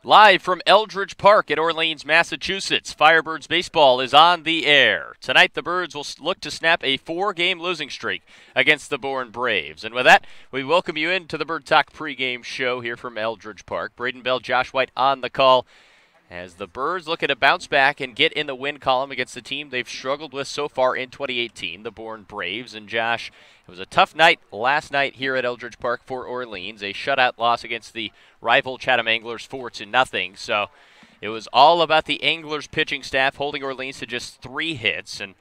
Live from Eldridge Park at Orleans, Massachusetts, Firebirds baseball is on the air. Tonight, the Birds will look to snap a 4-game losing streak against the Bourne Braves. And with that, we welcome you into the Bird Talk pregame show here from Eldridge Park. Braden Bell, Josh White on the call as the Birds look to bounce back and get in the win column against the team they've struggled with so far in 2018, the Bourne Braves. And Josh, it was a tough night last night here at Eldridge Park for Orleans, a shutout loss against the rival Chatham Anglers 4-0. So it was all about the Anglers pitching staff holding Orleans to just 3 hits, and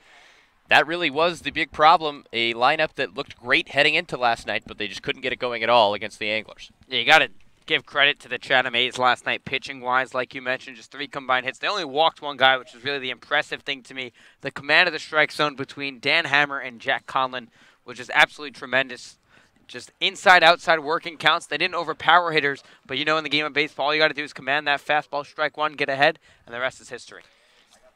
that really was the big problem. A lineup that looked great heading into last night, but they just couldn't get it going at all against the Anglers. Yeah, you got to give credit to the Chatham A's last night pitching-wise. Like you mentioned, just 3 combined hits. They only walked 1 guy, which was really the impressive thing to me. The command of the strike zone between Dan Hammer and Jack Conlon was just absolutely tremendous. Just inside, outside working counts. They didn't overpower hitters, but you know in the game of baseball, all you got to do is command that fastball, strike 1, get ahead, and the rest is history.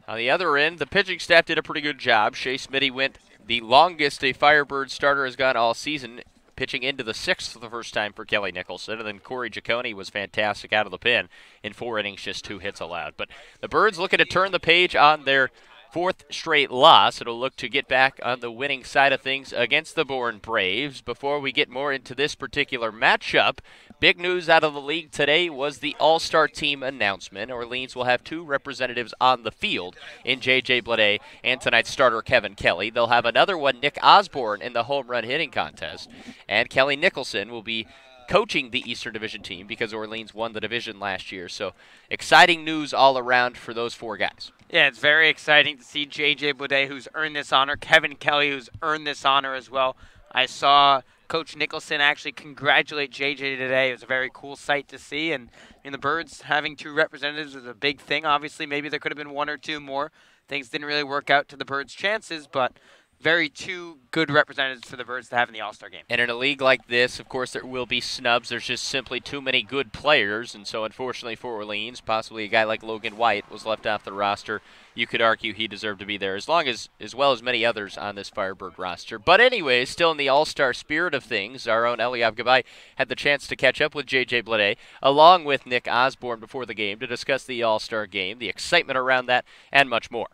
On the other end, the pitching staff did a pretty good job. Shea Smitty went the longest a Firebird starter has gone all season, pitching into the 6th for the first time for Kelly Nicholson. And then Corey Giacone was fantastic out of the pen in 4 innings, just 2 hits allowed. But the Birds looking to turn the page on their 4th straight loss. It'll look to get back on the winning side of things against the Bourne Braves. Before we get more into this particular matchup, big news out of the league today was the All-Star team announcement. Orleans will have 2 representatives on the field in J.J. Blade and tonight's starter Kevin Kelly. They'll have another one, Nick Osborne, in the home run hitting contest. And Kelly Nicholson will be coaching the Eastern Division team because Orleans won the division last year. So exciting news all around for those 4 guys. Yeah, it's very exciting to see J.J. Blade, who's earned this honor, Kevin Kelly, who's earned this honor as well. I saw Coach Nicholson actually congratulate J.J. today. It was a very cool sight to see. And the Birds having 2 representatives is a big thing. Obviously, maybe there could have been 1 or 2 more. Things didn't really work out to the Birds' chances, but very 2 good representatives for the Birds to have in the All-Star game. And in a league like this, of course, there will be snubs. There's just simply too many good players. And so, unfortunately for Orleans, possibly a guy like Logan White was left off the roster. You could argue he deserved to be there, as well as many others on this Firebird roster. But anyway, still in the All-Star spirit of things, our own Eliav Gabay had the chance to catch up with J.J. Blade, along with Nick Osborne before the game, to discuss the All-Star game, the excitement around that, and much more.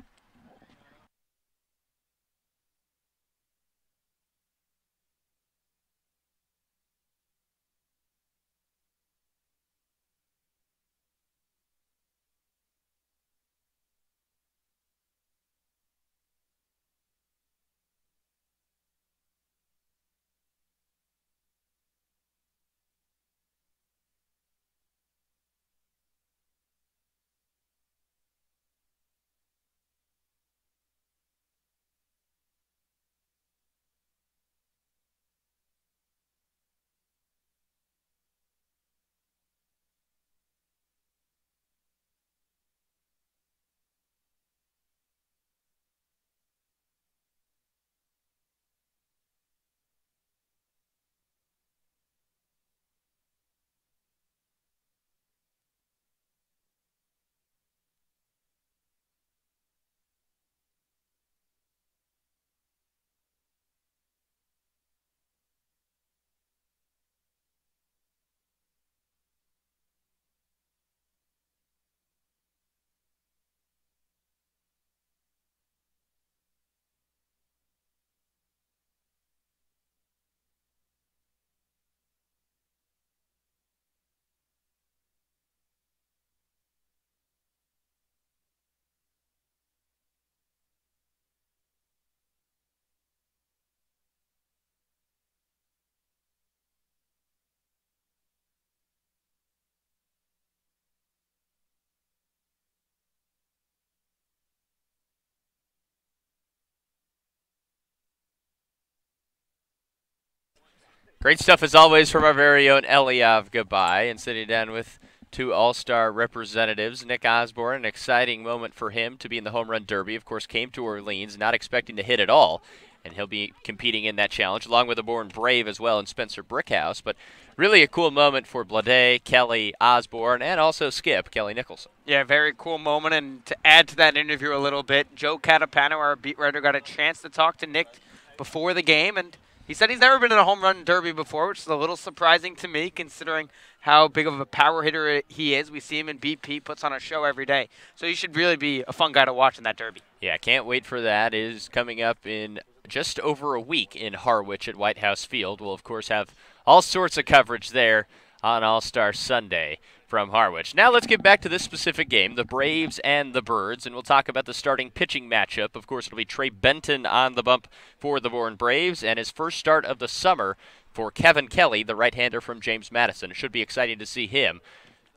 Great stuff as always from our very own Eliav Gabay, and sitting down with 2 All-Star representatives. Nick Osborne, an exciting moment for him to be in the Home Run Derby. Of course, came to Orleans not expecting to hit at all, and he'll be competing in that challenge, along with a Bourne Brave as well in Spencer Brickhouse. But really a cool moment for Blade, Kelly, Osborne, and also Skip, Kelly Nicholson. Yeah, very cool moment. And to add to that interview a little bit, Joe Catapano, our beat writer, got a chance to talk to Nick before the game, and He said he's never been in a home run derby before, which is a little surprising to me considering how big of a power hitter he is. We see him in BP, puts on a show every day. So he should really be a fun guy to watch in that derby. Yeah, can't wait for that. It is coming up in just over a week in Harwich at White House Field. We'll, of course, have all sorts of coverage there on All-Star Sunday from Harwich. Now let's get back to this specific game, the Braves and the Birds, and we'll talk about the starting pitching matchup. Of course, it'll be Trey Benton on the bump for the Bourne Braves, and his first start of the summer for Kevin Kelly, the right-hander from James Madison. It should be exciting to see him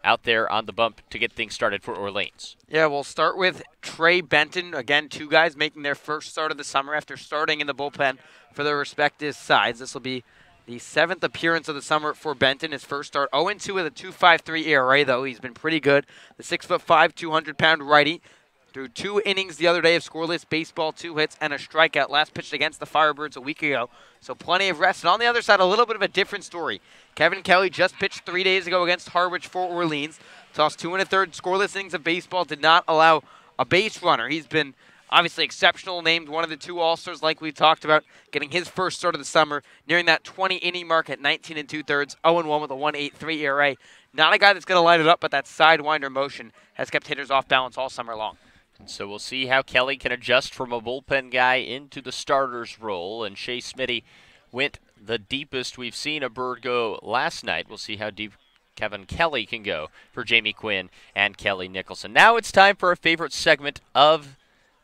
out there on the bump to get things started for Orleans. Yeah, we'll start with Trey Benton. Again, two guys making their first start of the summer after starting in the bullpen for their respective sides. This will be the 7th appearance of the summer for Benton. His first start 0-2 with a 2.53 ERA, though. He's been pretty good. The 6'5", 200-pound righty threw 2 innings the other day of scoreless baseball, 2 hits, and a strikeout. Last pitched against the Firebirds a week ago, so plenty of rest. And on the other side, a little bit of a different story. Kevin Kelly just pitched 3 days ago against Harwich for Orleans. Tossed 2 1/3 scoreless innings of baseball, did not allow a base runner. He's been obviously exceptional, named one of the 2 All-Stars like we talked about, getting his first start of the summer, nearing that 20-inning mark at 19 2/3, 0-1 with a 1.83 ERA. Not a guy that's going to light it up, but that sidewinder motion has kept hitters off balance all summer long. So we'll see how Kelly can adjust from a bullpen guy into the starter's role, and Shea Smitty went the deepest we've seen a Bird go last night. We'll see how deep Kevin Kelly can go for Jamie Quinn and Kelly Nicholson. Now it's time for a favorite segment of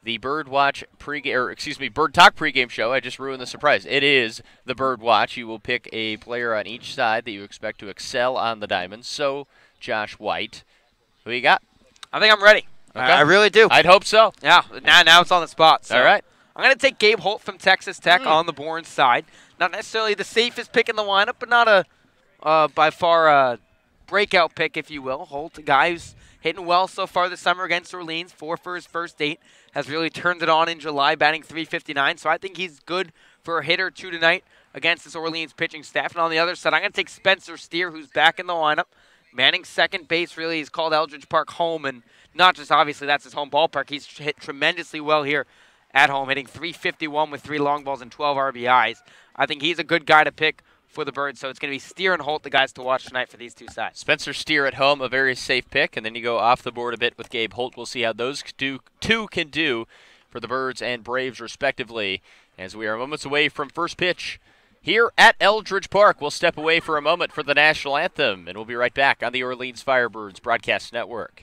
the Bird Talk pregame show. I just ruined the surprise. It is the Bird Watch. You will pick a player on each side that you expect to excel on the diamond. So, Josh White, who you got? I think I'm ready. Okay. I really do. I'd hope so. Yeah, now it's on the spot. So. All right. I'm going to take Gabe Holt from Texas Tech on the Bourne side. Not necessarily the safest pick in the lineup, but not by far a breakout pick, if you will. Holt, a guy who's hitting well so far this summer against Orleans, 4 for his first 8, has really turned it on in July, batting .359. So I think he's good for a hit or 2 tonight against this Orleans pitching staff. And on the other side, I'm going to take Spencer Steer, who's back in the lineup. Manning second base, really. He's called Eldridge Park home, and not just obviously that's his home ballpark. He's hit tremendously well here at home, hitting .351 with 3 long balls and 12 RBIs. I think he's a good guy to pick for the Birds, so it's going to be Steer and Holt, the guys to watch tonight for these 2 sides. Spencer Steer at home, a very safe pick, and then you go off the board a bit with Gabe Holt. We'll see how those two can do for the Birds and Braves, respectively, as we are moments away from first pitch here at Eldridge Park. We'll step away for a moment for the national anthem, and we'll be right back on the Orleans Firebirds Broadcast Network.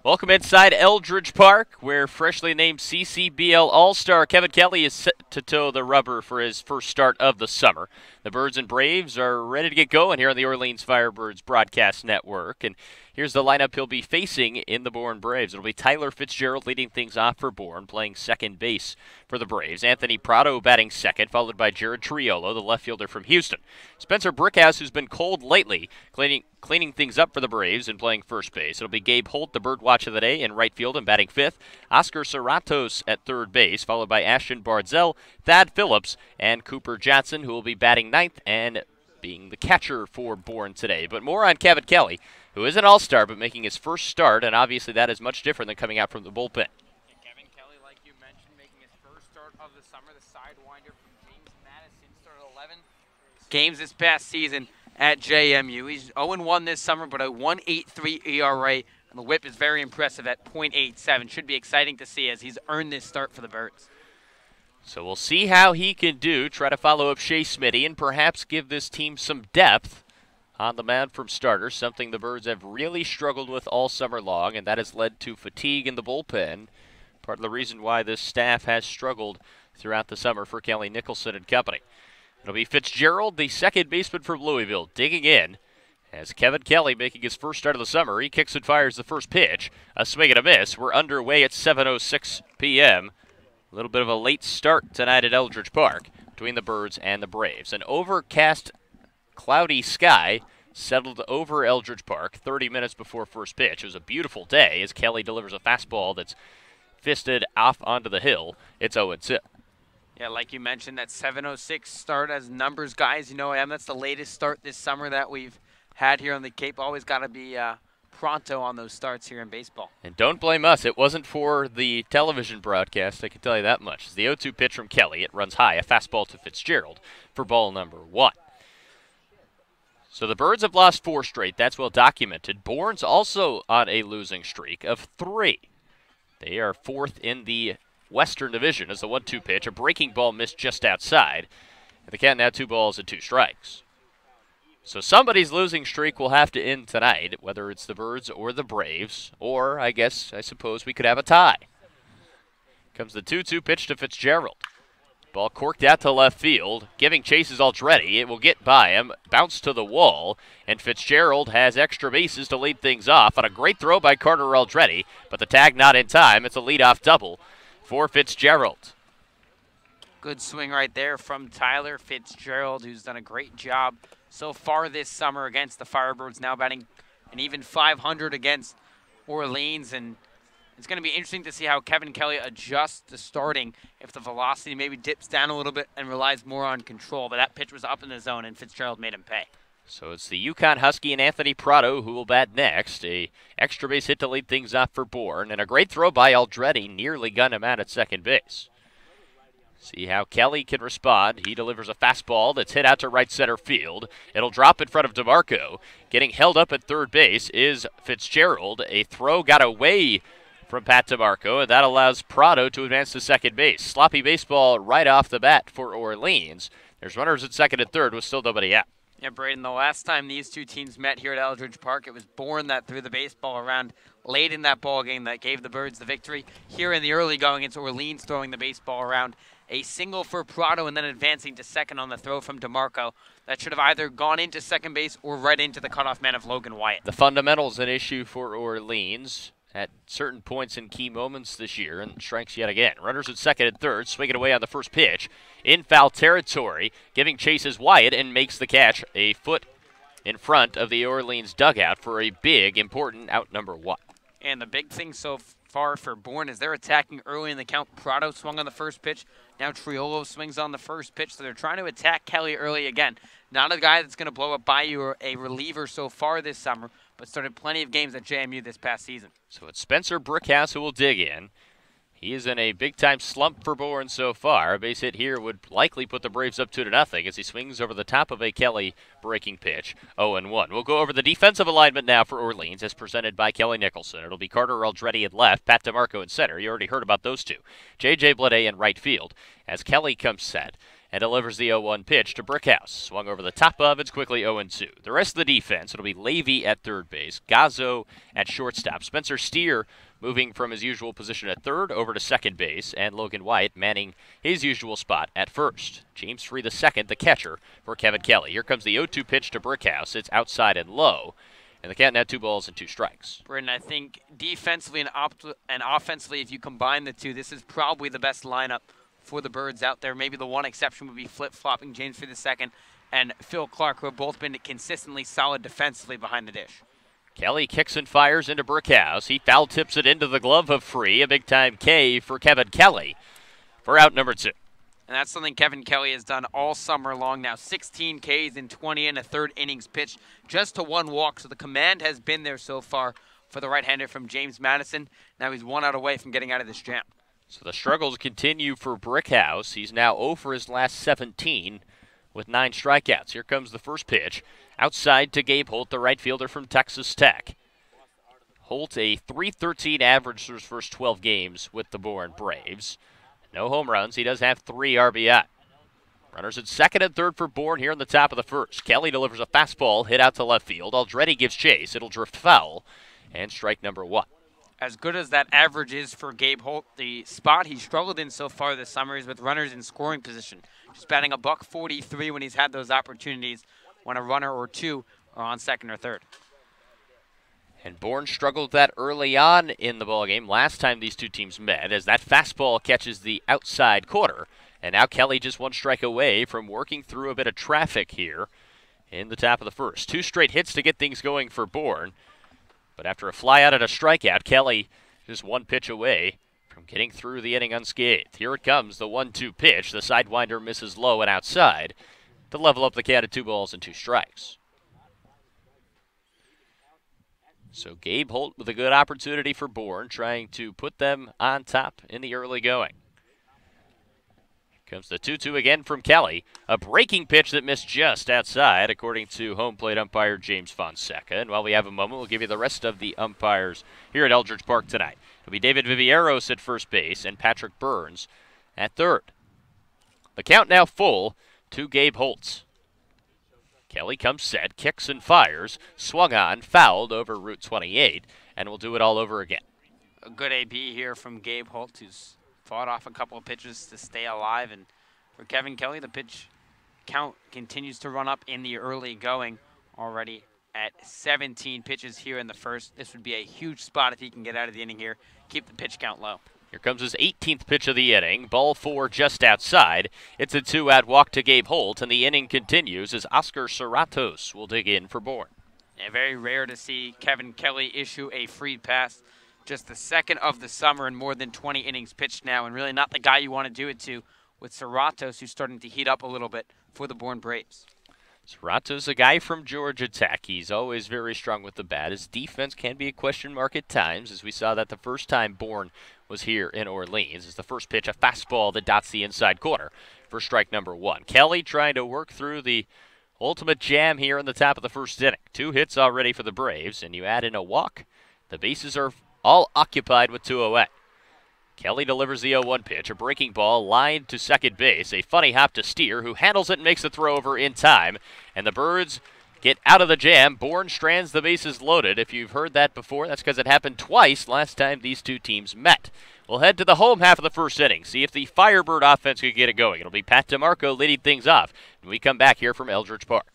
Welcome inside Eldridge Park, where freshly named CCBL All-Star Kevin Kelly is set to toe the rubber for his first start of the summer. The Birds and Braves are ready to get going here on the Orleans Firebirds broadcast network. And here's the lineup he'll be facing in the Bourne Braves. It'll be Tyler Fitzgerald leading things off for Bourne, playing second base for the Braves. Anthony Prado batting second, followed by Jared Triolo, the left fielder from Houston. Spencer Brickhouse, who's been cold lately, cleaning things up for the Braves and playing first base. It'll be Gabe Holt, the Birdwatch of the day, in right field and batting fifth. Oscar Serratos at third base, followed by Ashton Bardzell, Thad Phillips, and Cooper Johnson, who will be batting ninth and being the catcher for Bourne today. But more on Kevin Kelly, who is an all-star but making his first start, and obviously that is much different than coming out from the bullpen. Kevin Kelly, like you mentioned, making his first start of the summer, the sidewinder from James Madison, started 11 games this past season at JMU. He's 0-1 this summer, but a 1.83 ERA, and the whip is very impressive at .87. Should be exciting to see as he's earned this start for the Birds. So we'll see how he can do, try to follow up Shea Smitty, and perhaps give this team some depth on the mound from starters, something the Birds have really struggled with all summer long, and that has led to fatigue in the bullpen. Part of the reason why this staff has struggled throughout the summer for Kelly Nicholson and company. It'll be Fitzgerald, the second baseman from Louisville, digging in. As Kevin Kelly making his first start of the summer, he kicks and fires the first pitch. A swing and a miss. We're underway at 7:06 p.m. A little bit of a late start tonight at Eldridge Park between the Birds and the Braves. An overcast, cloudy sky settled over Eldridge Park 30 minutes before first pitch. It was a beautiful day as Kelly delivers a fastball that's fisted off onto the hill. It's 0-2. Yeah, like you mentioned, that 7:06 start as numbers guys. You know, that's the latest start this summer that we've had here on the Cape. Always got to be pronto on those starts here in baseball. And don't blame us. It wasn't for the television broadcast, I can tell you that much. It's the 0-2 pitch from Kelly. It runs high, a fastball to Fitzgerald for ball number 1. So the Birds have lost 4 straight. That's well documented. Bourne's also on a losing streak of 3. They are 4th in the Western Division as the 1-2 pitch. A breaking ball missed just outside. And the count now 2 balls and 2 strikes. So somebody's losing streak will have to end tonight, whether it's the Birds or the Braves, or I suppose we could have a tie. Comes the 2-2 pitch to Fitzgerald. Ball corked out to left field, giving chases Aldretti. It will get by him, bounce to the wall, and Fitzgerald has extra bases to lead things off on a great throw by Carter Aldretti, but the tag not in time. It's a leadoff double for Fitzgerald. Good swing right there from Tyler Fitzgerald, who's done a great job so far this summer against the Firebirds, now batting an even .500 against Orleans, and it's going to be interesting to see how Kevin Kelly adjusts to starting if the velocity maybe dips down a little bit and relies more on control. But that pitch was up in the zone, and Fitzgerald made him pay. So it's the Yukon Husky and Anthony Prado who will bat next. A extra base hit to lead things off for Bourne, and a great throw by Aldretti nearly gunned him out at second base. See how Kelly can respond. He delivers a fastball that's hit out to right center field. It'll drop in front of DeMarco. Getting held up at third base is Fitzgerald. A throw got away from Pat DeMarco, and that allows Prado to advance to second base. Sloppy baseball right off the bat for Orleans. There's runners at second and third with still nobody out. Yeah, Braden, the last time these two teams met here at Eldridge Park, it was Bourne that threw the baseball around late in that ball game that gave the Birds the victory. Here in the early going, it's Orleans throwing the baseball around. A single for Prado and then advancing to second on the throw from DeMarco. That should have either gone into second base or right into the cutoff man of Logan Wyatt. The fundamentals an issue for Orleans at certain points in key moments this year, and strikes yet again. Runners at second and third, swinging away on the first pitch. In foul territory, giving chase is Wyatt and makes the catch a foot in front of the Orleans dugout for a big, important out number 1. And the big thing so far for Bourne is they're attacking early in the count. Prado swung on the first pitch. Now Triolo swings on the first pitch, so they're trying to attack Kelly early again. Not a guy that's going to blow up by you or a reliever so far this summer, but started plenty of games at JMU this past season. So it's Spencer Brickhouse who will dig in. He is in a big-time slump for Bourne so far. A base hit here would likely put the Braves up 2-0 as he swings over the top of a Kelly breaking pitch. 0-1. We'll go over the defensive alignment now for Orleans as presented by Kelly Nicholson. It'll be Carter Aldretti at left, Pat DeMarco in center. You already heard about those two. J.J. Blade in right field as Kelly comes set. and delivers the 0-1 pitch to Brickhouse. Swung over the top of, it's quickly 0-2. The rest of the defense, it'll be Levy at third base, Gazzo at shortstop, Spencer Steer moving from his usual position at third over to second base, and Logan White manning his usual spot at first. James Free the second, the catcher for Kevin Kelly. Here comes the 0-2 pitch to Brickhouse. It's outside and low. And the count now 2 balls and 2 strikes. Britton, I think defensively and offensively, if you combine the two, this is probably the best lineup for the Birds out there. Maybe the one exception would be flip-flopping James Free the second and Phil Clark, who have both been consistently solid defensively behind the dish. Kelly kicks and fires into Brickhouse. He foul tips it into the glove of Free. A big-time K for Kevin Kelly for out number 2. And that's something Kevin Kelly has done all summer long now. 16 Ks in 20 and a third innings pitched, just to 1 walk. So the command has been there so far for the right-hander from James Madison. Now he's 1 out away from getting out of this jam. So the struggles continue for Brickhouse. He's now 0 for his last 17 with 9 strikeouts. Here comes the first pitch. Outside to Gabe Holt, the right fielder from Texas Tech. Holt, a .313 average through his first 12 games with the Bourne Braves. No home runs. He does have 3 RBI. Runners at second and third for Bourne here in the top of the first. Kelly delivers a fastball hit out to left field. Aldretti gives chase. It'll drift foul. And strike number 1. As good as that average is for Gabe Holt, the spot he struggled in so far this summer is with runners in scoring position. Just batting a .143 when he's had those opportunities when a runner or 2 are on second or third. And Bourne struggled that early on in the ballgame last time these two teams met, as that fastball catches the outside corner. And now Kelly just 1 strike away from working through a bit of traffic here in the top of the first. 2 straight hits to get things going for Bourne. But after a fly out and a strikeout, Kelly just 1 pitch away from getting through the inning unscathed. Here it comes, the 1-2 pitch. The sidewinder misses low and outside to level up the count at 2 balls and 2 strikes. So Gabe Holt with a good opportunity for Bourne, trying to put them on top in the early going. Comes the 2-2 again from Kelly. A breaking pitch that missed just outside, according to home plate umpire James Fonseca. And while we have a moment, we'll give you the rest of the umpires here at Eldridge Park tonight. It'll be David Vivieros at first base and Patrick Burns at third. The count now full to Gabe Holtz. Kelly comes set, kicks and fires, swung on, fouled over Route 28, and we'll do it all over again. A good AB here from Gabe Holt, who's fought off a couple of pitches to stay alive. And for Kevin Kelly, the pitch count continues to run up in the early going, already at 17 pitches here in the first. This would be a huge spot if he can get out of the inning here, keep the pitch count low. Here comes his 18th pitch of the inning. Ball 4 just outside. It's a 2-out walk to Gabe Holt, and the inning continues as Oscar Serratos will dig in for Bourne. Yeah, very rare to see Kevin Kelly issue a free pass. Just the second of the summer and more than 20 innings pitched now, and really not the guy you want to do it to with Serratos, who's starting to heat up a little bit for the Bourne Braves. Serrato's a guy from Georgia Tech. He's always very strong with the bat. His defense can be a question mark at times, as we saw that the first time Bourne was here in Orleans. As the first pitch, a fastball that dots the inside corner for strike number 1. Kelly trying to work through the ultimate jam here in the top of the first inning. 2 hits already for the Braves, and you add in a walk. The bases are all occupied with 2 away. Kelly delivers the 0-1 pitch, a breaking ball lined to second base. A funny hop to Steer, who handles it and makes the throw over in time. And the Birds get out of the jam. Bourne strands the bases loaded. If you've heard that before, that's because it happened twice last time these two teams met. We'll head to the home half of the first inning, see if the Firebird offense can get it going. It'll be Pat DeMarco leading things off when we come back here from Eldridge Park.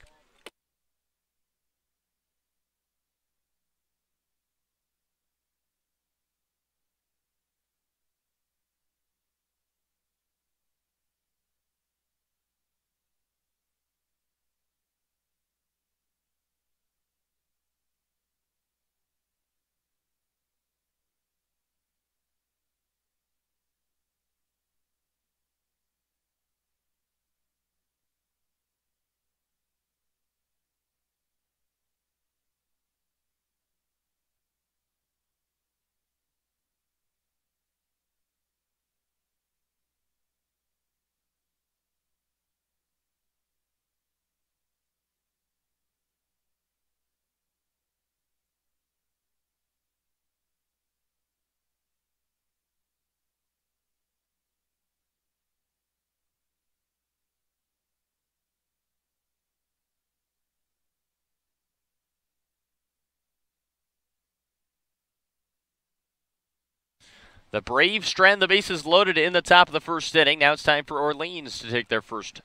The Braves strand the bases loaded in the top of the first inning. Now it's time for Orleans to take their first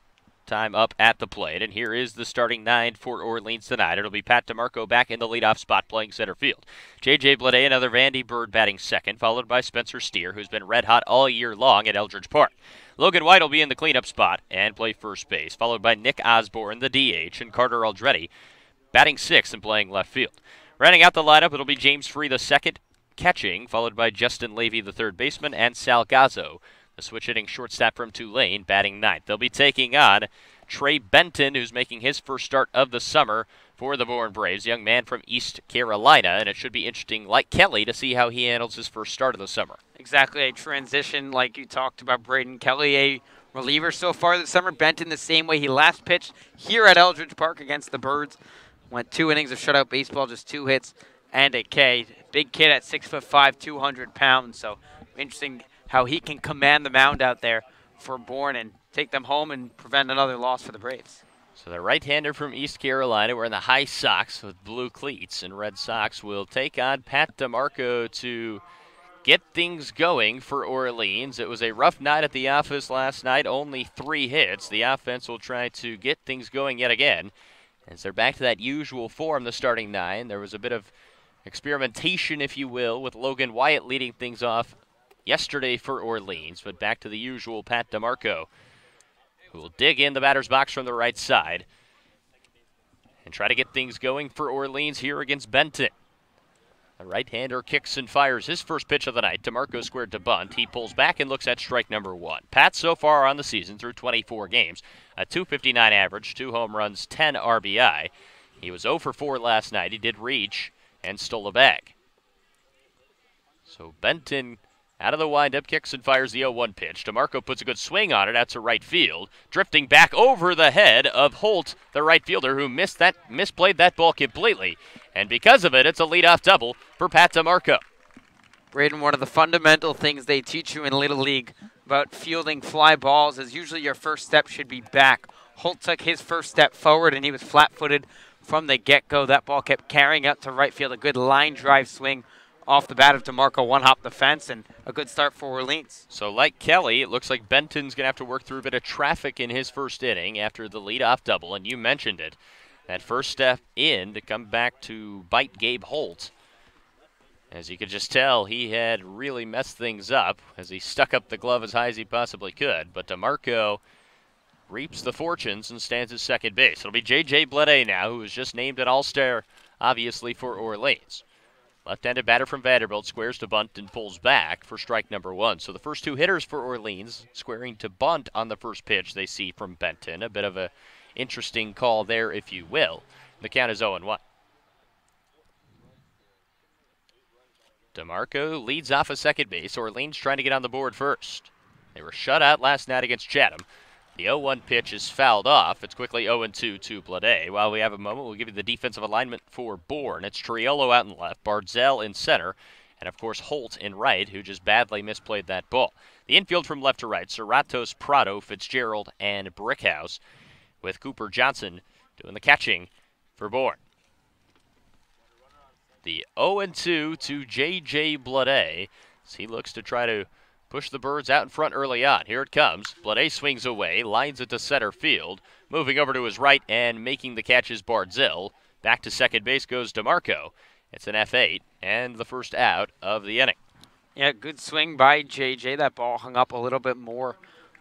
time up at the plate. And here is the starting nine for Orleans tonight. It'll be Pat DeMarco back in the leadoff spot playing center field. J.J. Bleday, another Vandy Bird batting second, followed by Spencer Steer, who's been red hot all year long at Eldridge Park. Logan White will be in the cleanup spot and play first base, followed by Nick Osborne, the DH, and Carter Aldretti batting sixth and playing left field. Rounding out the lineup, it'll be James Free the second, catching, followed by Justin Levy, the third baseman, and Sal Gazzo, the switch-hitting shortstop from Tulane, batting ninth. They'll be taking on Trey Benton, who's making his first start of the summer for the Bourne Braves, young man from East Carolina, and it should be interesting, like Kelly, to see how he handles his first start of the summer. Exactly, a transition like you talked about. Braden Kelly, a reliever so far this summer. Benton the same way he last pitched here at Eldridge Park against the Birds. Went 2 innings of shutout baseball, just 2 hits and a K. Big kid at 6'5", 200 pounds. So interesting how he can command the mound out there for Bourne and take them home and prevent another loss for the Braves. So the right-hander from East Carolina wearing the high socks with blue cleats and red socks will take on Pat DeMarco to get things going for Orleans. It was a rough night at the office last night, only 3 hits. The offense will try to get things going yet again. As they're back to that usual form, the starting 9. There was a bit of experimentation, if you will, with Logan Wyatt leading things off yesterday for Orleans, but back to the usual Pat DeMarco, who will dig in the batter's box from the right side and try to get things going for Orleans here against Benton. The right-hander kicks and fires his first pitch of the night. DeMarco squared to bunt. He pulls back and looks at strike number 1. Pat so far on the season through 24 games, a .259 average, 2 home runs, 10 RBI. He was 0 for 4 last night. He did reach and stole a bag. So Benton out of the windup, kicks and fires the 0-1 pitch. DeMarco puts a good swing on it out to right field, drifting back over the head of Holt, the right fielder, who misplayed that ball completely. And because of it, it's a leadoff double for Pat DeMarco. Braden, one of the fundamental things they teach you in Little League about fielding fly balls is usually your first step should be back. Holt took his first step forward, and he was flat-footed from the get-go. That ball kept carrying out to right field, a good line drive swing off the bat of DeMarco, one-hop the fence, and a good start for Orleans. So like Kelly, it looks like Benton's going to have to work through a bit of traffic in his first inning after the leadoff double, and you mentioned it. That first step in to come back to bite Gabe Holt. As you could just tell, he had really messed things up as he stuck up the glove as high as he possibly could. But DeMarco reaps the fortunes and stands at second base. It'll be J.J. Bleday now, who was just named an All-Star, obviously, for Orleans. Left-handed batter from Vanderbilt squares to bunt and pulls back for strike number 1. So the first 2 hitters for Orleans squaring to bunt on the first pitch they see from Benton. A bit of a interesting call there, if you will. The count is 0-1. DeMarco leads off at second base. Orleans trying to get on the board first. They were shut out last night against Chatham. The 0-1 pitch is fouled off. It's quickly 0-2 to Bleday. While we have a moment, we'll give you the defensive alignment for Bourne. It's Triolo out in left, Barzell in center, and of course Holt in right, who just badly misplayed that ball. The infield from left to right, Cerratos, Prado, Fitzgerald, and Brickhouse, with Cooper Johnson doing the catching for Bourne. The 0-2 to J.J. Bleday, as he looks to try to push the Birds out in front early on. Here it comes. Bleday swings away, lines it to center field. Moving over to his right and making the catch is Barzell. Back to second base goes DeMarco. It's an F8 and the first out of the inning. Yeah, good swing by J.J. That ball hung up a little bit more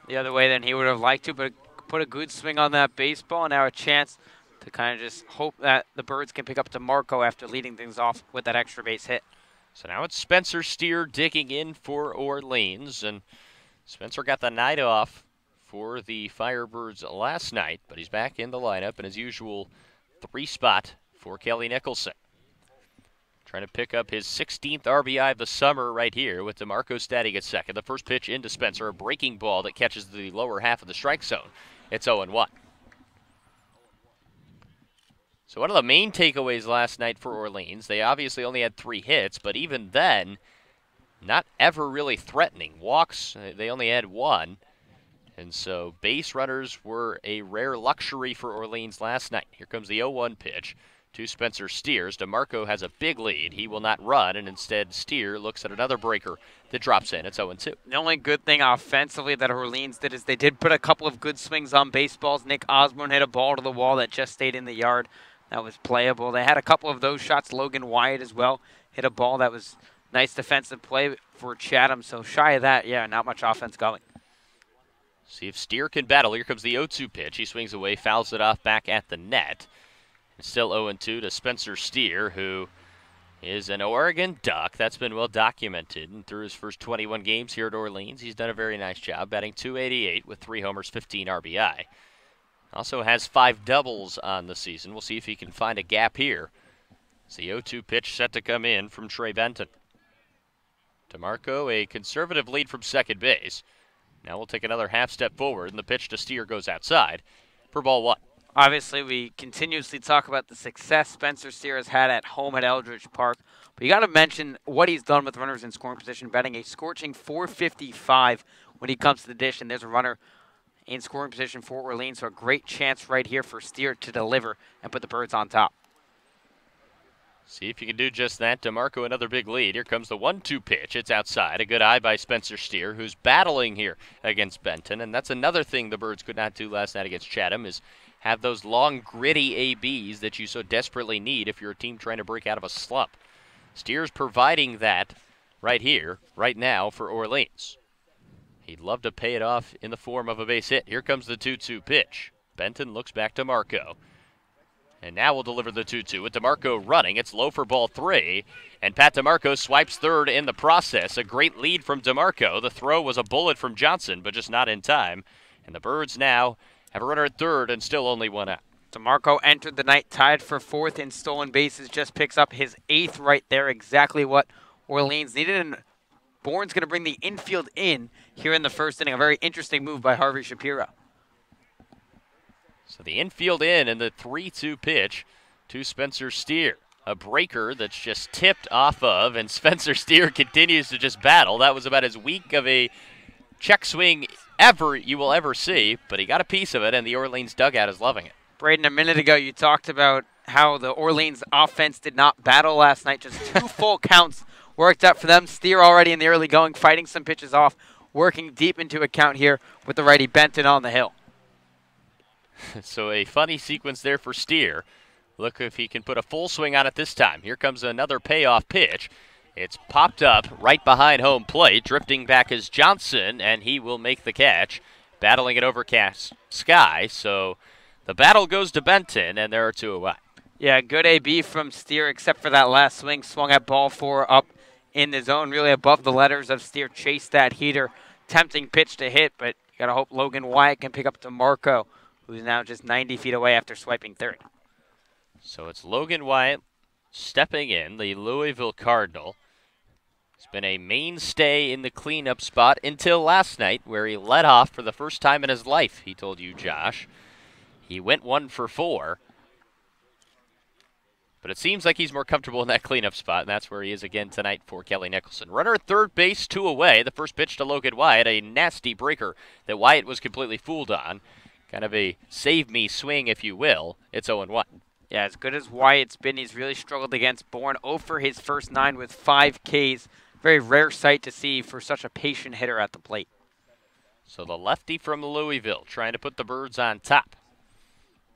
the other way than he would have liked to, but put a good swing on that baseball, and now a chance to kind of just hope that the Birds can pick up DeMarco after leading things off with that extra base hit. So now it's Spencer Steer digging in for Orleans, and Spencer got the night off for the Firebirds last night, but he's back in the lineup in his usual 3 spot for Kelly Nicholson. Trying to pick up his 16th RBI of the summer right here with DeMarco standing at second. The first pitch into Spencer, a breaking ball that catches the lower half of the strike zone. It's 0-1. So one of the main takeaways last night for Orleans, they obviously only had 3 hits, but even then, not ever really threatening. Walks, they only had 1. And so base runners were a rare luxury for Orleans last night. Here comes the 0-1 pitch. to Spencer Steers. DeMarco has a big lead. He will not run, and instead Steer looks at another breaker that drops in. It's 0-2. The only good thing offensively that Orleans did is they did put a couple of good swings on baseballs. Nick Osborne hit a ball to the wall that just stayed in the yard. That was playable. They had a couple of those shots. Logan Wyatt as well hit a ball that was nice defensive play for Chatham. So shy of that, yeah, not much offense going. See if Steer can battle. Here comes the 0-2 pitch. He swings away, fouls it off back at the net. It's still 0-2 to Spencer Steer, who is an Oregon Duck. That's been well documented. And through his first 21 games here at Orleans, he's done a very nice job, batting .288 with 3 homers, 15 RBI. Also has 5 doubles on the season. We'll see if he can find a gap here. It's the 0-2 pitch set to come in from Trey Benton. DeMarco, a conservative lead from second base. Now we'll take another half step forward, and the pitch to Steer goes outside for ball 1. Obviously, we continuously talk about the success Spencer Steer has had at home at Eldridge Park. But you got to mention what he's done with runners in scoring position, batting a scorching .455 when he comes to the dish. And there's a runner in scoring position for Orleans. So a great chance right here for Steer to deliver and put the Birds on top. See if you can do just that. DeMarco, another big lead. Here comes the 1-2 pitch. It's outside. A good eye by Spencer Steer, who's battling here against Benton. And that's another thing the Birds could not do last night against Chatham, is have those long, gritty ABs that you so desperately need if you're a team trying to break out of a slump. Steer's providing that right here, right now for Orleans. He'd love to pay it off in the form of a base hit. Here comes the 2-2 pitch. Benton looks back to DeMarco. And now we'll deliver the 2-2 with DeMarco running. It's low for ball 3. And Pat DeMarco swipes third in the process. A great lead from DeMarco. The throw was a bullet from Johnson, but just not in time. And the Birds now have a runner at third and still only 1 out. DeMarco entered the night tied for 4th in stolen bases. Just picks up his 8th right there. Exactly what Orleans needed. And Bourne's going to bring the infield in here in the first inning. A very interesting move by Harvey Shapiro. So the infield in and the 3-2 pitch to Spencer Steer. A breaker that's just tipped off of, and Spencer Steer continues to just battle. That was about as weak of a check swing you will ever see, but he got a piece of it, and the Orleans dugout is loving it. Braden, a minute ago you talked about how the Orleans offense did not battle last night. Just 2 full counts worked out for them. Steer already in the early going, fighting some pitches off, working deep into a count here with the righty Benton on the hill. So a funny sequence there for Steer. Look if he can put a full swing on it this time. Here comes another payoff pitch. It's popped up right behind home plate. Drifting back is Johnson, and he will make the catch, battling an overcast sky. So the battle goes to Benton, and there are 2 away. Yeah, good AB from Steer, except for that last swing. Swung at ball 4 up in the zone, really above the letters of Steer. Chased that heater. Tempting pitch to hit, but you got to hope Logan Wyatt can pick up DeMarco, who's now just 90 feet away after swiping third. So it's Logan Wyatt stepping in, the Louisville Cardinal. He's been a mainstay in the cleanup spot until last night, where he led off for the first time in his life, he told you, Josh. He went 1 for 4. But it seems like he's more comfortable in that cleanup spot, and that's where he is again tonight for Kelly Nicholson. Runner at third base, 2 away. The first pitch to Logan Wyatt, a nasty breaker that Wyatt was completely fooled on. Kind of a save-me swing, if you will. It's 0-1. Yeah, as good as Wyatt's been, he's really struggled against Bourne. 0 for his first 9 with 5 Ks. Very rare sight to see for such a patient hitter at the plate. So the lefty from Louisville trying to put the Birds on top.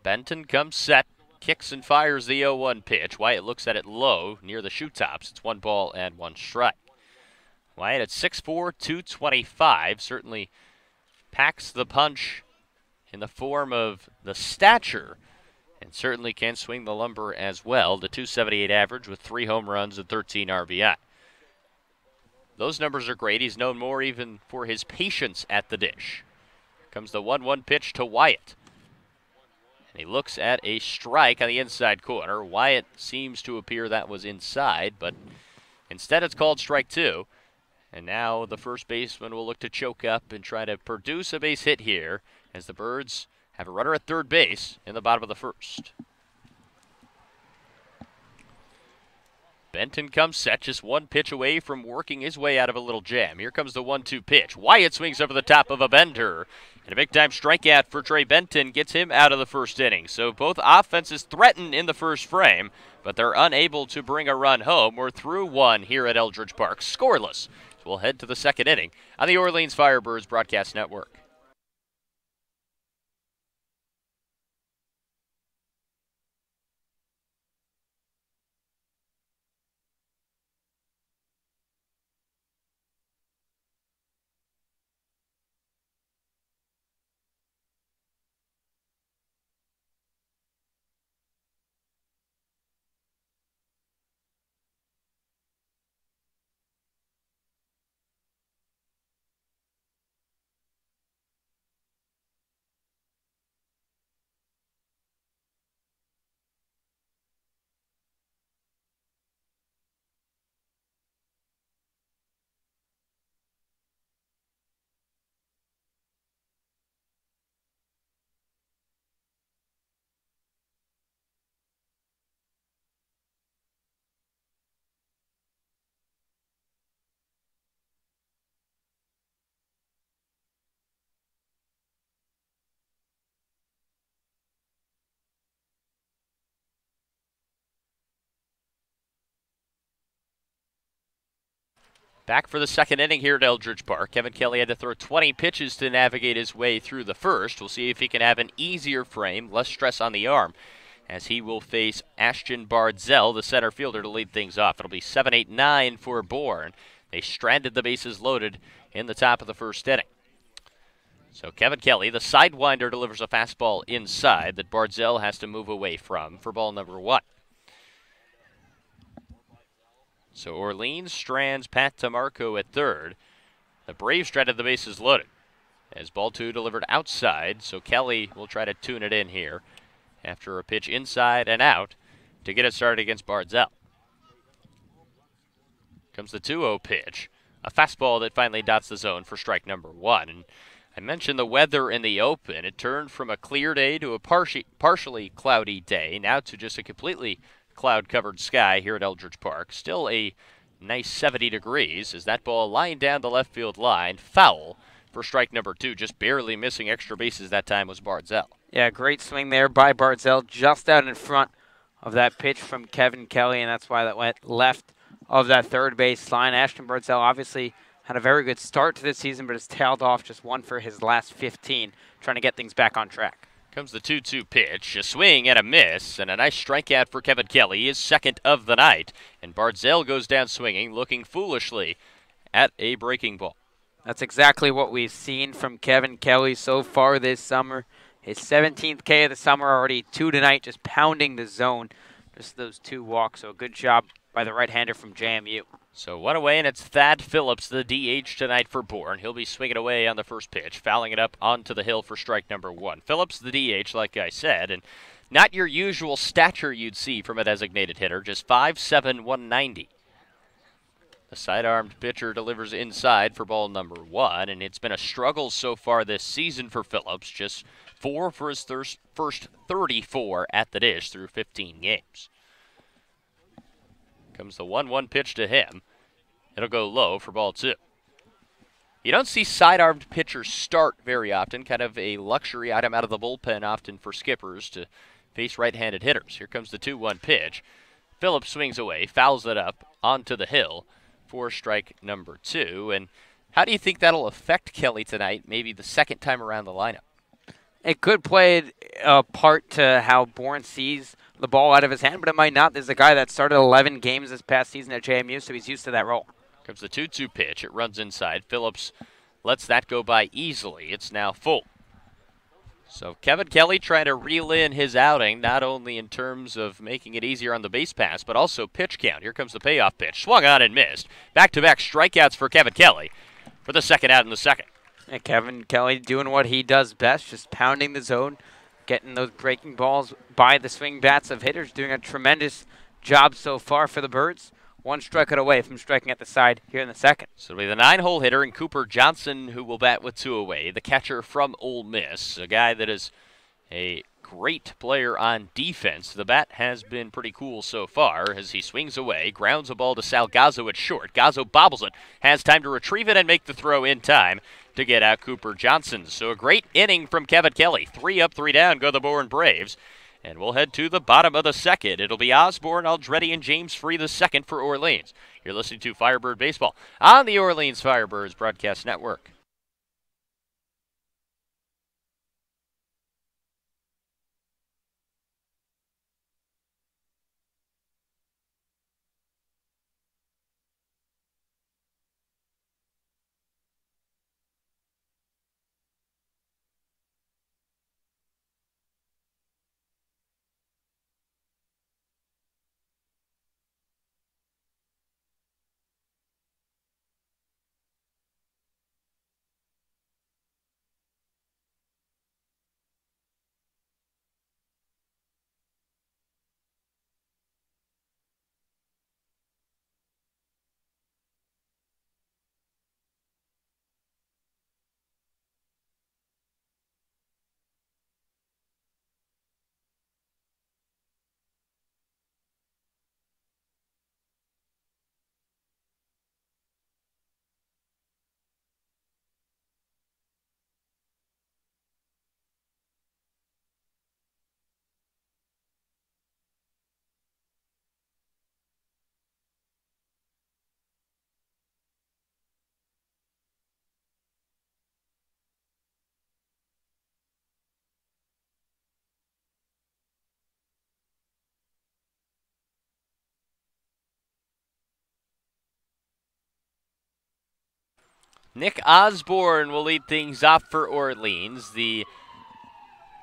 Benton comes set, kicks and fires the 0-1 pitch. Wyatt looks at it low near the shoe tops. It's 1 ball and 1 strike. Wyatt at 6'4", 225, certainly packs the punch in the form of the stature, and certainly can swing the lumber as well. The .278 average with 3 home runs and 13 RBI. Those numbers are great. He's known more even for his patience at the dish. Here comes the 1-1 pitch to Wyatt. And he looks at a strike on the inside corner. Wyatt seems to appear that was inside, but instead it's called strike 2. And now the first baseman will look to choke up and try to produce a base hit here, as the Birds have a runner at third base in the bottom of the first. Benton comes set, just one pitch away from working his way out of a little jam. Here comes the 1-2 pitch. Wyatt swings over the top of a bender. And a big-time strikeout for Trey Benton gets him out of the first inning. So both offenses threaten in the first frame, but they're unable to bring a run home. We're through one here at Eldridge Park, scoreless. So we'll head to the second inning on the Orleans Firebirds Broadcast Network. Back for the second inning here at Eldridge Park. Kevin Kelly had to throw 20 pitches to navigate his way through the first. We'll see if he can have an easier frame, less stress on the arm, as he will face Ashton Bardzell, the center fielder, to lead things off. It'll be 7-8-9 for Bourne. They stranded the bases loaded in the top of the first inning. So Kevin Kelly, the sidewinder, delivers a fastball inside that Bardzell has to move away from for ball number 1. So Orleans strands Pat DeMarco at third. The Braves stranded the bases loaded as ball 2 delivered outside, so Kelly will try to tune it in here after a pitch inside and out to get it started against Bardzell. Comes the 2-0 pitch, a fastball that finally dots the zone for strike number 1. And I mentioned the weather in the open. It turned from a clear day to a partially cloudy day, now to just a completely cloud-covered sky here at Eldridge Park. Still a nice 70 degrees as that ball lined down the left field line. Foul for strike number 2. Just barely missing extra bases that time was Bardzell. Yeah, great swing there by Bardzell, just out in front of that pitch from Kevin Kelly, and that's why that went left of that third base line. Ashton Bardzell obviously had a very good start to this season, but has tailed off just one for his last 15, trying to get things back on track. Comes the 2-2 pitch, a swing and a miss, and a nice strikeout for Kevin Kelly, his second of the night. And Bardzell goes down swinging, looking foolishly at a breaking ball. That's exactly what we've seen from Kevin Kelly so far this summer. His 17th K of the summer, already 2 tonight, just pounding the zone. Just those 2 walks, so a good job by the right-hander from JMU. So 1 away, and it's Thad Phillips, the DH tonight for Bourne. He'll be swinging away on the first pitch, fouling it up onto the hill for strike number 1. Phillips, the DH, like I said, and not your usual stature you'd see from a designated hitter, just 5'7", 190. The side-armed pitcher delivers inside for ball number 1, and it's been a struggle so far this season for Phillips, just 4 for his first 34 at the dish through 15 games. Comes the 1-1 pitch to him. It'll go low for ball 2. You don't see side-armed pitchers start very often, kind of a luxury item out of the bullpen often for skippers to face right-handed hitters. Here comes the 2-1 pitch. Phillips swings away, fouls it up onto the hill for strike number 2. And how do you think that'll affect Kelly tonight, maybe the second time around the lineup? It could play a part to how Bourne sees the ball out of his hand, but it might not. There's a guy that started 11 games this past season at JMU, so he's used to that role. Comes the 2-2 pitch. It runs inside. Phillips lets that go by easily. It's now full. So Kevin Kelly trying to reel in his outing, not only in terms of making it easier on the base pass, but also pitch count. Here comes the payoff pitch. Swung on and missed. Back-to-back strikeouts for Kevin Kelly for the second out in the second. And Kevin Kelly doing what he does best, just pounding the zone, getting those breaking balls by the swing bats of hitters, doing a tremendous job so far for the Birds. 1 strikeout away from striking at the side here in the second. So it'll be the 9-hole hitter and Cooper Johnson who will bat with 2 away. The catcher from Ole Miss, a guy that is a great player on defense. The bat has been pretty cool so far as he swings away, grounds a ball to Salgazzo at short. Gazzo bobbles it, has time to retrieve it and make the throw in time to get out Cooper Johnson. So a great inning from Kevin Kelly. 3 up, 3 down go the Bourne Braves. And we'll head to the bottom of the second. It'll be Osborne, Aldretti, and James Free the second for Orleans. You're listening to Firebird Baseball on the Orleans Firebirds Broadcast Network. Nick Osborne will lead things off for Orleans, the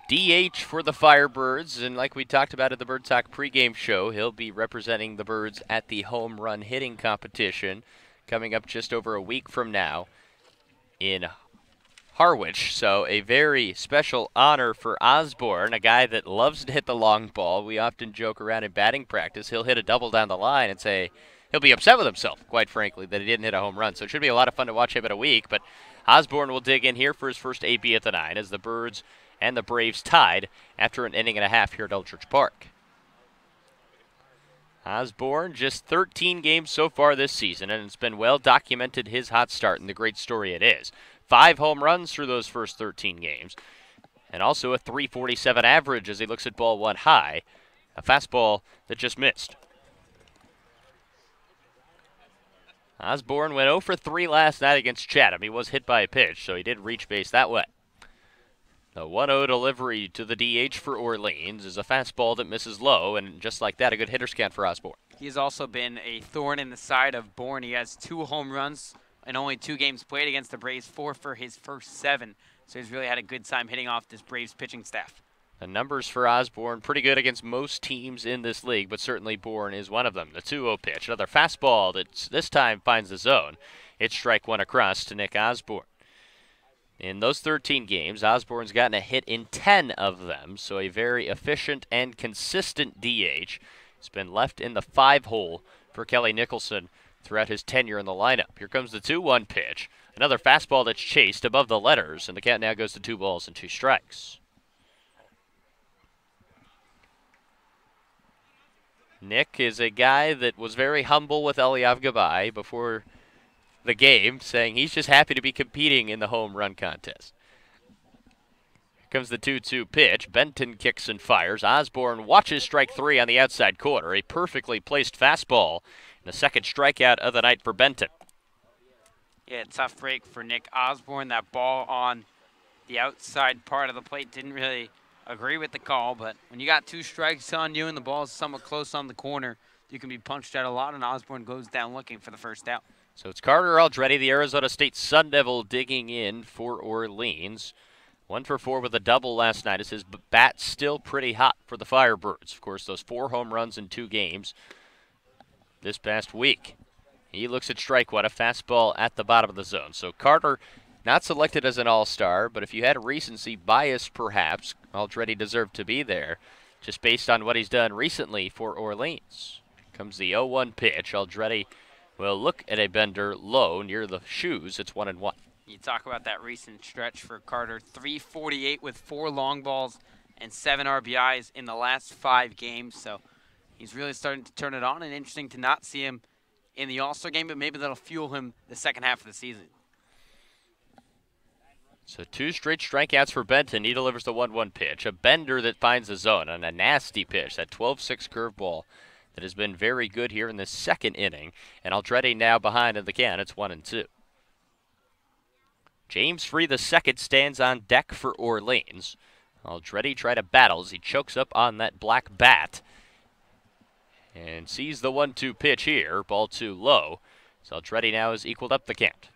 DH for the Firebirds, and like we talked about at the Bird Talk pregame show, he'll be representing the Birds at the home run hitting competition coming up just over a week from now in Harwich. So a very special honor for Osborne, a guy that loves to hit the long ball. We often joke around in batting practice. He'll hit a double down the line and say, he'll be upset with himself, quite frankly, that he didn't hit a home run. So it should be a lot of fun to watch him in a week. But Osborne will dig in here for his first AB at the 9 as the Birds and the Braves tied after an inning and a half here at Eldridge Park. Osborne, just 13 games so far this season, and it's been well documented his hot start and the great story it is. 5 home runs through those first 13 games, and also a .347 average as he looks at ball 1 high, a fastball that just missed. Osborne went 0 for 3 last night against Chatham. He was hit by a pitch, so he did reach base that way. The 1-0 delivery to the DH for Orleans is a fastball that misses low, and just like that, a good hitter's count for Osborne. He's also been a thorn in the side of Bourne. He has 2 home runs in only 2 games played against the Braves, 4 for his first 7. So he's really had a good time hitting off this Braves pitching staff. The numbers for Osborne pretty good against most teams in this league, but certainly Bourne is one of them. The 2-0 pitch, another fastball that this time finds the zone. It's strike 1 across to Nick Osborne. In those 13 games, Osborne's gotten a hit in 10 of them, so a very efficient and consistent DH. He's been left in the 5 hole for Kelly Nicholson throughout his tenure in the lineup. Here comes the 2-1 pitch. Another fastball that's chased above the letters, and the count now goes to 2 balls and 2 strikes. Nick is a guy that was very humble with Eliav Gabay before the game, saying he's just happy to be competing in the home run contest. Here comes the 2-2 pitch. Benton kicks and fires. Osborne watches strike 3 on the outside corner. A perfectly placed fastball. And the second strikeout of the night for Benton. Yeah, tough break for Nick Osborne. That ball on the outside part of the plate didn't really agree with the call, but when you got 2 strikes on you and the ball is somewhat close on the corner, you can be punched out a lot, and Osborne goes down looking for the first out. So it's Carter Aldretti, the Arizona State Sun Devil, digging in for Orleans. 1 for 4 with a double last night as his bat's still pretty hot for the Firebirds. Of course, those 4 home runs in 2 games this past week. He looks at strike 1, a fastball at the bottom of the zone. So Carter not selected as an all-star, but if you had a recency bias perhaps, Aldretti deserved to be there, just based on what he's done recently for Orleans. Comes the 0-1 pitch. Aldretti will look at a bender low near the shoes. It's 1-1. You talk about that recent stretch for Carter. 348 with 4 long balls and 7 RBIs in the last 5 games. So he's really starting to turn it on, and interesting to not see him in the All-Star game, but maybe that'll fuel him the second half of the season. So 2 straight strikeouts for Benton. He delivers the 1-1 pitch. A bender that finds the zone on a nasty pitch, that 12-6 curveball that has been very good here in the second inning. And Aldretti now behind in the count. It's 1-2. James Free the second stands on deck for Orleans. Aldretti try to battle as he chokes up on that black bat. And sees the 1-2 pitch here. Ball 2 low. So Aldretti now has equaled up the count.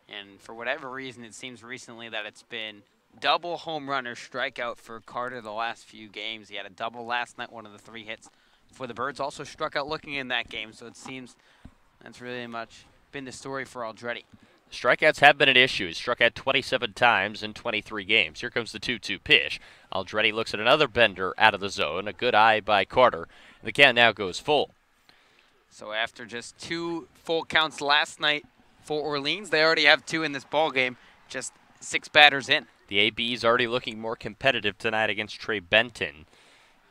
And for whatever reason, it seems recently that it's been double home run or strikeout for Carter the last few games. He had a double last night, one of the 3 hits for the Birds. Also struck out looking in that game, so it seems that's really much been the story for Aldretti. Strikeouts have been an issue. He's struck out 27 times in 23 games. Here comes the 2-2 pitch. Aldretti looks at another bender out of the zone. A good eye by Carter. The count now goes full. So after just 2 full counts last night for Orleans, they already have 2 in this ball game, just 6 batters in. The AB's already looking more competitive tonight against Trey Benton.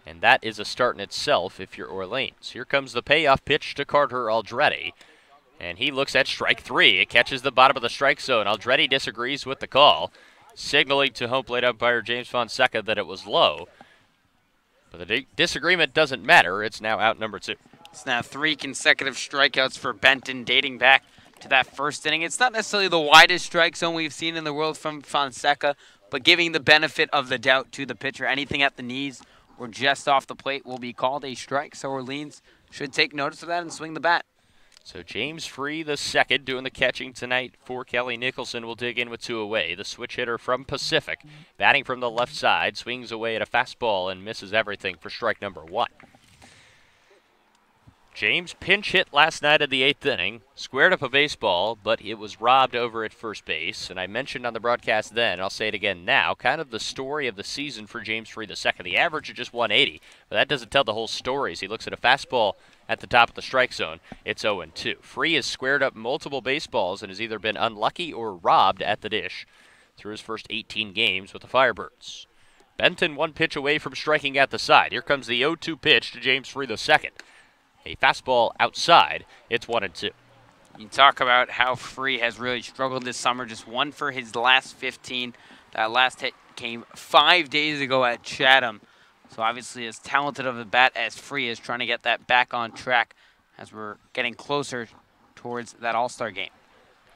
And that is a start in itself if you're Orleans. Here comes the payoff pitch to Carter Aldretti. And he looks at strike 3. It catches the bottom of the strike zone. Aldretti disagrees with the call, signaling to home plate umpire James Fonseca that it was low. But the disagreement doesn't matter. It's now out number 2. It's now 3 consecutive strikeouts for Benton dating back to that first inning. It's not necessarily the widest strike zone we've seen in the world from Fonseca, but giving the benefit of the doubt to the pitcher. Anything at the knees or just off the plate will be called a strike, so Orleans should take notice of that and swing the bat. So James Free the second doing the catching tonight for Kelly Nicholson will dig in with 2 away. The switch hitter from Pacific, batting from the left side, swings away at a fastball and misses everything for strike number 1. James pinch hit last night in the 8th inning, squared up a baseball, but it was robbed over at first base. And I mentioned on the broadcast then, and I'll say it again now, kind of the story of the season for James Free II. The average is just 180, but that doesn't tell the whole story. As he looks at a fastball at the top of the strike zone, it's 0-2. Free has squared up multiple baseballs and has either been unlucky or robbed at the dish through his first 18 games with the Firebirds. Benton 1 pitch away from striking at the side. Here comes the 0-2 pitch to James Free II. A fastball outside. It's 1-2. You talk about how Free has really struggled this summer. Just 1 for his last 15. That last hit came 5 days ago at Chatham. So obviously as talented of a bat as Free is, trying to get that back on track as we're getting closer towards that All-Star game.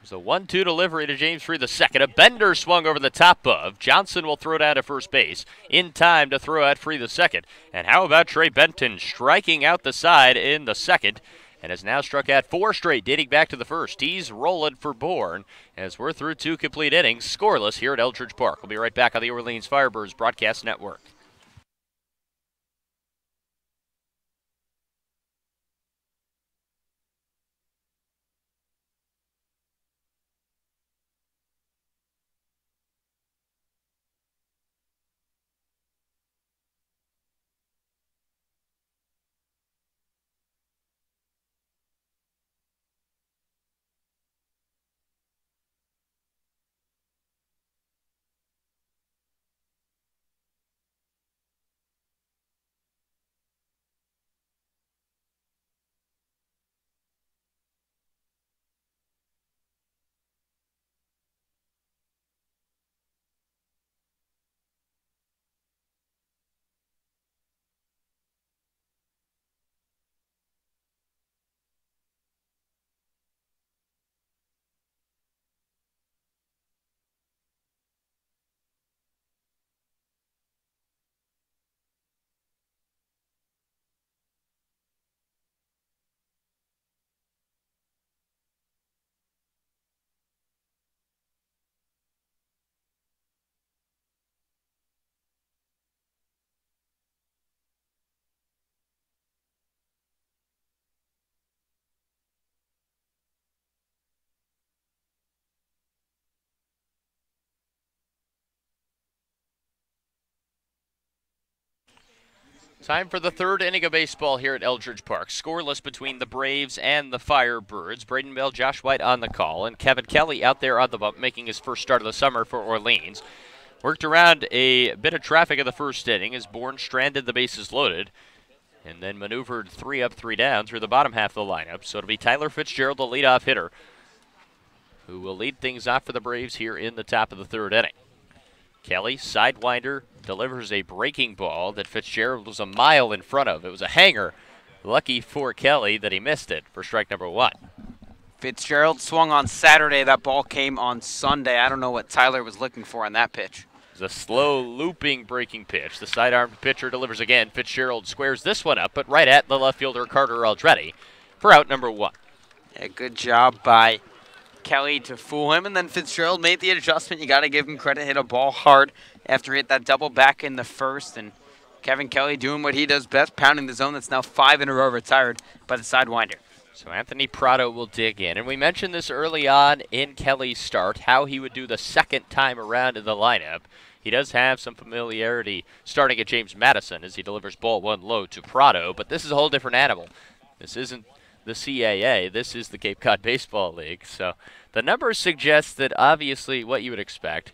There's a 1-2 delivery to James Free II. A bender swung over the top of. Johnson will throw it out to first base. In time to throw out Free II. And how about Trey Benton striking out the side in the second and has now struck out 4 straight dating back to the first. He's rolling for Bourne as we're through 2 complete innings, scoreless here at Eldridge Park. We'll be right back on the Orleans Firebirds Broadcast Network. Time for the 3rd inning of baseball here at Eldridge Park. Scoreless between the Braves and the Firebirds. Braden Bell, Josh White on the call, and Kevin Kelly out there on the bump making his first start of the summer for Orleans. Worked around a bit of traffic in the first inning as Bourne stranded the bases loaded and then maneuvered 3 up, 3 down through the bottom half of the lineup. So it'll be Tyler Fitzgerald, the leadoff hitter, who will lead things off for the Braves here in the top of the third inning. Kelly, sidewinder, delivers a breaking ball that Fitzgerald was a mile in front of. It was a hanger. Lucky for Kelly that he missed it for strike number 1. Fitzgerald swung on Saturday. That ball came on Sunday. I don't know what Tyler was looking for on that pitch. It was a slow, looping, breaking pitch. The side-armed pitcher delivers again. Fitzgerald squares this one up, but right at the left fielder Carter Aldretti for out number 1. Yeah, good job by Kelly to fool him, and then Fitzgerald made the adjustment. You got to give him credit. Hit a ball hard after he hit that double back in the first, and Kevin Kelly doing what he does best, pounding the zone that's now 5 in a row retired by the sidewinder. So Anthony Prado will dig in. And we mentioned this early on in Kelly's start, how he would do the second time around in the lineup. He does have some familiarity starting at James Madison as he delivers ball 1 low to Prado, but this is a whole different animal. This isn't the CAA. This is the Cape Cod Baseball League. So the numbers suggest that obviously what you would expect.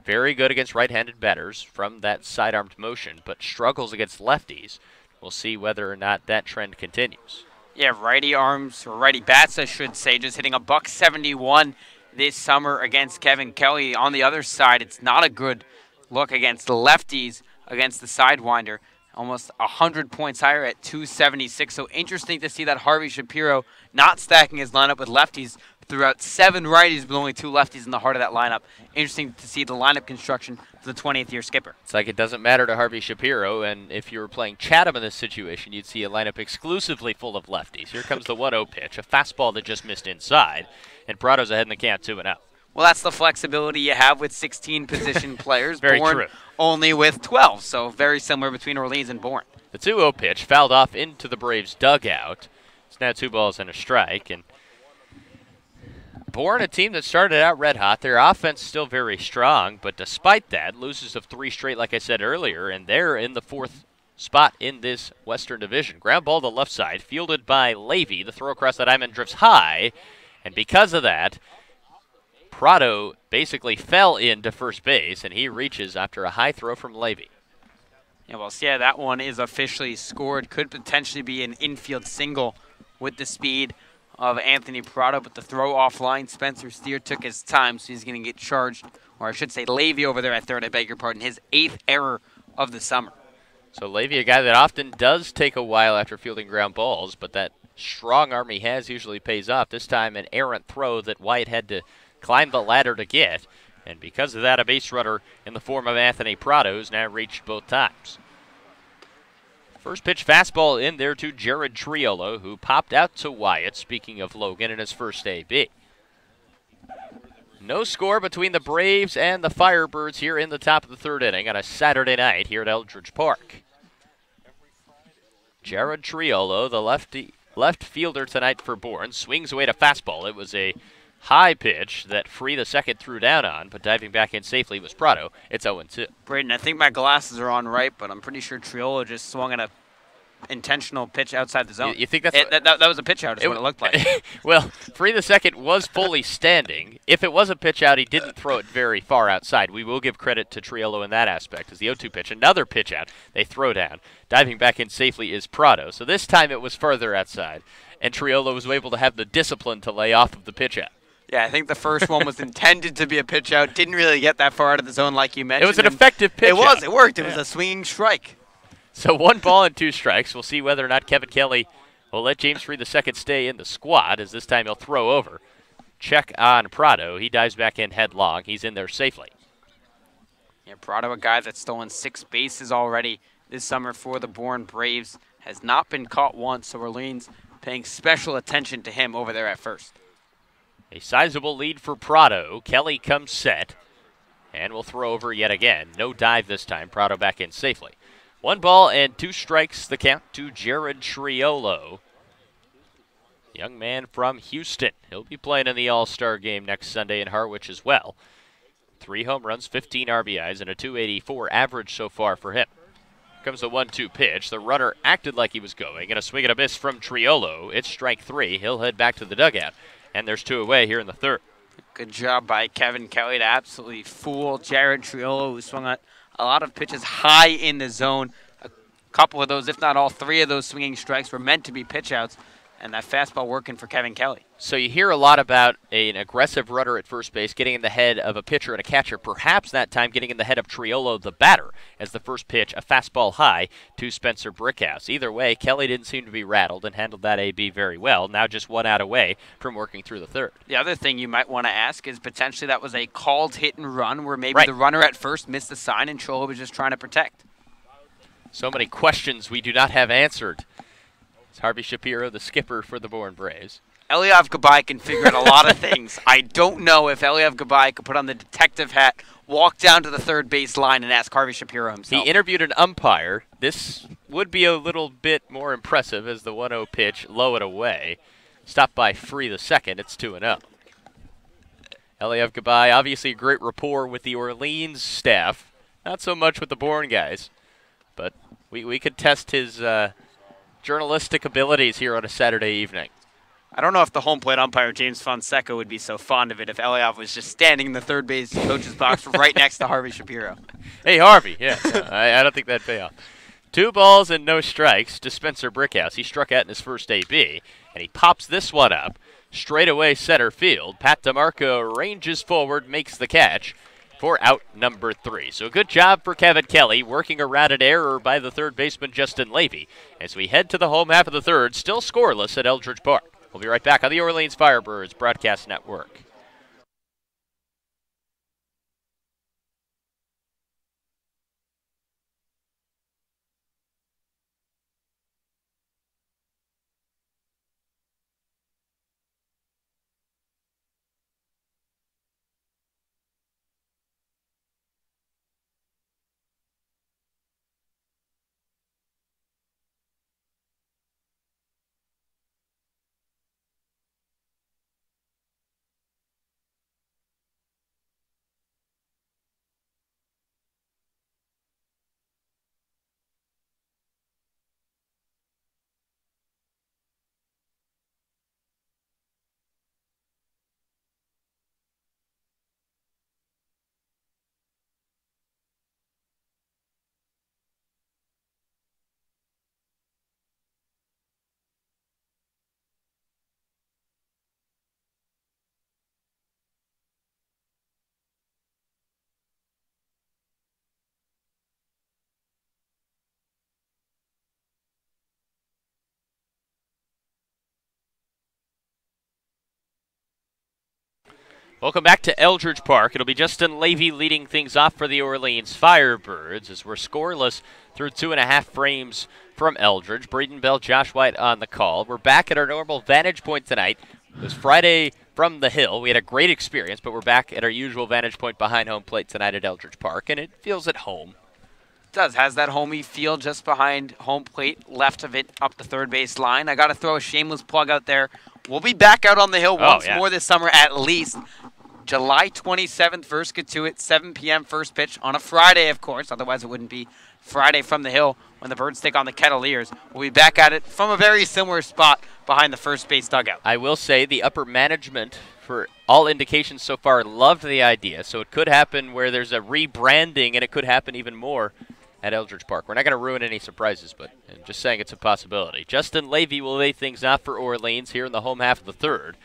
Very good against right-handed batters from that side-armed motion, but struggles against lefties. We'll see whether or not that trend continues. Yeah, righty arms, or righty bats, I should say, just hitting a $171 this summer against Kevin Kelly. On the other side, it's not a good look against the lefties against the sidewinder. Almost 100 points higher at 276. So interesting to see that Harvey Shapiro not stacking his lineup with lefties throughout 7 righties with only 2 lefties in the heart of that lineup. Interesting to see the lineup construction for the 20th year skipper. It's like it doesn't matter to Harvey Shapiro, and if you were playing Chatham in this situation, you'd see a lineup exclusively full of lefties. Here comes the 1-0 pitch, a fastball that just missed inside, and Prado's ahead in the count 2-0. Well, that's the flexibility you have with 16 position players. Very Bourne true. Only with 12, so very similar between Orleans and Bourne. The 2-0 pitch fouled off into the Braves' dugout. It's now 2 balls and a strike, and Bourne, a team that started out red hot. Their offense still very strong, but despite that, loses of 3 straight, like I said earlier, and they're in the 4th spot in this Western Division. Ground ball to the left side, fielded by Levy. The throw across the diamond drifts high, and because of that, Prado basically fell into first base, and he reaches after a high throw from Levy. Yeah, well, yeah, that one is officially scored. Could potentially be an infield single with the speed of Anthony Prado, but the throw offline, Spencer Steer took his time, so he's going to get charged, or I should say Levy over there at third, I beg your pardon, his 8th error of the summer. So Levy, a guy that often does take a while after fielding ground balls, but that strong arm he has usually pays off. This time an errant throw that White had to climb the ladder to get, and because of that, a base runner in the form of Anthony Prado has now reached both times. First pitch fastball in there to Jared Triolo, who popped out to Wyatt, speaking of Logan, in his first AB. No score between the Braves and the Firebirds here in the top of the 3rd inning on a Saturday night here at Eldridge Park. Jared Triolo, the left fielder tonight for Bourne, swings away to fastball. It was a high pitch that Free the second threw down on, but diving back in safely was Prado. It's 0-2. Braden, I think my glasses are on right, but I'm pretty sure Triolo just swung at a intentional pitch outside the zone. You think that's that was a pitch out is what it looked like. Well, Free the second was fully standing. If it was a pitch out, he didn't throw it very far outside. We will give credit to Triolo in that aspect. As the 0-2 pitch, another pitch out, they throw down. Diving back in safely is Prado. So this time it was further outside, and Triolo was able to have the discipline to lay off of the pitch out. Yeah, I think the first one was intended to be a pitch out. Didn't really get that far out of the zone like you mentioned. It was an effective pitch out. It worked. It was a swinging strike. So 1 ball and 2 strikes. We'll see whether or not Kevin Kelly will let James Free II stay in the squad, as this time he'll throw over. Check on Prado. He dives back in headlong. He's in there safely. Yeah, Prado, a guy that's stolen 6 bases already this summer for the Bourne Braves, has not been caught once, so Orleans paying special attention to him over there at first. A sizable lead for Prado. Kelly comes set and will throw over yet again. No dive this time. Prado back in safely. 1 ball and 2 strikes the count to Jared Triolo. Young man from Houston. He'll be playing in the All-Star game next Sunday in Harwich as well. 3 home runs, 15 RBIs, and a .284 average so far for him. Comes the 1-2 pitch. The runner acted like he was going, and a swing and a miss from Triolo. It's strike 3. He'll head back to the dugout. And there's 2 away here in the 3rd. Good job by Kevin Kelly to absolutely fool Jared Triolo, who swung at a lot of pitches high in the zone. A couple of those, if not all three of those swinging strikes, were meant to be pitch outs, and that fastball working for Kevin Kelly. So you hear a lot about an aggressive runner at first base getting in the head of a pitcher and a catcher, perhaps that time getting in the head of Triolo, the batter, as the first pitch, a fastball high to Spencer Brickhouse. Either way, Kelly didn't seem to be rattled and handled that AB very well, now just 1 out away from working through the third. The other thing you might want to ask is potentially that was a called hit and run where maybe the runner at first missed the sign and Triolo was just trying to protect. So many questions we do not have answered. It's Harvey Shapiro, the skipper for the Bourne Braves. Eliav Gabai can figure out a lot of things. I don't know if Eliav Gabai could put on the detective hat, walk down to the third base line, and ask Harvey Shapiro himself. He interviewed an umpire. This would be a little bit more impressive as the 1-0 pitch, low and away. Stopped by Free the second. It's 2-0. Eliav Gabai, obviously a great rapport with the Orleans staff. Not so much with the Bourne guys. But we could test his journalistic abilities here on a Saturday evening. I don't know if the home plate umpire, James Fonseca, would be so fond of it if Eliav was just standing in the third base coach's box right next to Harvey Shapiro. Hey, Harvey. Yeah, I don't think that'd pay off. 2 balls and no strikes to Spencer Brickhouse. He struck out in his first AB, and he pops this one up. Straight away center field. Pat DeMarco ranges forward, makes the catch for out number 3. So good job for Kevin Kelly, working around an error by the third baseman Justin Levy. As we head to the home half of the third, still scoreless at Eldridge Park. We'll be right back on the Orleans Firebirds Broadcast Network. Welcome back to Eldridge Park. It'll be Justin Levy leading things off for the Orleans Firebirds as we're scoreless through 2.5 frames from Eldridge. Braden Bell, Josh White on the call. We're back at our normal vantage point tonight. It was Friday from the Hill. We had a great experience, but we're back at our usual vantage point behind home plate tonight at Eldridge Park, and it feels at home. It does. Has that homey feel just behind home plate, left of it up the third base line. I got to throw a shameless plug out there. We'll be back out on the Hill once more this summer at least. July 27th, first Katuitt, 7 p.m. first pitch on a Friday, of course. Otherwise, it wouldn't be Friday from the Hill when the Birds take on the Kettleers. We'll be back at it from a very similar spot behind the first base dugout. I will say the upper management, for all indications so far, loved the idea. So it could happen where there's a rebranding, and it could happen even more at Eldridge Park. We're not going to ruin any surprises, but I'm just saying it's a possibility. Justin Levy will lay things off for Orleans here in the home half of the third,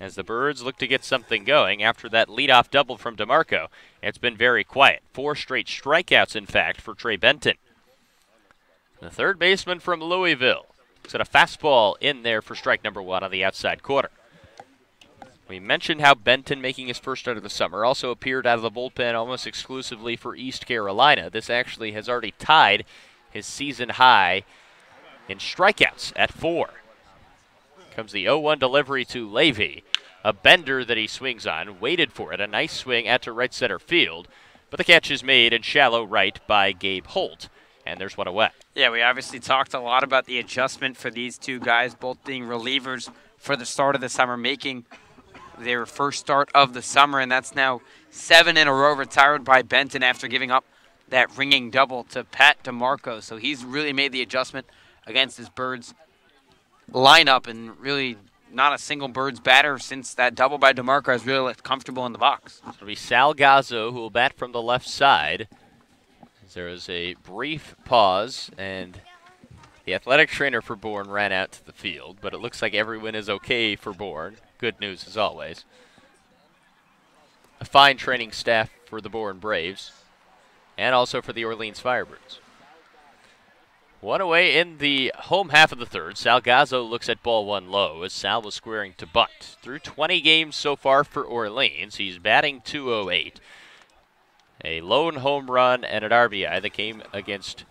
as the Birds look to get something going after that leadoff double from DeMarco. It's been very quiet. 4 straight strikeouts, in fact, for Trey Benton. The third baseman from Louisville looks at a fastball in there for strike number 1 on the outside corner. We mentioned how Benton, making his first start of the summer, also appeared out of the bullpen almost exclusively for East Carolina. This actually has already tied his season high in strikeouts at 4. Comes the 0-1 delivery to Levy. A bender that he swings on, waited for it. A nice swing out to right center field. But the catch is made in shallow right by Gabe Holt. And there's one away. Yeah, we obviously talked a lot about the adjustment for these two guys, both being relievers for the start of the summer, making their first start of the summer. And that's now 7 in a row retired by Benton after giving up that ringing double to Pat DeMarco. So he's really made the adjustment against his Birds lineup and really not a single Birds batter since that double by DeMarco has really looked comfortable in the box. It'll be Sal Gazzo who will bat from the left side. There was a brief pause, and the athletic trainer for Bourne ran out to the field, but it looks like everyone is okay for Bourne. Good news as always. A fine training staff for the Bourne Braves, and also for the Orleans Firebirds. One away in the home half of the third. Sal Gazzo looks at ball one low as Sal was squaring to bunt. Through 20 games so far for Orleans, he's batting .208. A lone home run and an RBI that came against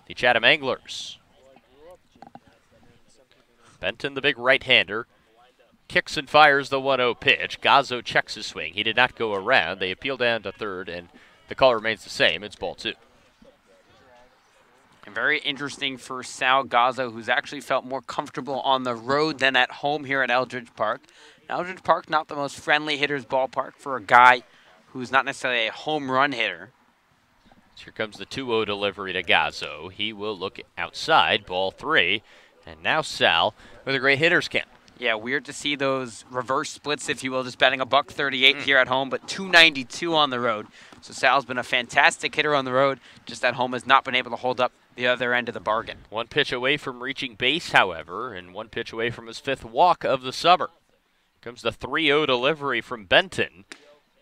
the Chatham Anglers. Benton, the big right-hander, kicks and fires the 1-0 pitch. Gazzo checks his swing. He did not go around. They appeal down to third, and the call remains the same. It's ball two. And very interesting for Sal Gazzo, who's actually felt more comfortable on the road than at home here at Eldridge Park. Eldridge Park, not the most friendly hitter's ballpark for a guy who's not necessarily a home run hitter. Here comes the 2-0 delivery to Gazzo. He will look outside, ball three. And now Sal with a great hitter's count. Yeah, weird to see those reverse splits, if you will, just batting a .138 here at home, but .292 on the road. So Sal's been a fantastic hitter on the road, just at home has not been able to hold up the other end of the bargain. One pitch away from reaching base, however, and one pitch away from his fifth walk of the summer. Comes the 3-0 delivery from Benton.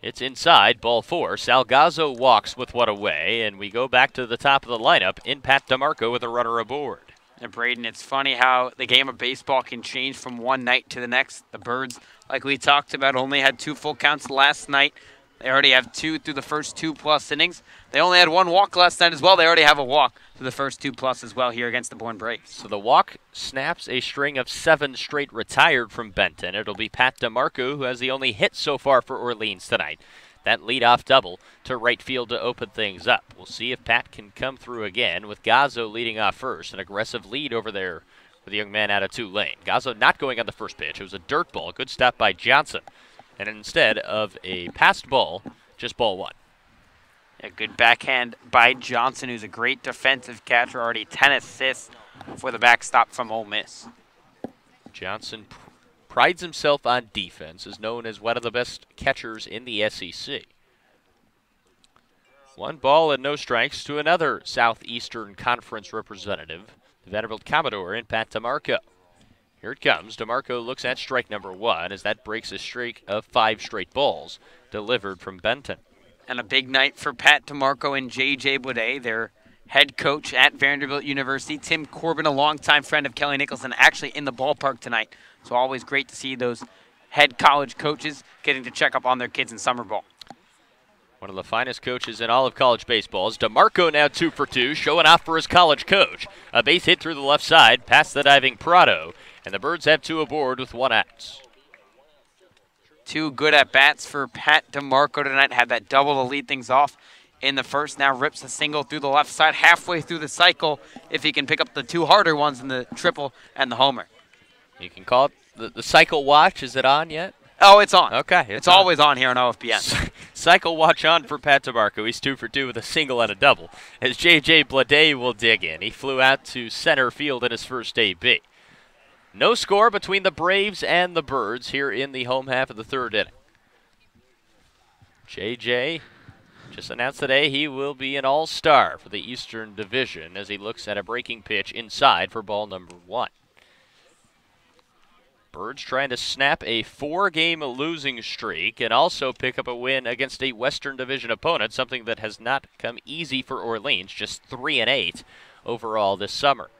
It's inside, ball four. Sal Gazzo walks with one away, and we go back to the top of the lineup in Pat DeMarco with a runner aboard. And Braden, it's funny how the game of baseball can change from one night to the next. The Birds, like we talked about, only had 2 full counts last night. They already have 2 through the first 2+ innings. They only had 1 walk last night as well. They already have a walk through the first 2+ as well here against the Bourne Braves. So the walk snaps a string of 7 straight retired from Benton. It'll be Pat DeMarco who has the only hit so far for Orleans tonight. That leadoff double to right field to open things up. We'll see if Pat can come through again with Gazzo leading off first. An aggressive lead over there with the young man out of Tulane. Gazzo not going on the first pitch. It was a dirt ball. Good stop by Johnson. And instead of a passed ball, just ball one. A good backhand by Johnson, who's a great defensive catcher. Already 10 assists for the backstop from Ole Miss. Johnson prides himself on defense, is known as one of the best catchers in the SEC. 1 ball and no strikes to another Southeastern Conference representative, the Vanderbilt Commodore in Pat DeMarco. Here it comes. DeMarco looks at strike number 1 as that breaks a streak of 5 straight balls delivered from Benton. And a big night for Pat DeMarco and J.J. Boudet, their head coach at Vanderbilt University. Tim Corbin, a longtime friend of Kelly Nicholson, actually in the ballpark tonight. So always great to see those head college coaches getting to check up on their kids in summer ball. One of the finest coaches in all of college baseball is DeMarco, now 2 for 2, showing off for his college coach. A base hit through the left side, past the diving Prado, and the Birds have 2 aboard with 1 out. 2 good at-bats for Pat DeMarco tonight. Had that double to lead things off in the first. Now rips a single through the left side halfway through the cycle if he can pick up the 2 harder ones in the triple and the homer. You can call it the cycle watch. Is it on yet? Oh, it's on. Okay. It's always on here on OFBN. Cycle watch on for Pat DeMarco. He's 2 for 2 with a single and a double. As J.J. Boudet will dig in. He flew out to center field in his first AB. No score between the Braves and the Birds here in the home half of the third inning. J.J. just announced today he will be an all-star for the Eastern Division as he looks at a breaking pitch inside for ball number 1. Birds trying to snap a 4-game losing streak and also pick up a win against a Western Division opponent, something that has not come easy for Orleans, just 3-8 overall this summer.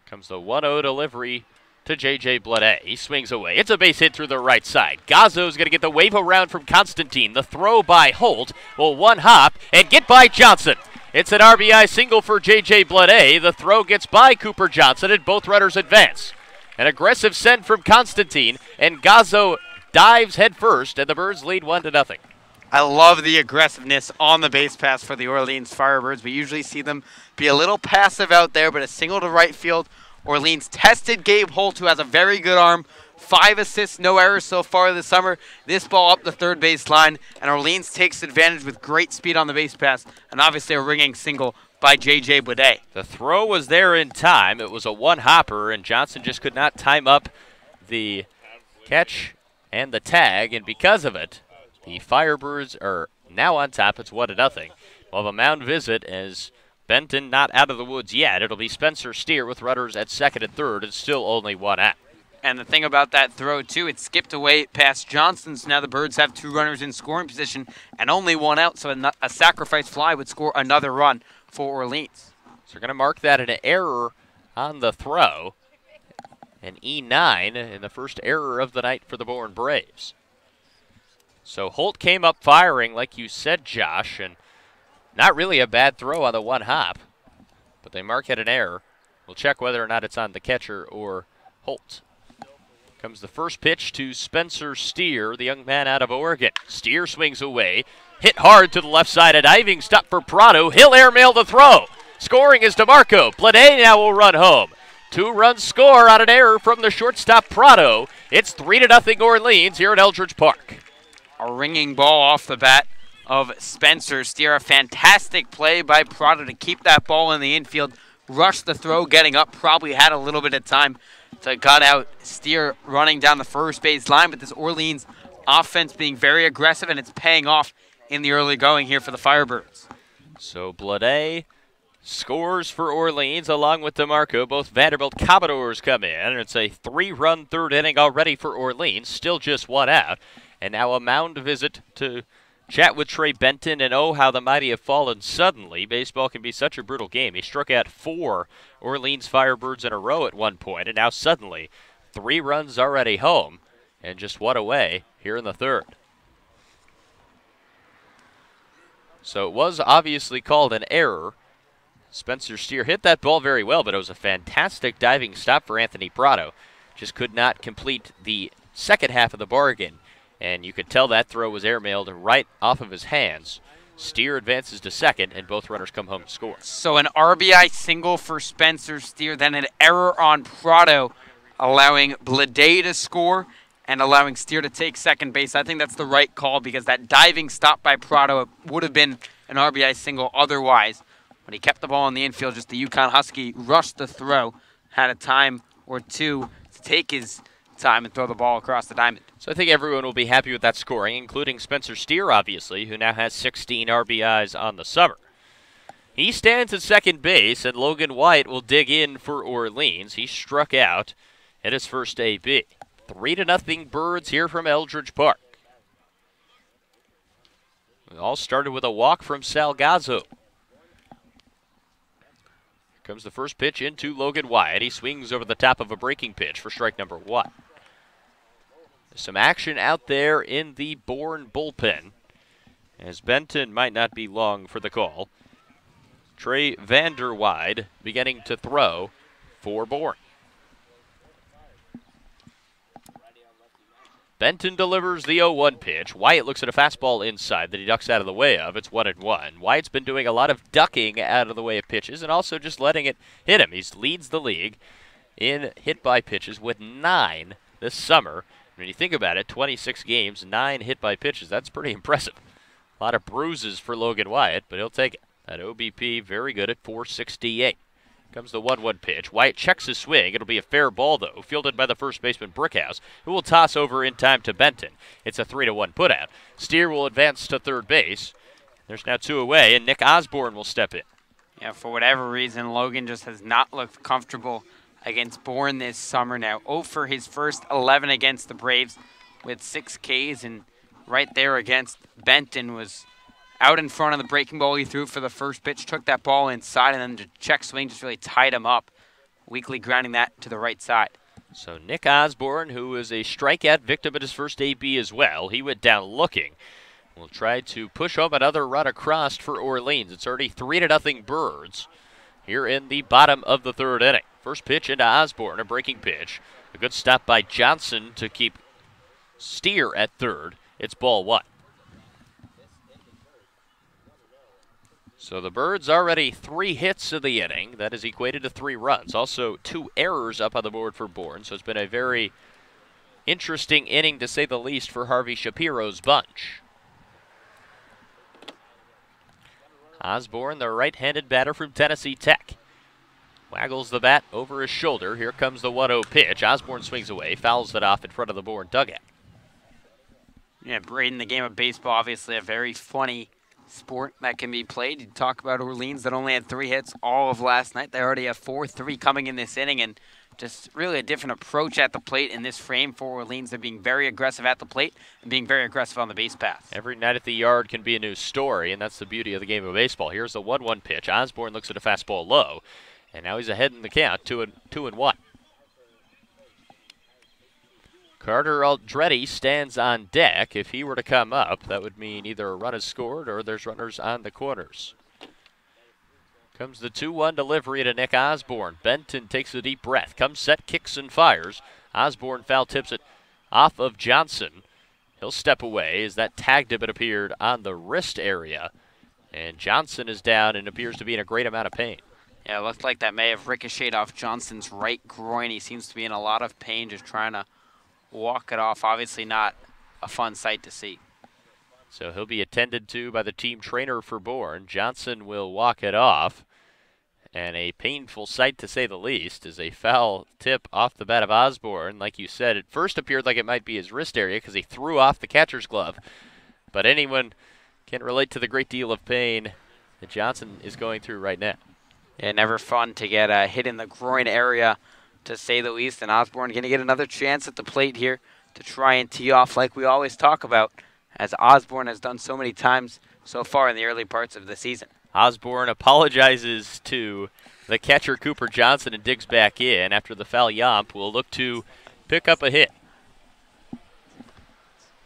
Comes the 1-0 delivery to J.J. Boudet. He swings away. It's a base hit through the right side. Gazzo's going to get the wave around from Constantine. The throw by Holt will one hop and get by Johnson. It's an RBI single for J.J. Boudet. The throw gets by Cooper Johnson, and both runners advance. An aggressive send from Constantine, and Gazzo dives headfirst, and the Birds lead 1-0. I love the aggressiveness on the base pass for the Orleans Firebirds. We usually see them be a little passive out there, but a single to right field. Orleans tested Gabe Holt, who has a very good arm. 5 assists, no errors so far this summer. This ball up the third base line, and Orleans takes advantage with great speed on the base pass, and obviously a ringing single by J.J. Boudet. The throw was there in time. It was a one-hopper, and Johnson just could not time up the catch and the tag, and because of it, the Firebirds are now on top. It's 1-0. We'll have a mound visit as Benton not out of the woods yet. It'll be Spencer Steer with runners at second and third. It's still only 1 out. And the thing about that throw, too, it skipped away past Johnson, so now the Birds have 2 runners in scoring position and only 1 out, so a sacrifice fly would score another run for Orleans. So we're going to mark that an error on the throw. An E9 in the first error of the night for the Bourne Braves. So Holt came up firing, like you said, Josh, and not really a bad throw on the one hop, but they mark it an error. We'll check whether or not it's on the catcher or Holt. Comes the first pitch to Spencer Steer, the young man out of Oregon. Steer swings away, hit hard to the left side, a diving stop for Prado. He'll airmail the throw. Scoring is DeMarco. Blade now will run home. 2-run score on an error from the shortstop Prado. It's 3-0 Orleans here at Eldridge Park. A ringing ball off the bat of Spencer Steer. A fantastic play by Prado to keep that ball in the infield. Rushed the throw, getting up, probably had a little bit of time to cut out Steer running down the first base line. But this Orleans offense being very aggressive, and it's paying off in the early going here for the Firebirds. So Blade scores for Orleans along with DeMarco. Both Vanderbilt Commodores come in, and it's a 3-run third inning already for Orleans. Still just 1 out. And now a mound visit to chat with Trey Benton, and oh, how the mighty have fallen suddenly. Baseball can be such a brutal game. He struck out 4 Orleans Firebirds in a row at one point, and now suddenly 3 runs already home and just 1 away here in the third. So it was obviously called an error. Spencer Steer hit that ball very well, but it was a fantastic diving stop for Anthony Prado. Just could not complete the second half of the bargain. And you could tell that throw was airmailed right off of his hands. Steer advances to second, and both runners come home to score. So an RBI single for Spencer Steer, then an error on Prado, allowing Blade to score and allowing Steer to take second base. I think that's the right call because that diving stop by Prado would have been an RBI single otherwise. But he kept the ball in the infield. Just the Yukon Husky rushed the throw, had a time or two to take his time and throw the ball across the diamond. So I think everyone will be happy with that scoring, including Spencer Steer, obviously, who now has 16 RBIs on the summer. He stands at second base, and Logan White will dig in for Orleans. He struck out at his first AB. 3-0 Birds here from Eldridge Park. It all started with a walk from Salgazzo. Here comes the first pitch into Logan White. He swings over the top of a breaking pitch for strike number 1. Some action out there in the Bourne bullpen, as Benton might not be long for the call. Trey Vanderwide beginning to throw for Bourne. Benton delivers the 0-1 pitch. White looks at a fastball inside that he ducks out of the way of. It's 1-1. White's been doing a lot of ducking out of the way of pitches and also just letting it hit him. He leads the league in hit by pitches with 9 this summer. When you think about it, 26 games, 9 hit by pitches. That's pretty impressive. A lot of bruises for Logan Wyatt, but he'll take it. That OBP very good at 468. Comes the 1-1 pitch. Wyatt checks his swing. It'll be a fair ball, though, fielded by the first baseman Brickhouse, who will toss over in time to Benton. It's a 3-1 putout. Steer will advance to third base. There's now 2 away, and Nick Osborne will step in. Yeah, for whatever reason, Logan just has not looked comfortable against Bourne this summer now. 0 for his first 11 against the Braves with 6 Ks, and right there against Benton was out in front of the breaking ball he threw for the first pitch, took that ball inside, and then the check swing just really tied him up, weakly grounding that to the right side. So Nick Osborne, who is a strikeout victim at his first AB as well, he went down looking. Will try to push home another run across for Orleans. It's already 3-0 Birds here in the bottom of the third inning. First pitch into Osborne, a breaking pitch. A good stop by Johnson to keep Steer at third. It's ball 1. So the Birds already 3 hits of the inning. That is equated to 3 runs. Also 2 errors up on the board for Bourne. So it's been a very interesting inning, to say the least, for Harvey Shapiro's bunch. Osborne, the right-handed batter from Tennessee Tech. Waggles the bat over his shoulder. Here comes the 1-0 pitch. Osborne swings away, fouls it off in front of the Bourne dugout. Yeah, Braden, the game of baseball, obviously a very funny sport that can be played. You talk about Orleans that only had 3 hits all of last night. They already have 4-3 coming in this inning, and just really a different approach at the plate in this frame for Orleans. They're being very aggressive at the plate and being very aggressive on the base paths. Every night at the yard can be a new story, and that's the beauty of the game of baseball. Here's the 1-1 pitch. Osborne looks at a fastball low, and now he's ahead in the count, 2-1. Carter Aldretti stands on deck. If he were to come up, that would mean either a run is scored or there's runners on the corners. Comes the 2-1 delivery to Nick Osborne. Benton takes a deep breath. Comes set, kicks and fires. Osborne foul tips it off of Johnson. He'll step away as that tag dip it appeared on the wrist area. And Johnson is down and appears to be in a great amount of pain. Yeah, it looked like that may have ricocheted off Johnson's right groin. He seems to be in a lot of pain, just trying to walk it off. Obviously not a fun sight to see. So he'll be attended to by the team trainer for Bourne. Johnson will walk it off. And a painful sight, to say the least, is a foul tip off the bat of Osborne. Like you said, it first appeared like it might be his wrist area because he threw off the catcher's glove. But anyone can relate to the great deal of pain that Johnson is going through right now. Yeah, never fun to get a hit in the groin area, to say the least. And Osborne going to get another chance at the plate here to try and tee off like we always talk about, as Osborne has done so many times so far in the early parts of the season. Osborne apologizes to the catcher Cooper Johnson and digs back in. After the foul, Yomp will look to pick up a hit.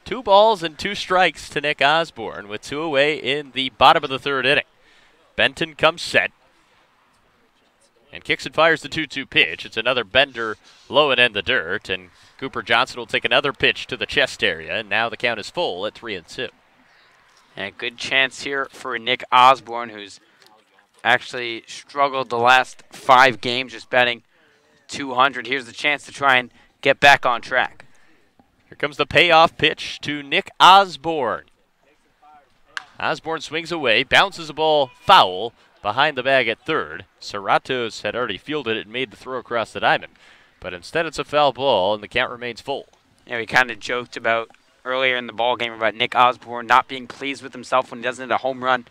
2 balls and 2 strikes to Nick Osborne with 2 away in the bottom of the 3rd inning. Benton comes set and kicks and fires the 2-2 pitch. It's another bender low and in the dirt, and Cooper Johnson will take another pitch to the chest area, and now the count is full at 3-2. And a good chance here for Nick Osborne, who's actually struggled the last 5 games, just batting .200. Here's the chance to try and get back on track. Here comes the payoff pitch to Nick Osborne. Osborne swings away, bounces a ball foul behind the bag at 3rd. Serratos had already fielded it and made the throw across the diamond. But instead it's a foul ball, and the count remains full. Yeah, we kind of joked about earlier in the ball game about Nick Osborne not being pleased with himself when he doesn't hit a home run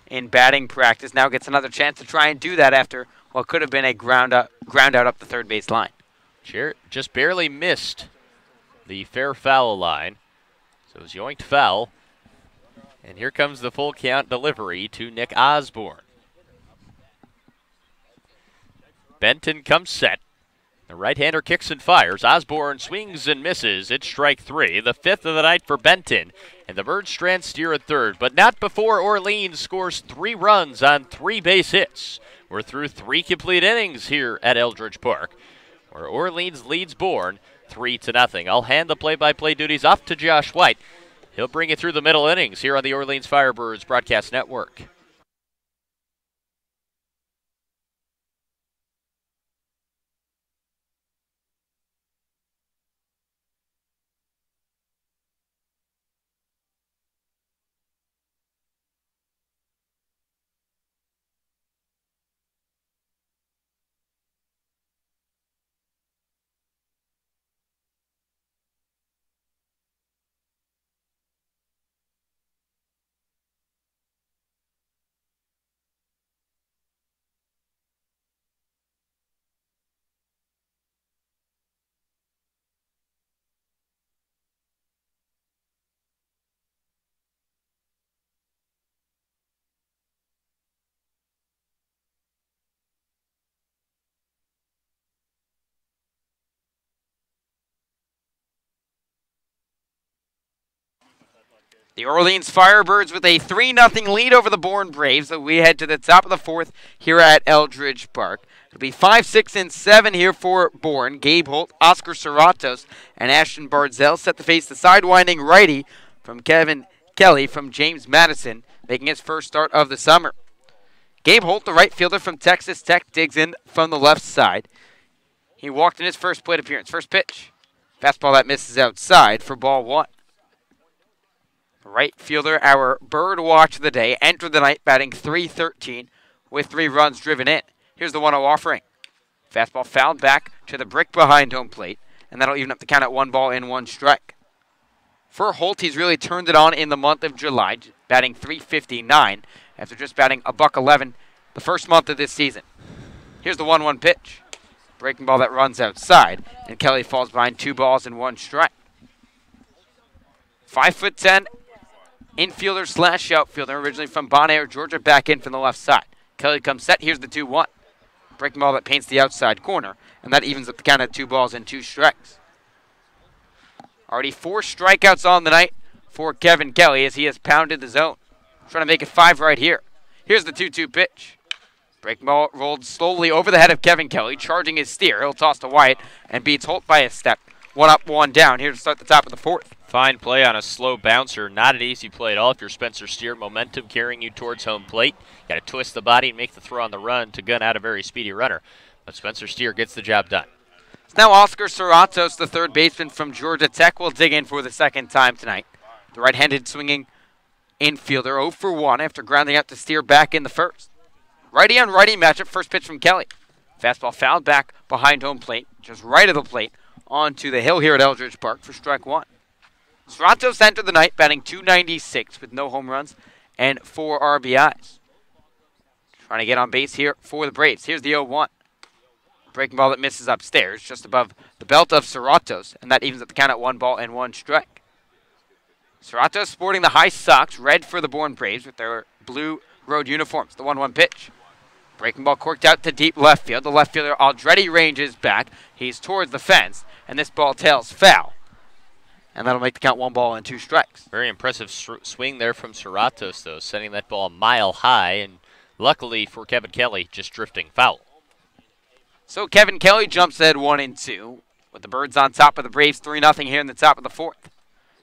in batting practice. Now gets another chance to try and do that after what could have been a ground out up the 3rd base line. Just barely missed the fair foul line. So it was yoinked foul. And here comes the full count delivery to Nick Osborne. Benton comes set. The right-hander kicks and fires. Osborne swings and misses. It's strike 3, the 5th of the night for Benton. And the Birds strand steer at 3rd, but not before Orleans scores 3 runs on 3 base hits. We're through 3 complete innings here at Eldridge Park, where Orleans leads Bourne 3-0. I'll hand the play-by-play duties off to Josh White. He'll bring you through the middle innings here on the Orleans Firebirds Broadcast Network. The Orleans Firebirds with a 3-0 lead over the Bourne Braves. So we head to the top of the 4th here at Eldridge Park. It'll be 5, 6, and 7 here for Bourne. Gabe Holt, Oscar Serratos, and Ashton Bardzell set to face the sidewinding righty from Kevin Kelly from James Madison, making his first start of the summer. Gabe Holt, the right fielder from Texas Tech, digs in from the left side. He walked in his first plate appearance. First pitch. Fastball that misses outside for ball 1. Right fielder, our bird watch of the day, entered the night batting .313 with 3 runs driven in. Here's the 1-0 offering. Fastball fouled back to the brick behind home plate, and that'll even up the count at 1 ball and 1 strike. For Holt, he's really turned it on in the month of July, batting .359 after just batting a .111 the first month of this season. Here's the 1-1 pitch. Breaking ball that runs outside, and Kelly falls behind 2 balls and 1 strike. 5'10" infielder slash outfielder, originally from Bon Air, Georgia, back in from the left side. Kelly comes set. Here's the 2-1. Breaking ball that paints the outside corner, and that evens up the count at 2 balls and 2 strikes. Already 4 strikeouts on the night for Kevin Kelly as he has pounded the zone. Trying to make it 5 right here. Here's the 2-2 pitch. Breaking ball rolled slowly over the head of Kevin Kelly, charging his steer. He'll toss to Wyatt and beats Holt by a step. 1 up, 1 down. Here to start the top of the 4th. Fine play on a slow bouncer. Not an easy play at all if you're Spencer Steer. Momentum carrying you towards home plate. Got to twist the body and make the throw on the run to gun out a very speedy runner. But Spencer Steer gets the job done. Now Oscar Serratos, the third baseman from Georgia Tech, will dig in for the second time tonight. The right-handed swinging infielder 0 for 1 after grounding out to Steer back in the first. Righty on righty matchup. First pitch from Kelly. Fastball fouled back behind home plate, just right of the plate, onto the hill here at Eldridge Park for strike 1. Serratos entered the night batting .296 with no home runs and 4 RBIs. Trying to get on base here for the Braves. Here's the 0-1. Breaking ball that misses upstairs, just above the belt of Serratos, and that evens up the count at 1 ball and 1 strike. Serratos sporting the high socks, red for the Bourne Braves with their blue road uniforms. The 1-1 pitch. Breaking ball corked out to deep left field. The left fielder Aldretti ranges back. He's towards the fence, and this ball tails foul. And that'll make the count 1 ball and 2 strikes. Very impressive swing there from Serratos, though, sending that ball a mile high, and luckily for Kevin Kelly, just drifting foul. So Kevin Kelly jumps ahead 1-2 with the Birds on top of the Braves 3-0 here in the top of the 4th.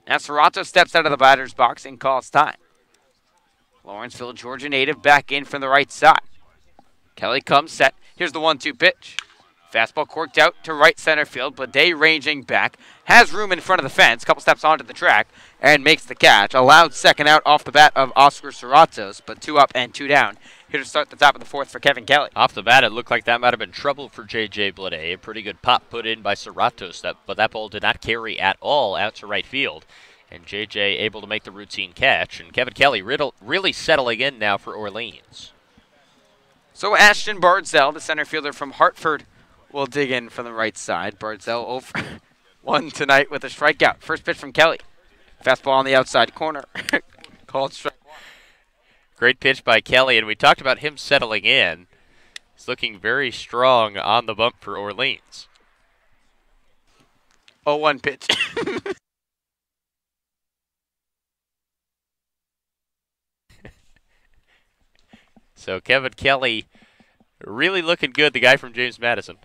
Now Serratos steps out of the batter's box and calls time. Lawrenceville, Georgia native, back in from the right side. Kelly comes set. Here's the 1-2 pitch. Fastball corked out to right center field. Blade ranging back. Has room in front of the fence. Couple steps onto the track and makes the catch. A loud second out off the bat of Oscar Serratos, but 2 up and 2 down. Here to start the top of the 4th for Kevin Kelly. Off the bat, it looked like that might have been trouble for J.J. Blade. A pretty good pop put in by Serratos, but that ball did not carry at all out to right field. And J.J. able to make the routine catch. And Kevin Kelly really settling in now for Orleans. So Ashton Bardzell, the center fielder from Hartford, will dig in from the right side. Bardzell over 1 tonight with a strikeout. First pitch from Kelly. Fastball on the outside corner. Called strike 1. Great pitch by Kelly, and we talked about him settling in. He's looking very strong on the bump for Orleans. 0-1 pitch. So Kevin Kelly really looking good, the guy from James Madison.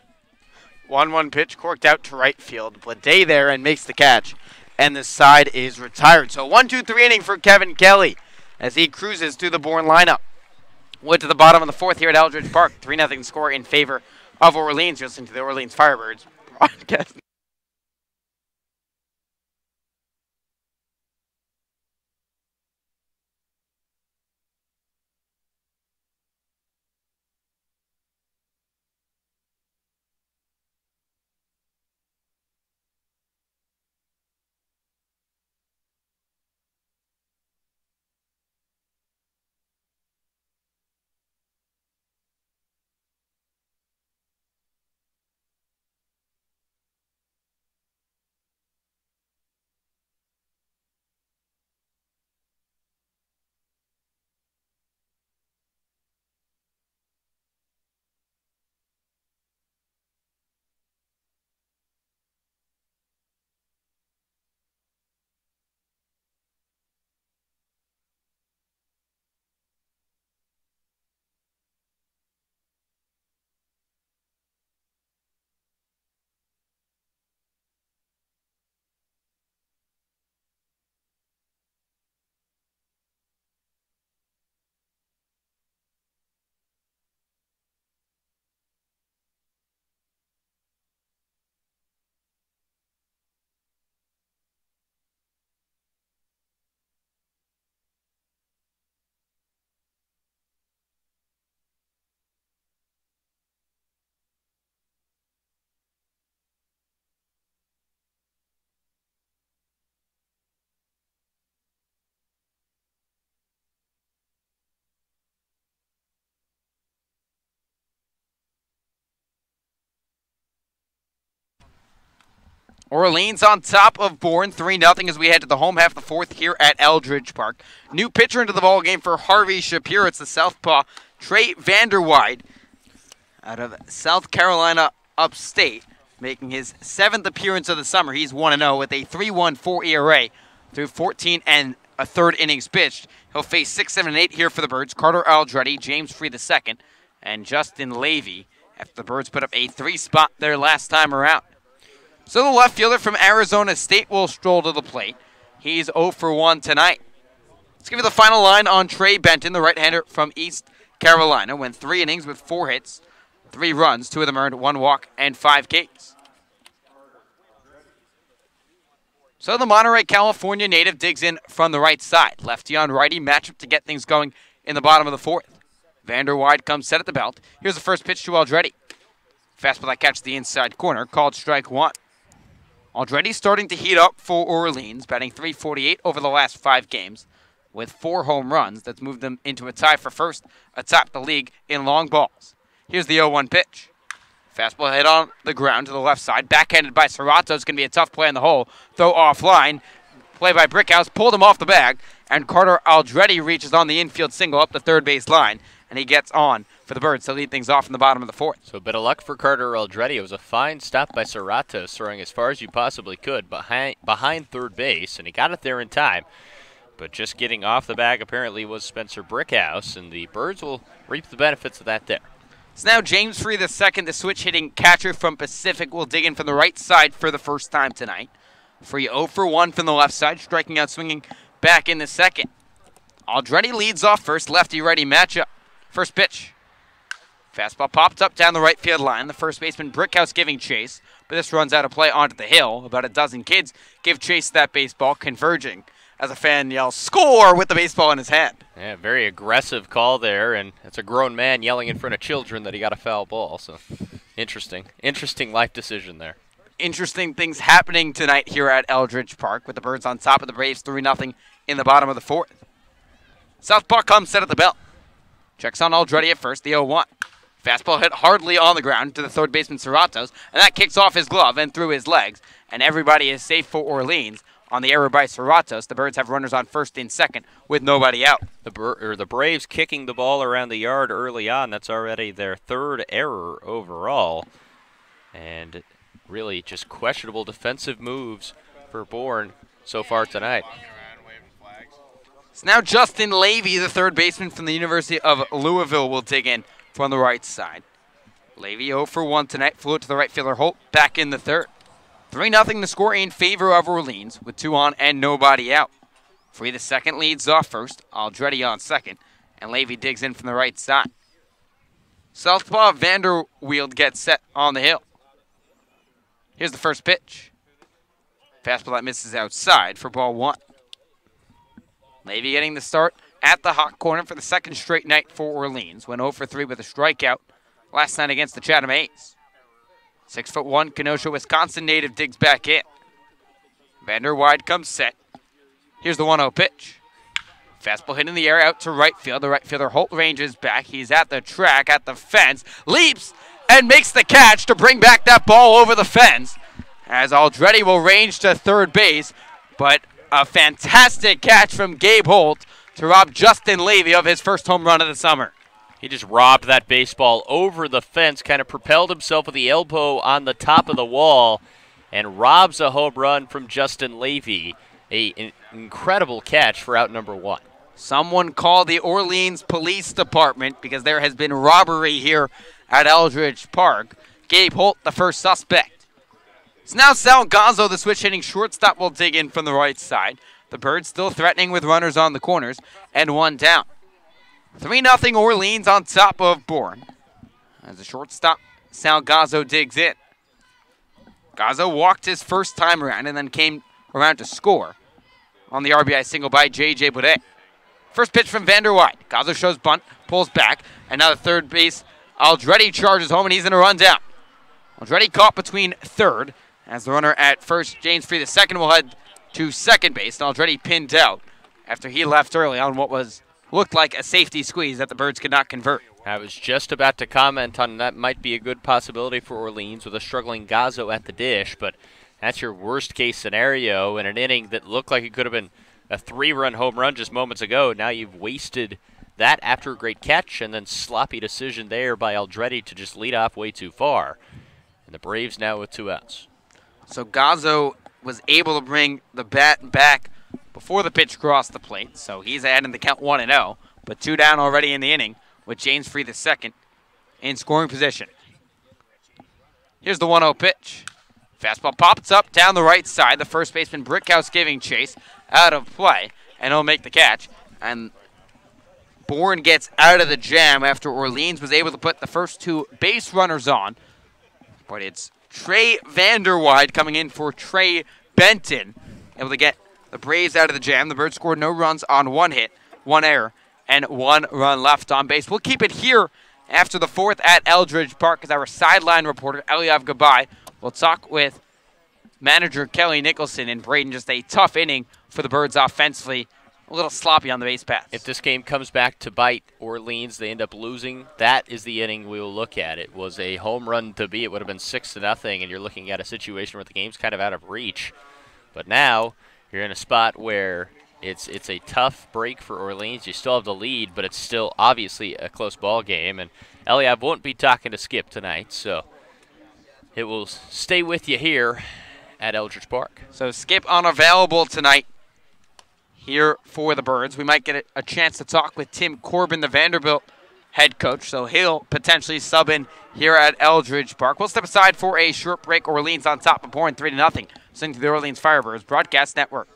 1-1 pitch corked out to right field. Blade there and makes the catch. And the side is retired. So 1-2-3 inning for Kevin Kelly as he cruises through the Bourne lineup. Went to the bottom of the 4th here at Eldridge Park. 3-0 score in favor of Orleans. You're listening to the Orleans Firebirds broadcast. Orleans on top of Bourne, 3-0 as we head to the home half of the fourth here at Eldridge Park. New pitcher into the ball game for Harvey Shapiro. It's the southpaw, Trey Vanderwide, out of South Carolina upstate, making his 7th appearance of the summer. He's 1-0 with a 3.14 ERA through 14 and a third innings pitched. He'll face 6, 7, and 8 here for the Birds. Carter Aldretti, James Free II, and Justin Levy, after the Birds put up a 3 spot there last time around. So the left fielder from Arizona State will stroll to the plate. He's 0 for 1 tonight. Let's give you the final line on Trey Benton, the right-hander from East Carolina. Went 3 innings with 4 hits, 3 runs, 2 of them earned, 1 walk, and 5 Ks. So the Monterey, California native digs in from the right side. Lefty on righty matchup to get things going in the bottom of the fourth. Vanderwide comes set at the belt. Here's the first pitch to Aldretti. Fastball that catches the inside corner, called strike 1. Aldretti starting to heat up for Orleans, batting .348 over the last 5 games, with 4 home runs. That's moved them into a tie for first atop the league in long balls. Here's the 0-1 pitch. Fastball hit on the ground to the left side. Backhanded by Serrato. It's going to be a tough play in the hole. Throw offline. Play by Brickhouse. Pulled him off the bag. And Carter Aldretti reaches on the infield single up the third base line. And he gets on for the Birds to lead things off in the bottom of the fourth. So a bit of luck for Carter Aldretti. It was a fine stop by Serrato, throwing as far as you possibly could behind third base. And he got it there in time. But just getting off the bag apparently was Spencer Brickhouse. And the Birds will reap the benefits of that there. It's now James Free II, the switch-hitting catcher from Pacific, will dig in from the right side for the first time tonight. Free 0 for 1 from the left side, striking out swinging back in the second. Aldretti leads off first, lefty-righty matchup. First pitch. Fastball popped up down the right field line. The first baseman Brickhouse giving chase, but this runs out of play onto the hill. About a dozen kids give chase to that baseball, converging as a fan yells, "Score!" with the baseball in his hand. Yeah, very aggressive call there, and it's a grown man yelling in front of children that he got a foul ball. So, interesting life decision there. Interesting things happening tonight here at Eldridge Park with the Birds on top of the Braves 3-0 in the bottom of the fourth. Southpaw comes set at the belt. Checks on Aldretti at first, the 0-1. Fastball hit hardly on the ground to the third baseman Serratos, and that kicks off his glove and through his legs, and everybody is safe for Orleans. On the error by Serratos, the Birds have runners on first and second with nobody out. The Braves kicking the ball around the yard early on. That's already their 3rd error overall. And really just questionable defensive moves for Bourne so far tonight. It's now Justin Levy, the third baseman from the University of Louisville, will dig in from the right side. Levy 0 for 1 tonight, flew it to the right fielder Holt back in the third. 3-0 the score in favor of Orleans with 2 on and nobody out. Free II leads off first, Aldretti on second, and Levy digs in from the right side. Southpaw Vanderwield gets set on the hill. Here's the first pitch. Fastball that misses outside for ball 1. Levy getting the start at the hot corner for the 2nd straight night for Orleans. Went 0 for 3 with a strikeout last night against the Chatham A's. 6'1", Kenosha, Wisconsin native digs back in. Vanderwide comes set. Here's the 1-0 pitch. Fastball hit in the air out to right field. The right fielder Holt ranges back. He's at the track, at the fence, leaps and makes the catch to bring back that ball over the fence. As Aldretti will range to third base, but a fantastic catch from Gabe Holt to rob Justin Levy of his first home run of the summer. He just robbed that baseball over the fence, kind of propelled himself with the elbow on the top of the wall, and robs a home run from Justin Levy. An incredible catch for out number 1. Someone call the Orleans Police Department because there has been robbery here at Eldridge Park. Gabe Holt, the first suspect. It's now Sal Gazzo, the switch-hitting shortstop, will dig in from the right side. The Birds still threatening with runners on the corners and 1 down. 3-0 Orleans on top of Bourne. As the shortstop, Sal Gazzo digs in. Gazzo walked his first time around and then came around to score on the RBI single by J.J. Boudet. First pitch from Vanderwide. Gazzo shows bunt, pulls back, and now the third base, Aldretti charges home, and he's going to run down. Aldretti caught between third, as the runner at first, James Free II, will head to second base, and Aldretti pinned out after he left early on what looked like a safety squeeze that the Birds could not convert. I was just about to comment on that might be a good possibility for Orleans with a struggling Gazzo at the dish, but That's your worst case scenario in an inning that looked like it could have been a 3-run home run just moments ago. Now you've wasted that after a great catch and then sloppy decision there by Aldretti to just lead off way too far. And the Braves now with 2 outs. So Gazzo was able to bring the bat back before the pitch crossed the plate. So he's adding the count 1-0, but 2 down already in the inning with James Free the second in scoring position. Here's the 1-0 pitch. Fastball pops up down the right side. The first baseman Brickhouse giving chase out of play, and he'll make the catch. And Bourne gets out of the jam after Orleans was able to put the first 2 base runners on. But it's Trey Vanderwide coming in for Trey Benton, able to get the Braves out of the jam. The Birds scored no runs on 1 hit, 1 error, and 1 run left on base. We'll keep it here after the 4th at Eldridge Park as our sideline reporter, Eliav Gabay, will talk with manager Kelly Nicholson. And Braden, just a tough inning for the Birds offensively. A little sloppy on the base paths. If this game comes back to bite Orleans, they end up losing, that is the inning we will look at. It was a home run to be. It would have been 6-0, and you're looking at a situation where the game's kind of out of reach. But now you're in a spot where it's a tough break for Orleans. You still have the lead, but it's still obviously a close ball game. And Eliab won't be talking to Skip tonight, so it will stay with you here at Eldridge Park. So Skip unavailable tonight here for the Birds. We might get a chance to talk with Tim Corbin, the Vanderbilt head coach, so he'll potentially sub in here at Eldridge Park. We'll step aside for a short break. Orleans on top of Bourne 3-0. Listening to the Orleans Firebirds Broadcast Network.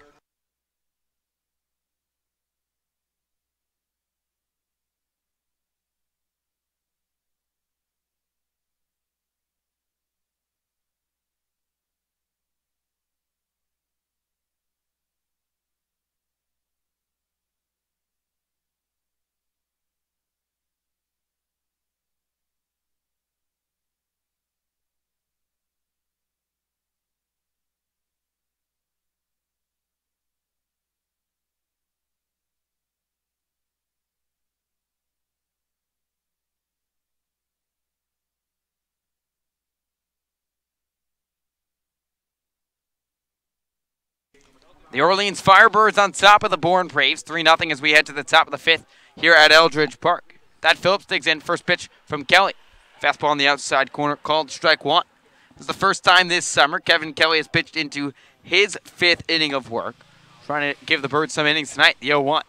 The Orleans Firebirds on top of the Bourne Braves, 3-0 as we head to the top of the 5th here at Eldridge Park. That Phillips digs in, first pitch from Kelly. Fastball on the outside corner, called strike 1. This is the first time this summer Kevin Kelly has pitched into his 5th inning of work. Trying to give the Birds some innings tonight, the 0-1.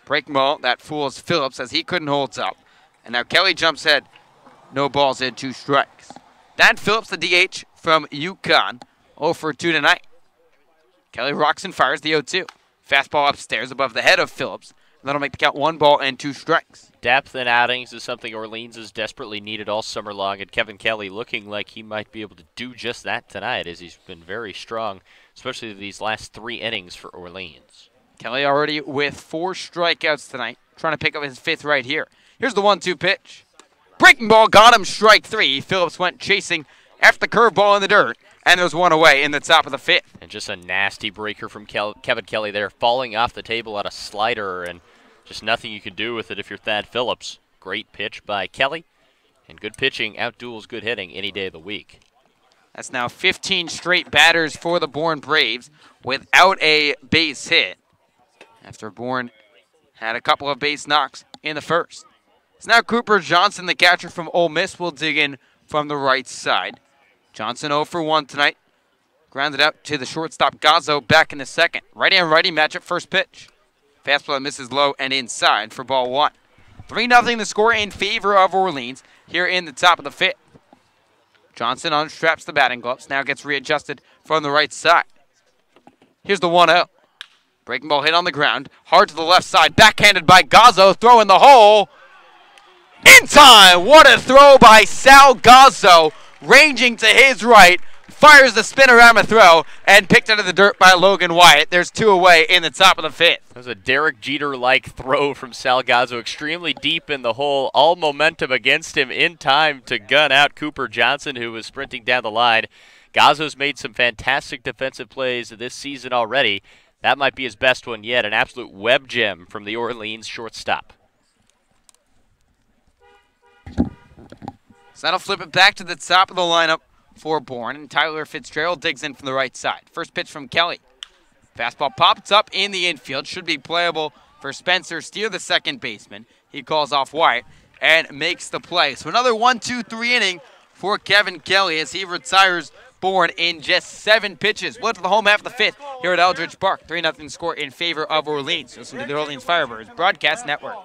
Breaking ball, that fools Phillips as he couldn't hold up. And now Kelly jumps head, no balls in, 2 strikes. Dan Phillips, the DH from UConn, 0 for 2 tonight. Kelly rocks and fires the 0-2. Fastball upstairs above the head of Phillips. And that'll make the count 1 ball and 2 strikes. Depth in outings is something Orleans has desperately needed all summer long, and Kevin Kelly looking like he might be able to do just that tonight as he's been very strong, especially these last 3 innings for Orleans. Kelly already with 4 strikeouts tonight, trying to pick up his 5th right here. Here's the 1-2 pitch. Breaking ball got him, strike 3. Phillips went chasing after the curveball in the dirt. And there's 1 away in the top of the 5th. And just a nasty breaker from Kevin Kelly there, falling off the table at a slider, and just nothing you can do with it if you're Thad Phillips. Great pitch by Kelly, and good pitching outduels good hitting any day of the week. That's now 15 straight batters for the Bourne Braves without a base hit, after Bourne had a couple of base knocks in the first. It's now Cooper Johnson, the catcher from Ole Miss, will dig in from the right side. Johnson 0 for 1 tonight. Grounded out to the shortstop Gazzo back in the second. Righty on righty matchup, first pitch. Fastball misses low and inside for ball 1. 3-0 the score in favor of Orleans here in the top of the 5th. Johnson unstraps the batting gloves. Now gets readjusted from the right side. Here's the 1-0. Breaking ball hit on the ground. Hard to the left side. Backhanded by Gazzo. Throw in the hole. In time. What a throw by Sal Gazzo. Ranging to his right, fires the spinorama throw, and picked out of the dirt by Logan Wyatt. There's 2 away in the top of the 5th. That was a Derek Jeter-like throw from Sal Gazzo, extremely deep in the hole, all momentum against him in time to gun out Cooper Johnson, who was sprinting down the line. Gazzo's made some fantastic defensive plays this season already. That might be his best one yet, an absolute web gem from the Orleans shortstop. So that'll flip it back to the top of the lineup for Bourne, and Tyler Fitzgerald digs in from the right side. First pitch from Kelly. Fastball pops up in the infield. Should be playable for Spencer Steer, the second baseman. He calls off Wyatt and makes the play. So another 1-2-3 inning for Kevin Kelly as he retires Bourne in just 7 pitches. We'll to the home half of the 5th here at Eldridge Park. 3-0 score in favor of Orleans. Listen to the Orleans Firebirds Broadcast Network.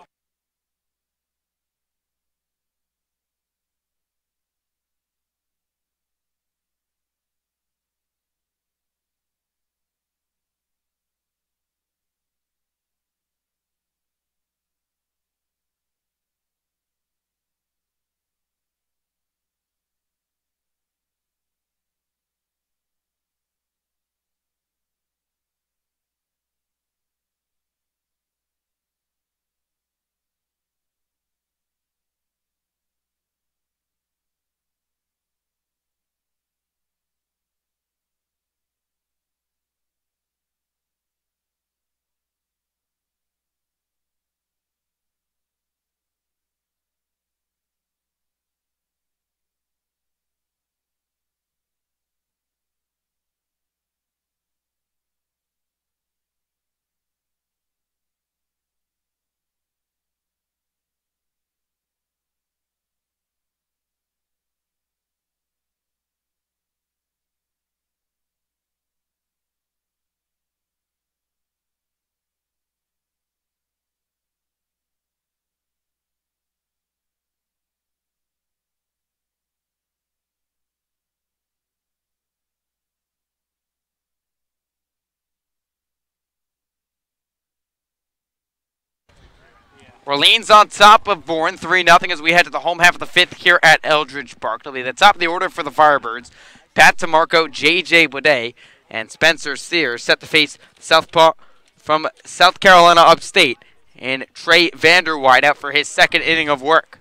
Orleans on top of Bourne, 3-0 as we head to the home half of the 5th here at Eldridge Park. It'll be the top of the order for the Firebirds. Pat DeMarco, J.J. Boudet, and Spencer Sears set to face Southpaw from South Carolina upstate, and Trey Vanderwide out for his second inning of work.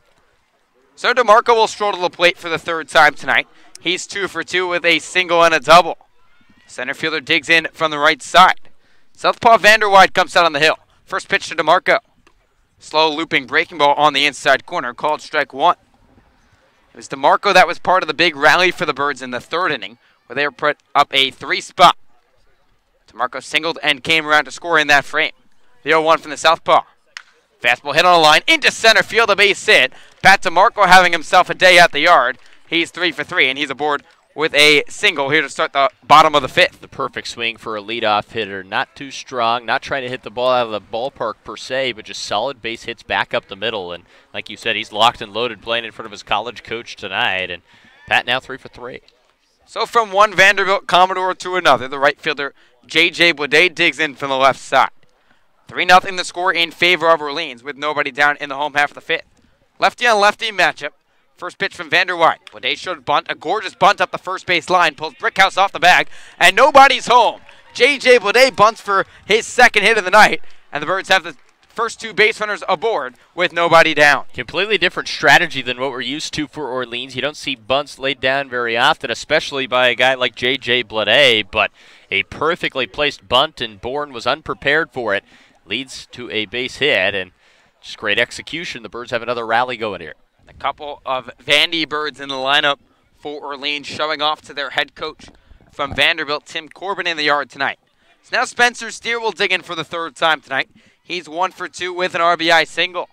So DeMarco will stroll to the plate for the 3rd time tonight. He's 2 for 2 with a single and a double. Center fielder digs in from the right side. Southpaw Vanderwide comes out on the hill. First pitch to DeMarco. Slow looping breaking ball on the inside corner, called strike 1. It was DeMarco that was part of the big rally for the Birds in the 3rd inning, where they were put up a 3 spot. DeMarco singled and came around to score in that frame. The 0-1 from the southpaw. Fastball hit on a line into center field, a base hit. Pat DeMarco having himself a day at the yard. He's 3 for 3, and he's aboard with a single here to start the bottom of the 5th. The perfect swing for a leadoff hitter. Not too strong, not trying to hit the ball out of the ballpark per se, but just solid base hits back up the middle. And like you said, he's locked and loaded playing in front of his college coach tonight. And Pat now 3 for 3. So from one Vanderbilt Commodore to another, the right fielder J.J. Boudet digs in from the left side. 3-0 the score in favor of Orleans with nobody down in the home half of the 5th. Lefty on lefty matchup. First pitch from Vanderwide. Boudet showed bunt, a gorgeous bunt up the first base line, pulls Brickhouse off the bag, and nobody's home. J.J. Boudet bunts for his second hit of the night, and the Birds have the first 2 base runners aboard with nobody down. Completely different strategy than what we're used to for Orleans. You don't see bunts laid down very often, especially by a guy like J.J. Boudet, but a perfectly placed bunt, and Bourne was unprepared for it. Leads to a base hit, and just great execution. The Birds have another rally going here. A couple of Vandy Birds in the lineup for Orleans, showing off to their head coach from Vanderbilt, Tim Corbin, in the yard tonight. So now Spencer Steer will dig in for the 3rd time tonight. He's 1 for 2 with an RBI single.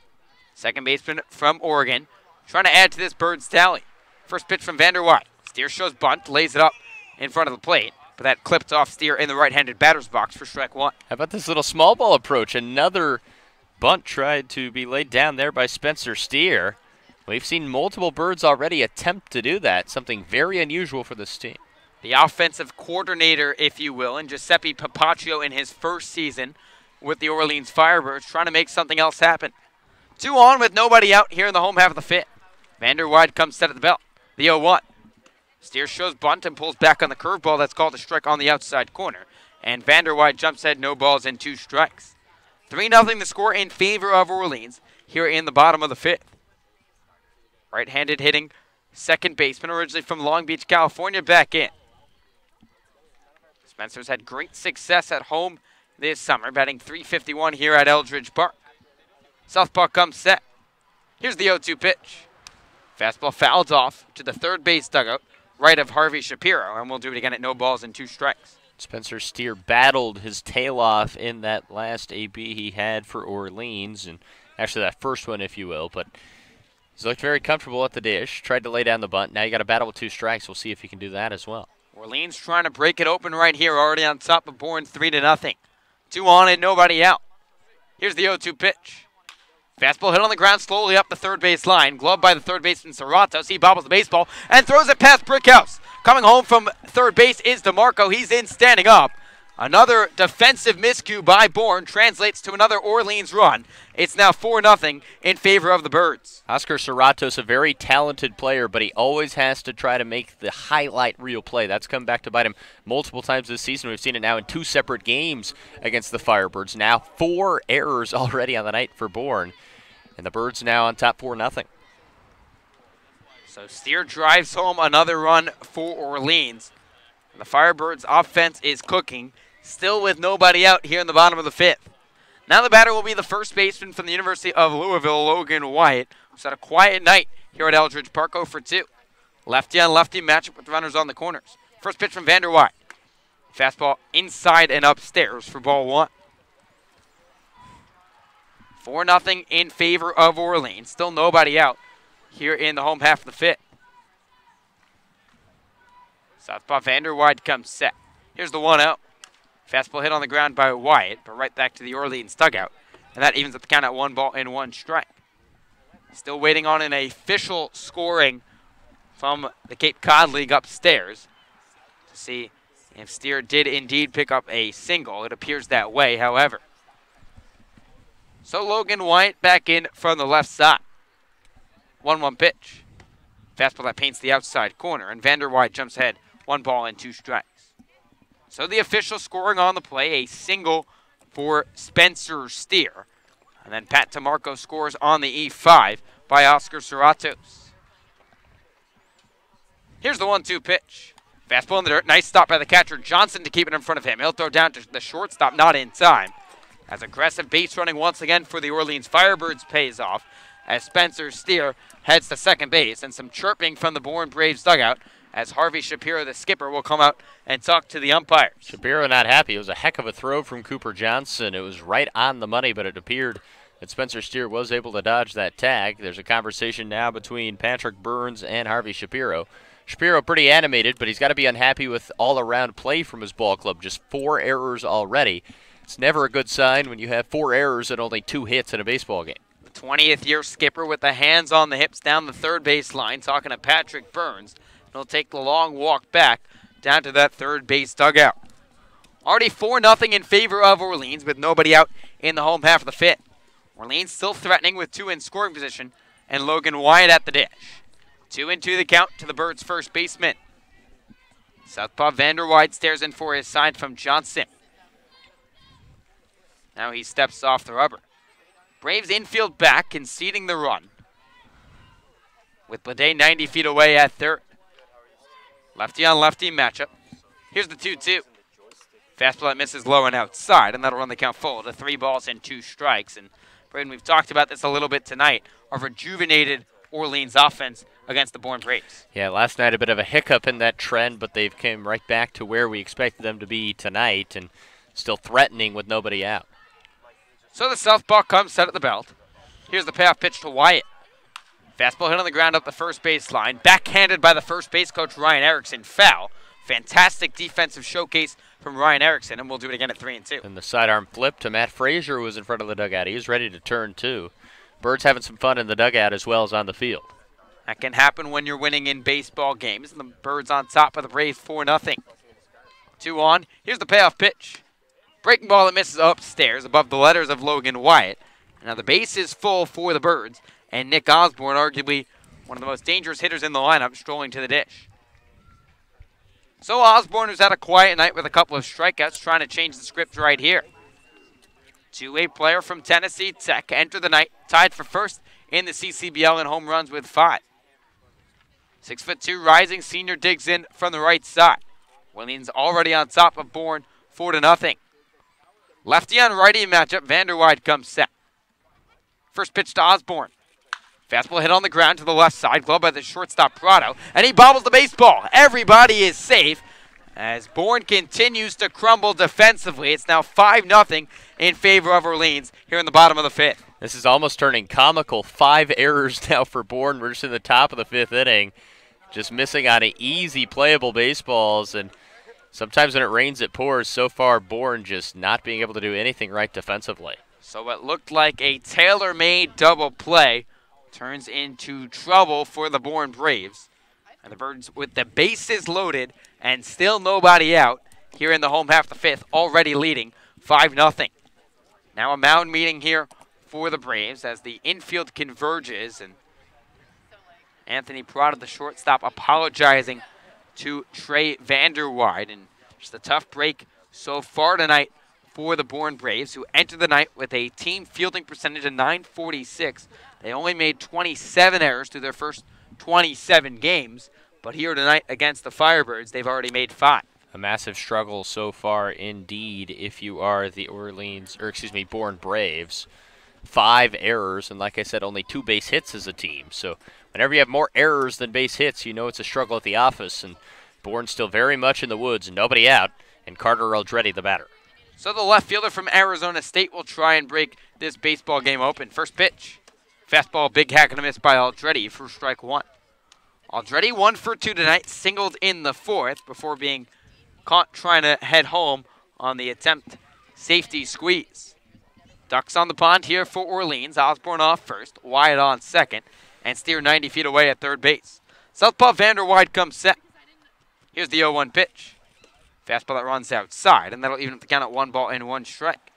Second baseman from Oregon, trying to add to this Birds tally. First pitch from Vanderwide. Steer shows bunt, lays it up in front of the plate, but that clipped off Steer in the right-handed batter's box for strike 1. How about this little small ball approach? Another bunt tried to be laid down there by Spencer Steer. We've seen multiple Birds already attempt to do that, something very unusual for this team. The offensive coordinator, if you will, and Giuseppe Papaccio in his first season with the Orleans Firebirds, trying to make something else happen. 2 on with nobody out here in the home half of the 5th. Vanderwide comes set at the belt. The 0-1. Steer shows bunt and pulls back on the curveball. That's called a strike on the outside corner. And Vanderwide jumps ahead, no balls and 2 strikes. 3-0 the score in favor of Orleans here in the bottom of the 5th. Right-handed hitting second baseman, originally from Long Beach, California, back in. Spencer's had great success at home this summer, batting .351 here at Eldridge Park. Southpaw comes set. Here's the 0-2 pitch. Fastball fouled off to the third base dugout right of Harvey Shapiro, and we'll do it again at no balls and 2 strikes. Spencer Steer battled his tail off in that last AB he had for Orleans, and actually that first one, if you will, but he's looked very comfortable at the dish, tried to lay down the bunt. Now you got to battle with 2 strikes. We'll see if he can do that as well. Orleans trying to break it open right here, already on top of Bourne 3-0. 2 on and nobody out. Here's the 0-2 pitch. Fastball hit on the ground slowly up the third base line. Gloved by the third baseman Serratos. He bobbles the baseball and throws it past Brickhouse. Coming home from third base is DeMarco. He's in standing up. Another defensive miscue by Bourne translates to another Orleans run. It's now 4-0 in favor of the Birds. Oscar Serratos, a very talented player, but he always has to try to make the highlight reel play. That's come back to bite him multiple times this season. We've seen it now in 2 separate games against the Firebirds. Now 4 errors already on the night for Bourne. And the Birds now on top 4-0. So Steer drives home another run for Orleans. And the Firebirds offense is cooking, still with nobody out here in the bottom of the 5th. Now the batter will be the first baseman from the University of Louisville, Logan Wyatt, who's had a quiet night here at Eldridge Park, 0 for 2. Lefty on lefty matchup with runners on the corners. First pitch from Vander Wyatt. Fastball inside and upstairs for ball 1. 4-0 in favor of Orleans. Still nobody out here in the home half of the 5th. Southpaw Vander Wyatt comes set. Here's the 1-0. Fastball hit on the ground by Wyatt, but right back to the Orleans dugout. And that evens up the count at 1 ball and 1 strike. Still waiting on an official scoring from the Cape Cod League upstairs to see if Steer did indeed pick up a single. It appears that way, however. So Logan Wyatt back in from the left side. 1-1 pitch. Fastball that paints the outside corner, and Vander Wyatt jumps ahead. 1 ball and 2 strikes. So the official scoring on the play, a single for Spencer Steer. And then Pat DeMarco scores on the E5 by Oscar Serratos. Here's the 1-2 pitch. Fastball in the dirt. Nice stop by the catcher Johnson to keep it in front of him. He'll throw down to the shortstop, not in time. As aggressive base running once again for the Orleans Firebirds pays off as Spencer Steer heads to second base, and some chirping from the Bourne Braves dugout as Harvey Shapiro, the skipper, will come out and talk to the umpires. Shapiro not happy. It was a heck of a throw from Cooper Johnson. It was right on the money, but it appeared that Spencer Steer was able to dodge that tag. There's a conversation now between Patrick Burns and Harvey Shapiro. Shapiro pretty animated, but he's got to be unhappy with all-around play from his ball club. Just 4 errors already. It's never a good sign when you have 4 errors and only 2 hits in a baseball game. The 20th year skipper with the hands on the hips down the third base line, talking to Patrick Burns. He'll take the long walk back down to that third base dugout. Already 4-0 in favor of Orleans with nobody out in the home half of the 5th. Orleans still threatening with 2 in scoring position, and Logan Wyatt at the dish. 2-2 the count to the Birds' first baseman. Southpaw Vander Wyatt stares in for his sign from Johnson. Now he steps off the rubber. Braves infield back, conceding the run, with Blade 90 feet away at third. Lefty on lefty matchup. Here's the 2-2. Fastball that misses low and outside, and that'll run the count full to 3 balls and 2 strikes. And Braden, we've talked about this a little bit tonight, our rejuvenated Orleans offense against the Bourne Braves. Yeah, last night a bit of a hiccup in that trend, but they've came right back to where we expected them to be tonight, and still threatening with nobody out. So the southpaw comes set at the belt. Here's the payoff pitch to Wyatt. Fastball hit on the ground up the first base line. Backhanded by the first base coach, Ryan Erickson. Foul. Fantastic defensive showcase from Ryan Erickson, and we'll do it again at 3-2. And the sidearm flip to Matt Frazier, who was in front of the dugout. He was ready to turn, too. Birds having some fun in the dugout as well as on the field. That can happen when you're winning in baseball games. And the Birds on top of the Braves 4-0. 2 on. Here's the payoff pitch. Breaking ball that misses upstairs above the letters of Logan Wyatt. Now the base is full for the Birds, and Nick Osborne, arguably one of the most dangerous hitters in the lineup, strolling to the dish. So Osborne, who's had a quiet night with a couple of strikeouts, trying to change the script right here. Two-way player from Tennessee Tech entered the night, tied for first in the CCBL in home runs with 5. 6'2" rising senior digs in from the right side. Orleans already on top of Bourne, 4-0. Lefty on righty matchup, Vander Wyatt comes set. First pitch to Osborne. Fastball hit on the ground to the left side, glove by the shortstop Prado, and he bobbles the baseball. Everybody is safe as Bourne continues to crumble defensively. It's now 5-0 in favor of Orleans here in the bottom of the fifth. This is almost turning comical. 5 errors now for Bourne. We're just in the top of the fifth inning. Just missing on easy playable baseballs, and sometimes when it rains it pours. So far, Bourne just not being able to do anything right defensively. So what looked like a tailor-made double play turns into trouble for the Bourne Braves. And the Birds with the bases loaded and still nobody out here in the home half of the fifth, already leading 5-0. Now a mound meeting here for the Braves as the infield converges, and Anthony Prado, the shortstop, apologizing to Trey Vanderweide. And just a tough break so far tonight for the Bourne Braves, who entered the night with a team fielding percentage of .946. They only made 27 errors through their first 27 games, but here tonight against the Firebirds, they've already made 5. A massive struggle so far indeed if you are the Bourne Braves. 5 errors, and like I said, only 2 base hits as a team. So whenever you have more errors than base hits, you know it's a struggle at the office, and Bourne still very much in the woods, nobody out, and Carter Eldreddy the batter. So the left fielder from Arizona State will try and break this baseball game open. First pitch. Fastball, big hack and a miss by Eldreddy for strike 1. Eldreddy 1 for 2 tonight, singled in the 4th before being caught trying to head home on the attempt safety squeeze. Ducks on the pond here for Orleans. Osborne off first, Wyatt on second, and Steer 90 feet away at third base. Southpaw Vanderweide comes set. Here's the 0-1 pitch. Fastball that runs outside, and that'll even up the count at 1 ball and 1 strike.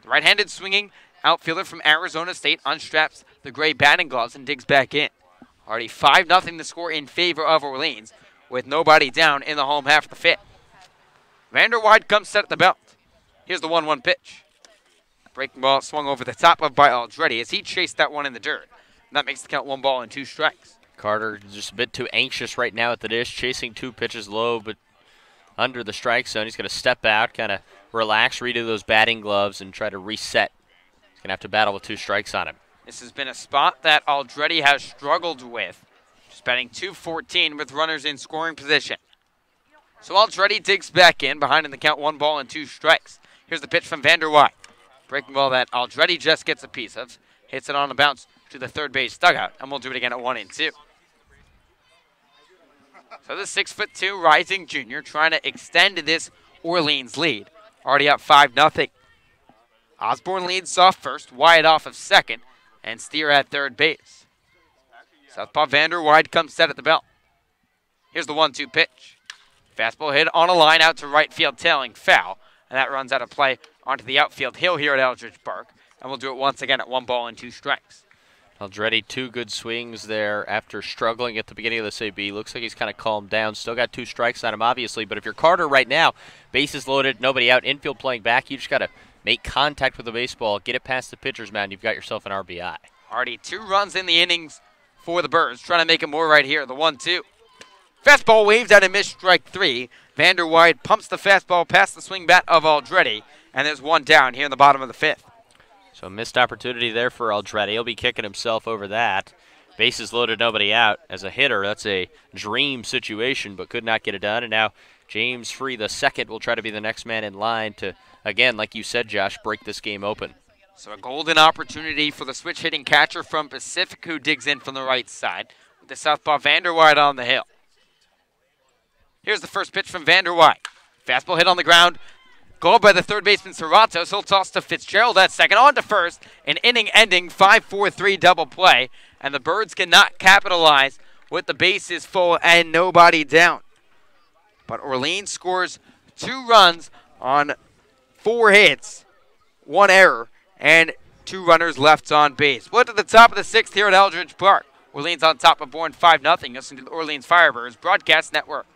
The right-handed swinging outfielder from Arizona State unstraps the gray batting gloves and digs back in. Already 5-0 the score in favor of Orleans, with nobody down in the home half of the fifth. Vanderweide comes set at the belt. Here's the 1-1 pitch. Breaking ball swung over the top of by Eldreddy as he chased that one in the dirt. And that makes the count 1 ball and 2 strikes. Carter just a bit too anxious right now at the dish, chasing 2 pitches low, but under the strike zone. He's going to step out, kind of relax, redo those batting gloves, and try to reset. He's going to have to battle with 2 strikes on him. This has been a spot that Eldreddy has struggled with. Just batting .214 with runners in scoring position. So Eldreddy digs back in, behind in the count 1 ball and 2 strikes. Here's the pitch from Vanderweide. Breaking ball that Eldreddy just gets a piece of. Hits it on a bounce to the third base dugout, and we'll do it again at 1-2. So the 6'2" rising junior trying to extend this Orleans lead. Already up 5-0. Osborne leads off first, Wyatt off of second, and Steer at third base. Southpaw Vanderweide comes set at the belt. Here's the 1-2 pitch. Fastball hit on a line out to right field, tailing foul, and that runs out of play onto the outfield hill here at Eldridge Park, and we'll do it once again at 1 ball and 2 strikes. Eldreddy, 2 good swings there after struggling at the beginning of this AB. Looks like he's kind of calmed down. Still got 2 strikes on him, obviously. But if you're Carter right now, bases loaded, nobody out, infield playing back, you just got to make contact with the baseball, get it past the pitcher's mound. You've got yourself an RBI. Already 2 runs in the innings for the Birds. Trying to make it more right here. The 1-2. Fastball waves out and missed strike 3. Vanderweide pumps the fastball past the swing bat of Eldreddy. And there's 1 down here in the bottom of the 5th. So missed opportunity there for Eldreddy. He'll be kicking himself over that. Bases loaded, nobody out. As a hitter, that's a dream situation, but could not get it done. And now James Free, the second, will try to be the next man in line to, again, like you said, Josh, break this game open. So a golden opportunity for the switch-hitting catcher from Pacific, who digs in from the right side with the southpaw Vanderweide on the hill. Here's the first pitch from Vanderweide. Fastball hit on the ground. Goal by the third baseman Serratos. He'll toss to Fitzgerald at second, on to first. An inning-ending 5-4-3 double play. And the Birds cannot capitalize with the bases full and nobody down. But Orleans scores 2 runs on 4 hits, 1 error, and 2 runners left on base. We're to the top of the 6th here at Eldridge Park. Orleans on top of Bourne 5-0. Listen to the Orleans Firebirds Broadcast Network.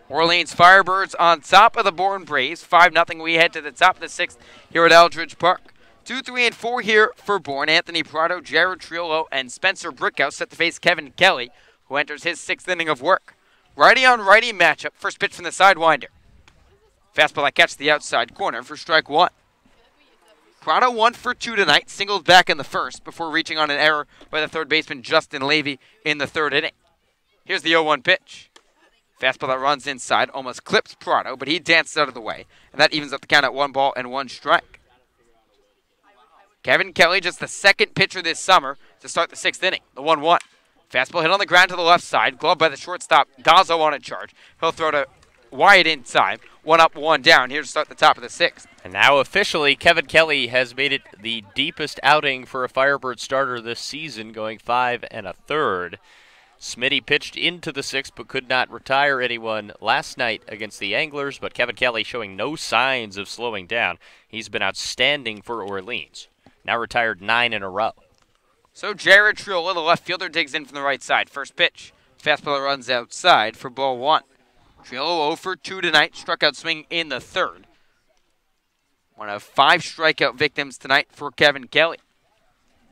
Orleans Firebirds on top of the Bourne Braves. 5-0. We head to the top of the 6th here at Eldridge Park. 2, 3, and 4 here for Bourne. Anthony Prado, Jared Triolo, and Spencer Brickhouse set to face Kevin Kelly, who enters his 6th inning of work. Righty on righty matchup. First pitch from the sidewinder. Fastball that catches the outside corner for strike 1. Prado 1 for 2 tonight, singled back in the first before reaching on an error by the third baseman Justin Levy in the 3rd inning. Here's the 0-1 pitch. Fastball that runs inside, almost clips Prado, but he dances out of the way, and that evens up the count at 1 ball and 1 strike. Kevin Kelly, just the 2nd pitcher this summer to start the 6th inning, the 1-1. Fastball hit on the ground to the left side, gloved by the shortstop, Gazzo on a charge. He'll throw to Wyatt inside, 1 up, 1 down, here to start the top of the 6th. And now officially, Kevin Kelly has made it the deepest outing for a Firebird starter this season, going 5 1/3. Smitty pitched into the 6th but could not retire anyone last night against the Anglers, but Kevin Kelly showing no signs of slowing down. He's been outstanding for Orleans. Now retired 9 in a row. So Jared Triolo, the left fielder, digs in from the right side. First pitch. Fastball runs outside for ball 1. Triolo 0 for 2 tonight, struck out swinging in the 3rd. One of 5 strikeout victims tonight for Kevin Kelly.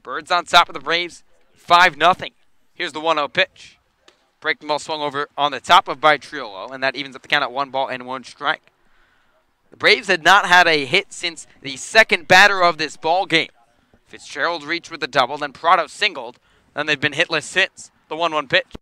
Birds on top of the Braves, 5-0. Here's the 1-0 pitch. Breaking ball swung over on the top of by Triolo, and that evens up the count at 1 ball and 1 strike. The Braves had not had a hit since the 2nd batter of this ball game. Fitzgerald reached with a double, then Prado singled, and they've been hitless since. The 1-1 pitch.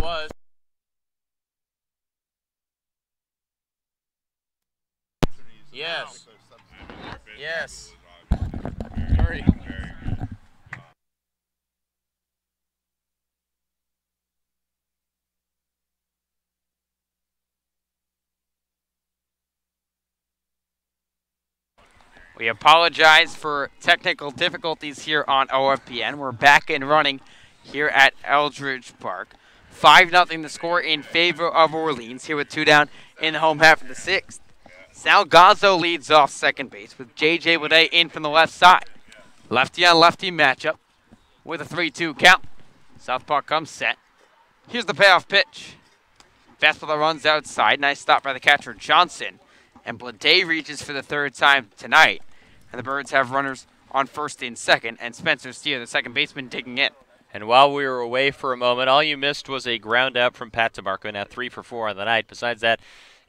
was. Yes. Yes. Sorry. We apologize for technical difficulties here on OFPN. We're back and running here at Eldridge Park. 5-0 the score in favor of Orleans here with 2 down in the home half of the 6th. Sal Gazzo leads off second base with J.J. Boudet in from the left side. Lefty on lefty matchup with a 3-2 count. Southpaw comes set. Here's the payoff pitch. Fastball that runs outside. Nice stop by the catcher Johnson. And Boudet reaches for the 3rd time tonight. And the Birds have runners on first and second, and Spencer Steer, the second baseman, digging in. And while we were away for a moment, all you missed was a ground out from Pat DeMarco, now 3 for 4 on the night. Besides that,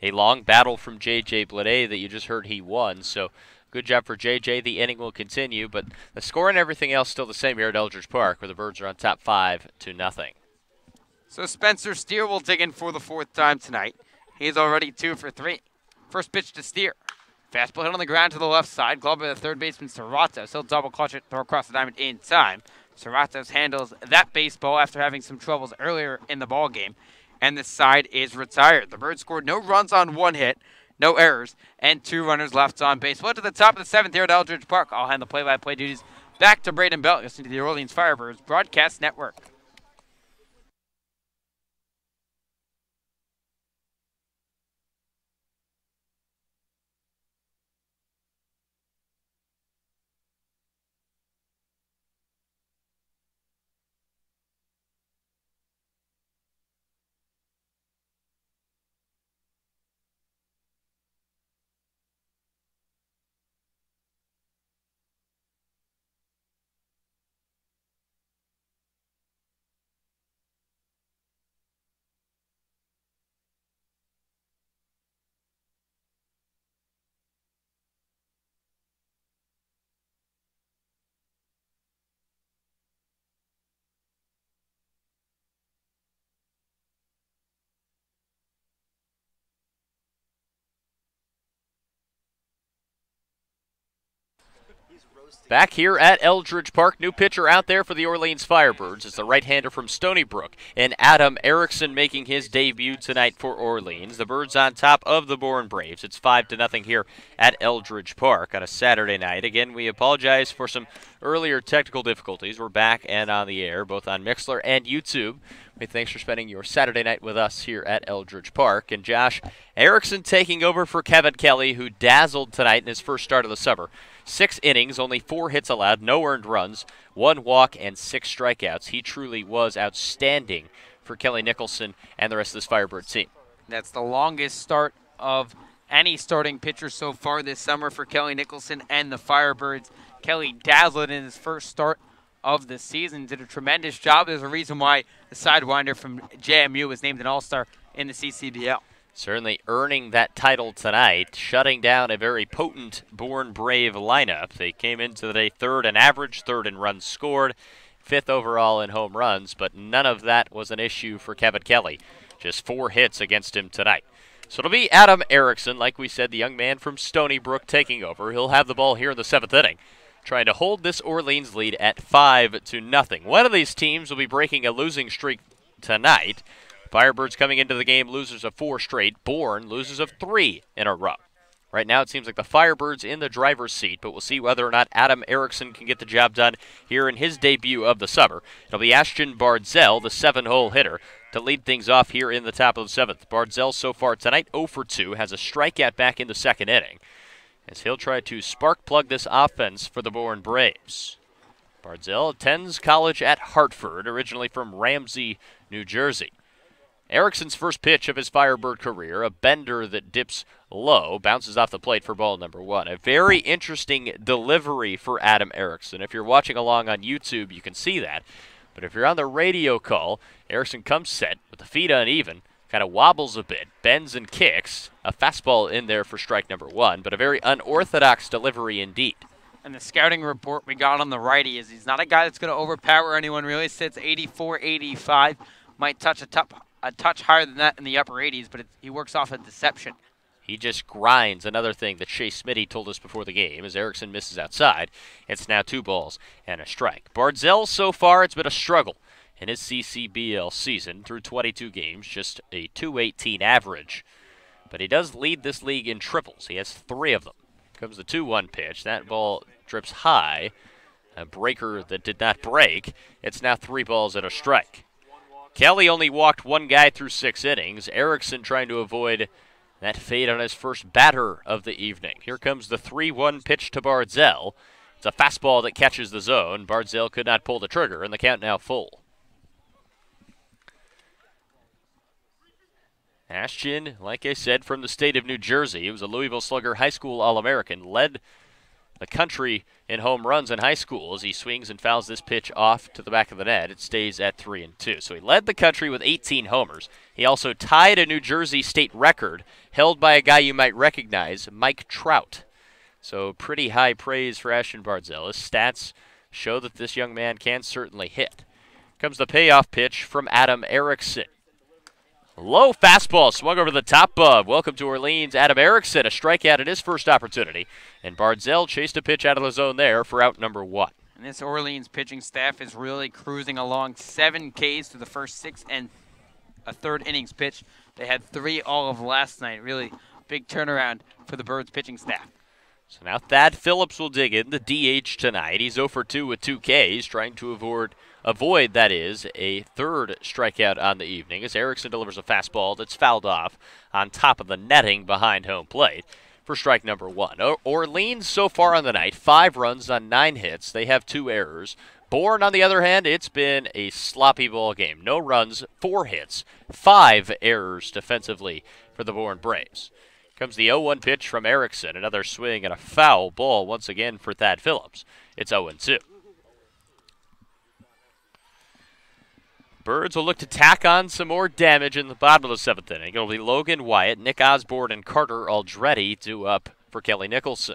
a long battle from J.J. Boudet that you just heard he won. So good job for J.J. The inning will continue, but the score and everything else still the same here at Eldridge Park, where the Birds are on top 5-0. So Spencer Steer will dig in for the 4th time tonight. He's already 2 for 3. First pitch to Steer. Fastball hit on the ground to the left side. Glove by the third baseman, Serratos. He'll double clutch it, throw across the diamond in time. Serratos handles that baseball after having some troubles earlier in the ball game, and the side is retired. The Birds scored no runs on 1 hit, no errors, and 2 runners left on base. Well, to the top of the 7th here at Eldridge Park. I'll hand the play-by-play duties back to Braden Bell, listening to the Orleans Firebirds Broadcast Network. Back here at Eldridge Park, new pitcher out there for the Orleans Firebirds is the right-hander from Stony Brook, and Adam Erickson making his debut tonight for Orleans. The Birds on top of the Bourne Braves. It's 5-0 here at Eldridge Park on a Saturday night. Again, we apologize for some earlier technical difficulties. We're back and on the air, both on Mixlr and YouTube. Thanks for spending your Saturday night with us here at Eldridge Park. And Josh, Erickson taking over for Kevin Kelly, who dazzled tonight in his first start of the summer. 6 innings, only 4 hits allowed, no earned runs, 1 walk, and 6 strikeouts. He truly was outstanding for Kelly Nicholson and the rest of this Firebird team. That's the longest start of any starting pitcher so far this summer for Kelly Nicholson and the Firebirds. Kelly dazzled in his first start of the season, did a tremendous job. There's a reason why the sidewinder from JMU was named an All-Star in the CCBL. Certainly earning that title tonight, shutting down a very potent Bourne Brave lineup. They came into the day 3rd in average, 3rd in runs scored, 5th overall in home runs, but none of that was an issue for Kevin Kelly. Just 4 hits against him tonight. So it'll be Adam Erickson, like we said, the young man from Stony Brook taking over. He'll have the ball here in the 7th inning, trying to hold this Orleans lead at 5-0. One of these teams will be breaking a losing streak tonight. Firebirds coming into the game, losers of 4 straight. Bourne, losers of 3 in a row. Right now it seems like the Firebirds in the driver's seat, but we'll see whether or not Adam Erickson can get the job done here in his debut of the summer. It'll be Ashton Bardzell, the 7-hole hitter, to lead things off here in the top of the 7th. Bardzell so far tonight 0 for 2, has a strikeout back in the 2nd inning, as he'll try to spark plug this offense for the Bourne Braves. Bardzell attends college at Hartford, originally from Ramsey, New Jersey. Erickson's first pitch of his Firebird career, a bender that dips low, bounces off the plate for ball number 1. A very interesting delivery for Adam Erickson. If you're watching along on YouTube, you can see that. But if you're on the radio call, Erickson comes set with the feet uneven, kind of wobbles a bit, bends and kicks. A fastball in there for strike number 1, but a very unorthodox delivery indeed. And the scouting report we got on the righty is he's not a guy that's going to overpower anyone, really. Sits 84, 85, might touch a a touch higher than that in the upper 80s, but he works off of deception. He just grinds. Another thing that Shea Smitty told us before the game as Erickson misses outside. It's now 2 balls and a strike. Bardzell, so far, it's been a struggle in his CCBL season through 22 games, just a .218 average. But he does lead this league in triples. He has 3 of them. Comes the 2-1 pitch. That ball drips high. A breaker that did not break. It's now 3 balls and a strike. Kelly only walked 1 guy through 6 innings. Erickson trying to avoid that fade on his first batter of the evening. Here comes the 3-1 pitch to Bardzell. It's a fastball that catches the zone. Bardzell could not pull the trigger, and the count now full. Ashton, like I said, from the state of New Jersey. He was a Louisville Slugger High School All-American. Led the country in home runs in high school as he swings and fouls this pitch off to the back of the net. It stays at 3-2. So he led the country with 18 homers. He also tied a New Jersey state record held by a guy you might recognize, Mike Trout. So pretty high praise for Ashton Bardzell. His stats show that this young man can certainly hit. Comes the payoff pitch from Adam Erickson. Low fastball swung over the top of. Welcome to Orleans, Adam Erickson, a strikeout in his first opportunity. And Bardzell chased a pitch out of the zone there for out number 1. And this Orleans pitching staff is really cruising along. 7 Ks through the first 6 and a third innings pitch. They had 3 all of last night. Really big turnaround for the Birds pitching staff. So now Thad Phillips will dig in, the DH tonight. He's 0 for 2 with 2 Ks, trying to avoid, that is, a third strikeout on the evening as Erickson delivers a fastball that's fouled off on top of the netting behind home plate for strike number 1. Orleans so far on the night, 5 runs on 9 hits. They have 2 errors. Bourne, on the other hand, it's been a sloppy ball game. No runs, 4 hits, 5 errors defensively for the Bourne Braves. Comes the 0-1 pitch from Erickson. Another swing and a foul ball once again for Thad Phillips. It's 0-2. Birds will look to tack on some more damage in the bottom of the 7th inning. It'll be Logan Wyatt, Nick Osborne, and Carter Aldretti due up for Kelly Nicholson.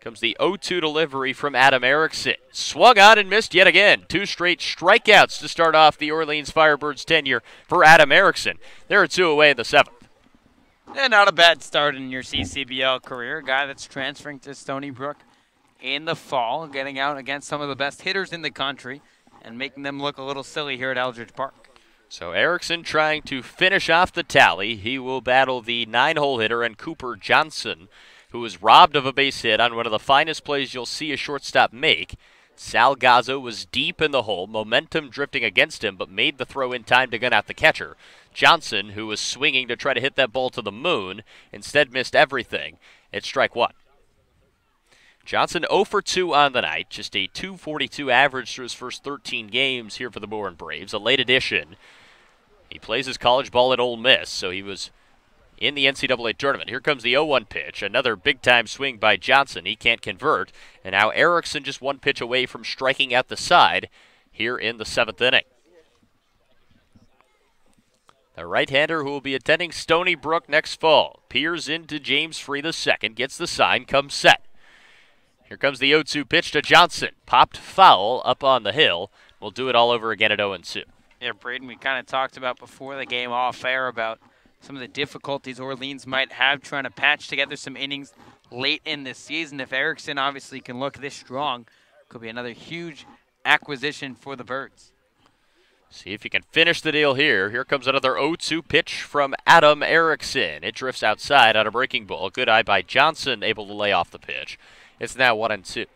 Comes the 0-2 delivery from Adam Erickson. Swung on and missed yet again. 2 straight strikeouts to start off the Orleans Firebirds' tenure for Adam Erickson. There are 2 away in the 7th. And not a bad start in your CCBL career. A guy that's transferring to Stony Brook in the fall, getting out against some of the best hitters in the country and making them look a little silly here at Eldridge Park. So Erickson trying to finish off the tally. He will battle the 9-hole hitter and Cooper Johnson, who was robbed of a base hit on one of the finest plays you'll see a shortstop make. Sal Gazzo was deep in the hole, momentum drifting against him, but made the throw in time to gun out the catcher. Johnson, who was swinging to try to hit that ball to the moon, instead missed everything. It's strike 1. Johnson 0 for 2 on the night, just a .242 average through his first 13 games here for the Bourne Braves, a late addition. He plays his college ball at Ole Miss, so he was in the NCAA tournament. Here comes the 0-1 pitch, another big-time swing by Johnson. He can't convert, and now Erickson just 1 pitch away from striking out the side here in the 7th inning. The right-hander who will be attending Stony Brook next fall peers into James Free II, gets the sign, comes set. Here comes the 0-2 pitch to Johnson. Popped foul up on the hill. We'll do it all over again at 0-2. Yeah, Braden, we kind of talked about before the game off air about some of the difficulties Orleans might have trying to patch together some innings late in the season. If Erickson obviously can look this strong, could be another huge acquisition for the Birds. See if you can finish the deal here. Here comes another 0-2 pitch from Adam Erickson. It drifts outside on a breaking ball. Good eye by Johnson, able to lay off the pitch. It's now 1-2.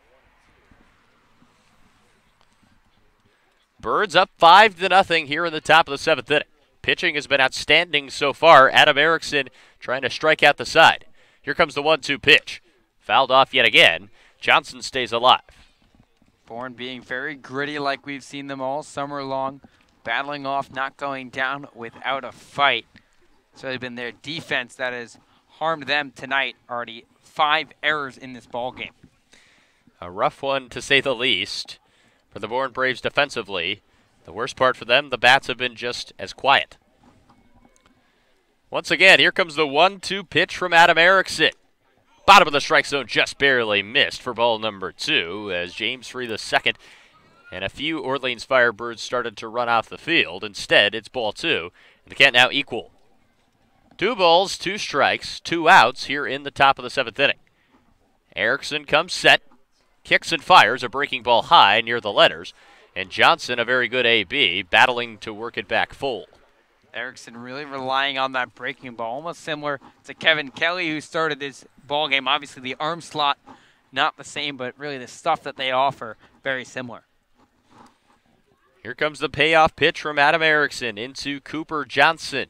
Birds up 5-0 here in the top of the 7th inning. Pitching has been outstanding so far. Adam Erickson trying to strike out the side. Here comes the 1-2 pitch. Fouled off yet again. Johnson stays alive. Bourne being very gritty like we've seen them all summer long. Battling off, not going down without a fight. So they've been their defense that has harmed them tonight. Already 5 errors in this ball game. A rough one to say the least for the Bourne Braves defensively. The worst part for them, the bats have been just as quiet. Once again, here comes the 1-2 pitch from Adam Erickson. Bottom of the strike zone, just barely missed for ball number 2 as James Free II and a few Orleans Firebirds started to run off the field. Instead, it's ball 2, The count now equal. 2 balls, 2 strikes, 2 outs here in the top of the 7th inning. Erickson comes set, kicks and fires a breaking ball high near the letters, and Johnson, a very good AB, battling to work it back full. Erickson really relying on that breaking ball, almost similar to Kevin Kelly, who started this ball game. Obviously, the arm slot not the same, but really the stuff that they offer very similar. Here comes the payoff pitch from Adam Erickson into Cooper Johnson.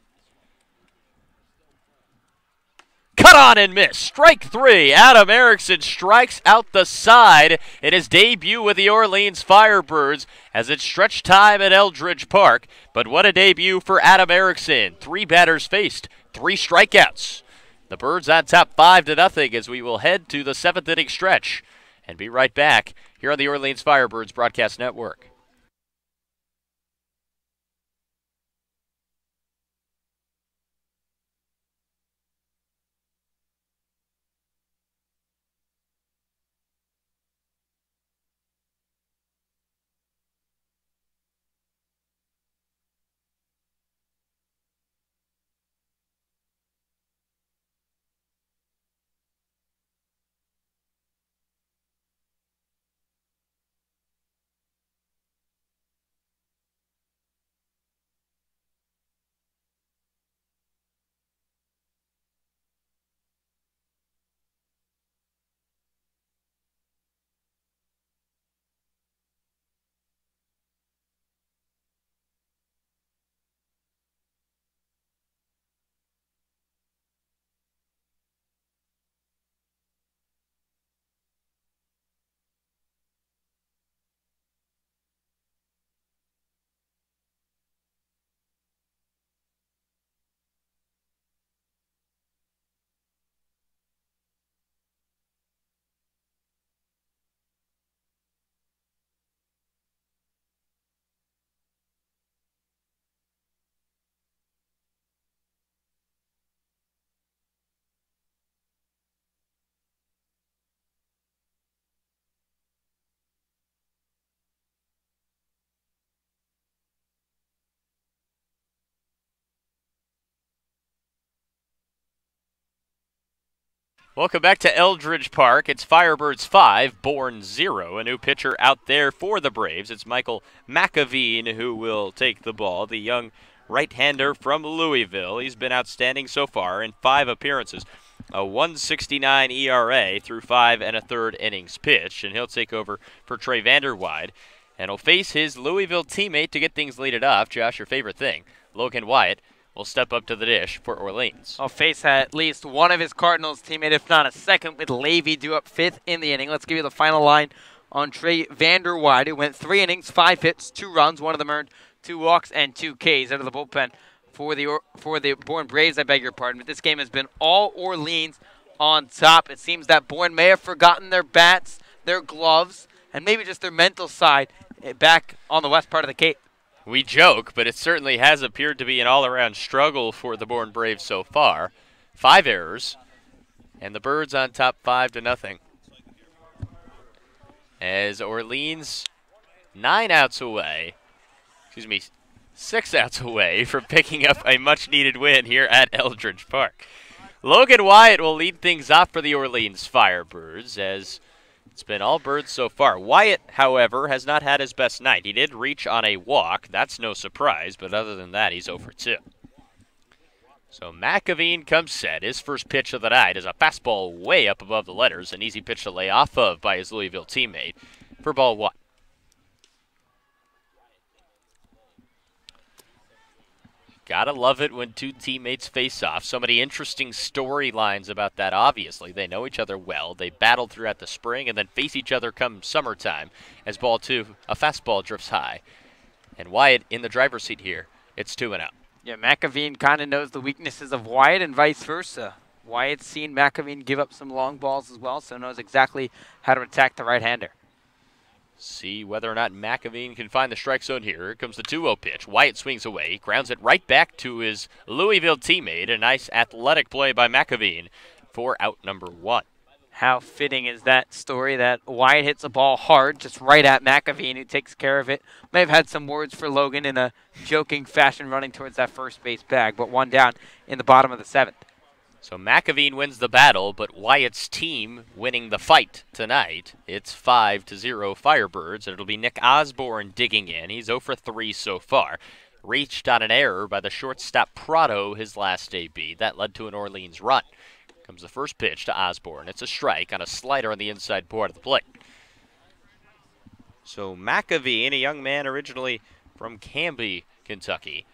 Cut on and miss. Strike 3. Adam Erickson strikes out the side in his debut with the Orleans Firebirds as it's stretch time at Eldridge Park. But what a debut for Adam Erickson. 3 batters faced, 3 strikeouts. The Birds on top 5-0 as we will head to the 7th inning stretch and be right back here on the Orleans Firebirds Broadcast Network. Welcome back to Eldridge Park. It's Firebirds 5, Bourne 0. A new pitcher out there for the Braves. It's Michael McAveen who will take the ball, the young right-hander from Louisville. He's been outstanding so far in 5 appearances. A 1.69 ERA through 5 1/3 innings pitched, and he'll take over for Trey Vanderweide. And he'll face his Louisville teammate to get things leaded off. Josh, your favorite thing, Logan Wyatt, will step up to the dish for Orleans. I'll face at least one of his Cardinals teammate, if not a second, with Levy due up 5th in the inning. Let's give you the final line on Trey Vanderweide, who went 3 innings, 5 hits, 2 runs. One of them earned 2 walks and 2 Ks out of the bullpen for the Bourne Braves, I beg your pardon. But this game has been all Orleans on top. It seems that Bourne may have forgotten their bats, their gloves, and maybe just their mental side back on the west part of the Cape. We joke, but it certainly has appeared to be an all-around struggle for the Bourne Braves so far. 5 errors, and the Birds on top 5-0. As Orleans 6 outs away from picking up a much-needed win here at Eldridge Park. Logan Wyatt will lead things off for the Orleans Firebirds as it's been all Birds so far. Wyatt, however, has not had his best night. He did reach on a walk. That's no surprise, but other than that, he's 0 for 2. So McAveen comes set. His first pitch of the night is a fastball way up above the letters, an easy pitch to lay off of by his Louisville teammate for ball 1. Gotta love it when 2 teammates face off. So many interesting storylines about that, obviously. They know each other well. They battle throughout the spring and then face each other come summertime as ball 2, a fastball drifts high. And Wyatt in the driver's seat here. It's 2-0. Yeah, McAveen kind of knows the weaknesses of Wyatt and vice versa. Wyatt's seen McAveen give up some long balls as well, so knows exactly how to attack the right-hander. See whether or not McAveen can find the strike zone here. Here comes the 2-0 pitch. Wyatt swings away, grounds it right back to his Louisville teammate. A nice athletic play by McAveen for out number 1. How fitting is that story that Wyatt hits a ball hard, just right at McAveen, who takes care of it. May have had some words for Logan in a joking fashion running towards that first base bag, but one down in the bottom of the 7th. So McAveen wins the battle, but Wyatt's team winning the fight tonight. It's 5-0 Firebirds, and it'll be Nick Osborne digging in. He's 0 for 3 so far. Reached on an error by the shortstop Prado his last AB. That led to an Orleans run. Comes the first pitch to Osborne. It's a strike on a slider on the inside part of the plate. So McAveen, a young man originally from Canby, Kentucky.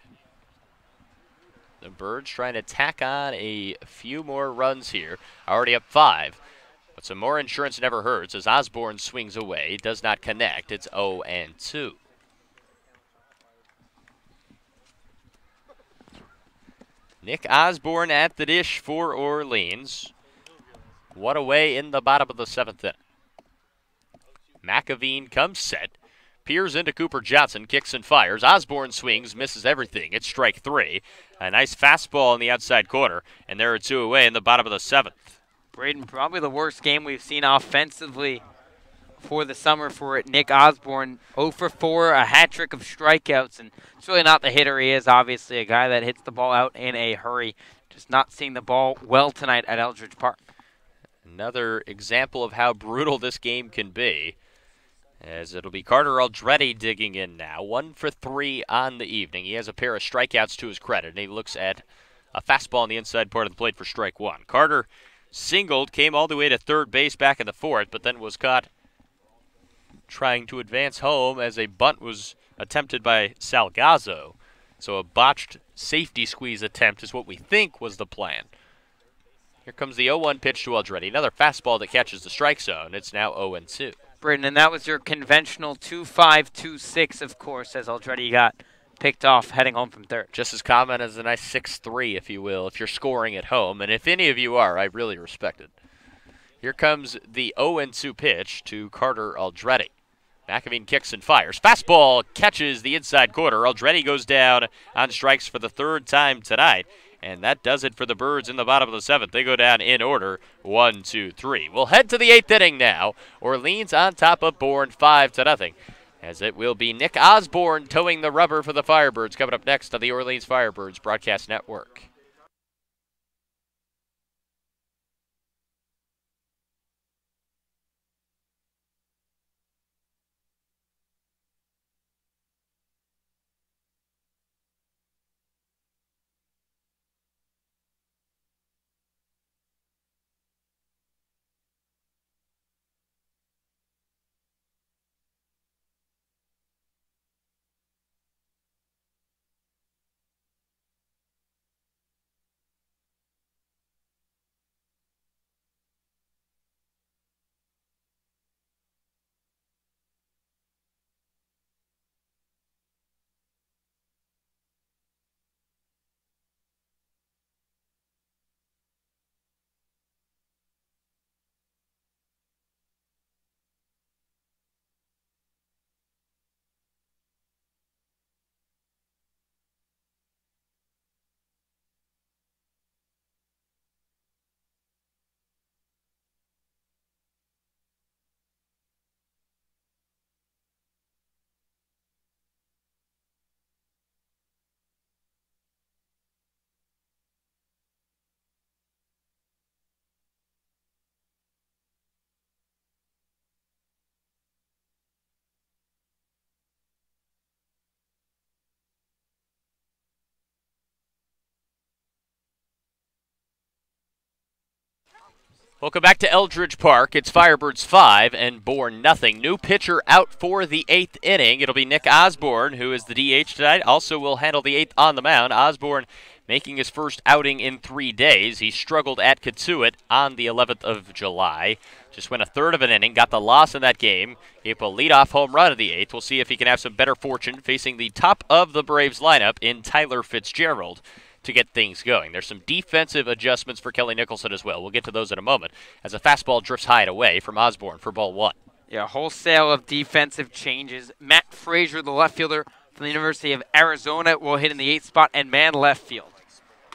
The Birds trying to tack on a few more runs here. Already up 5. But some more insurance never hurts as Osborne swings away. Does not connect. It's 0-2. Nick Osborne at the dish for Orleans. One away in the bottom of the 7th inning. McAveen comes set. Peers into Cooper Johnson, kicks and fires. Osborne swings, misses everything. It's strike 3. A nice fastball in the outside corner, and there are 2 away in the bottom of the 7th. Braden, probably the worst game we've seen offensively for the summer for Nick Osborne. 0 for 4, a hat trick of strikeouts, and it's really not the hitter he is, obviously, a guy that hits the ball out in a hurry. Just not seeing the ball well tonight at Eldridge Park. Another example of how brutal this game can be, as it'll be Carter Aldretti digging in now. 1 for 3 on the evening. He has a pair of strikeouts to his credit, and he looks at a fastball on the inside part of the plate for strike 1. Carter singled, came all the way to third base back in the 4th, but then was caught trying to advance home as a bunt was attempted by Salgazzo. So a botched safety squeeze attempt is what we think was the plan. Here comes the 0-1 pitch to Aldretti. Another fastball that catches the strike zone. It's now 0-2. Braden, and that was your conventional 2-5, 2-6, of course, as Aldretti got picked off heading home from third. Just as common as a nice 6-3, if you will, if you're scoring at home. And if any of you are, I really respect it. Here comes the 0-2 pitch to Carter Aldretti. McAveen kicks and fires. Fastball catches the inside corner. Aldretti goes down on strikes for the 3rd time tonight. And that does it for the Birds in the bottom of the 7th. They go down in order, 1, 2, 3. We'll head to the 8th inning now. Orleans on top of Bourne, 5-0. As it will be Nick Osborne towing the rubber for the Firebirds. Coming up next on the Orleans Firebirds Broadcast Network. Welcome back to Eldridge Park. It's Firebirds 5 and Bourne nothing. New pitcher out for the 8th inning. It'll be Nick Osborne, who is the DH tonight. Also will handle the 8th on the mound. Osborne making his first outing in 3 days. He struggled at Kitsui on the 11th of July. Just went a third of an inning, got the loss in that game. Gave a leadoff home run in the 8th. We'll see if he can have some better fortune facing the top of the Braves lineup in Tyler Fitzgerald to get things going. There's some defensive adjustments for Kelly Nicholson as well. We'll get to those in a moment as a fastball drifts high and away from Osborne for ball 1. Yeah, wholesale of defensive changes. Matt Frazier, the left fielder from the University of Arizona, will hit in the 8th spot and man left field.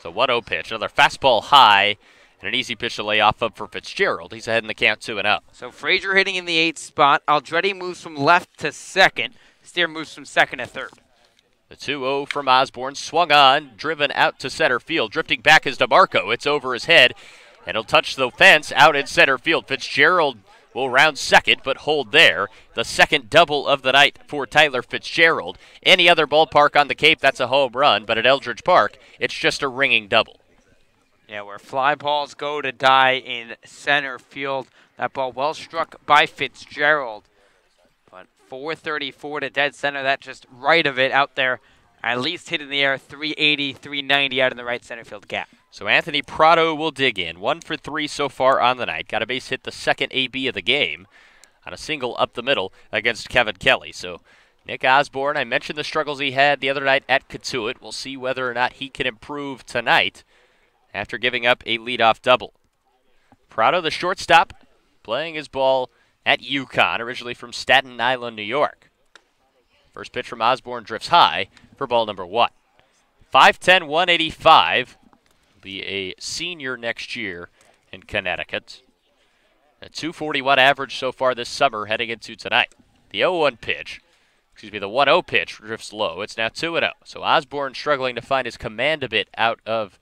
So 1-0 pitch, another fastball high And an easy pitch to lay off of for Fitzgerald. He's ahead in the count 2-0. So Frazier hitting in the 8th spot. Aldretti moves from left to second. Steer moves from second to third. The 2-0 from Osborne, swung on, driven out to center field. Drifting back is DeMarco. It's over his head, and he'll touch the fence out in center field. Fitzgerald will round second, but hold there. The second double of the night for Tyler Fitzgerald. Any other ballpark on the Cape, that's a home run, but at Eldridge Park, it's just a ringing double. Yeah, where fly balls go to die in center field. That ball well struck by Fitzgerald. But 434 to dead center. That just right of it out there. At least hit in the air, 380, 390 out in the right center field gap. So Anthony Prado will dig in. 1 for 3 so far on the night. Got a base hit the second AB of the game on a single up the middle against Kevin Kelly. So Nick Osborne, I mentioned the struggles he had the other night at Katuitt. We'll see whether or not he can improve tonight after giving up a leadoff double. Prado, the shortstop, playing his ball at UConn, originally from Staten Island, New York. First pitch from Osborne drifts high for ball number 1. 5'10", 185. Be a senior next year in Connecticut. A 241 average so far this summer heading into tonight. The 0-1 pitch, the 1-0 pitch drifts low. It's now 2-0. So Osborne struggling to find his command a bit out of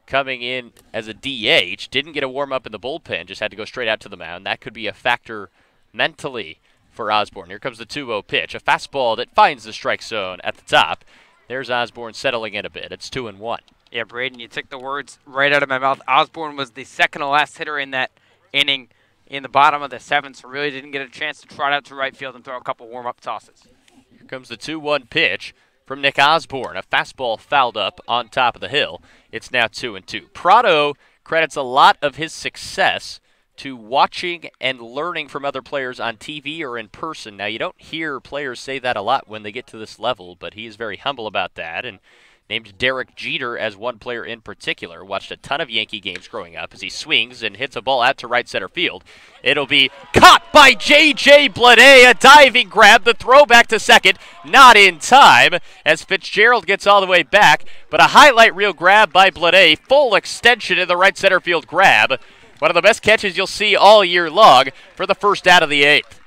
coming in as a DH. Didn't get a warm-up in the bullpen, just had to go straight out to the mound. That could be a factor mentally for Osborne. Here comes the 2-0 pitch, a fastball that finds the strike zone at the top. There's Osborne settling in a bit. It's 2-1. Yeah, Braden, you took the words right out of my mouth. Osborne was the second to last hitter in that inning in the bottom of the 7th, so really didn't get a chance to trot out to right field and throw a couple warm-up tosses. Here comes the 2-1 pitch from Nick Osborne. A fastball fouled up on top of the hill. It's now 2-2. Prado credits a lot of his success to watching and learning from other players on TV or in person. Now, you don't hear players say that a lot when they get to this level, but he is very humble about that, and named Derek Jeter as one player in particular. Watched a ton of Yankee games growing up as he swings and hits a ball out to right center field. It'll be caught by J.J. Bleday, a diving grab, the throw back to second, not in time as Fitzgerald gets all the way back, but a highlight reel grab by Bleday, full extension in the right center field grab. One of the best catches you'll see all year long for the first out of the 8th.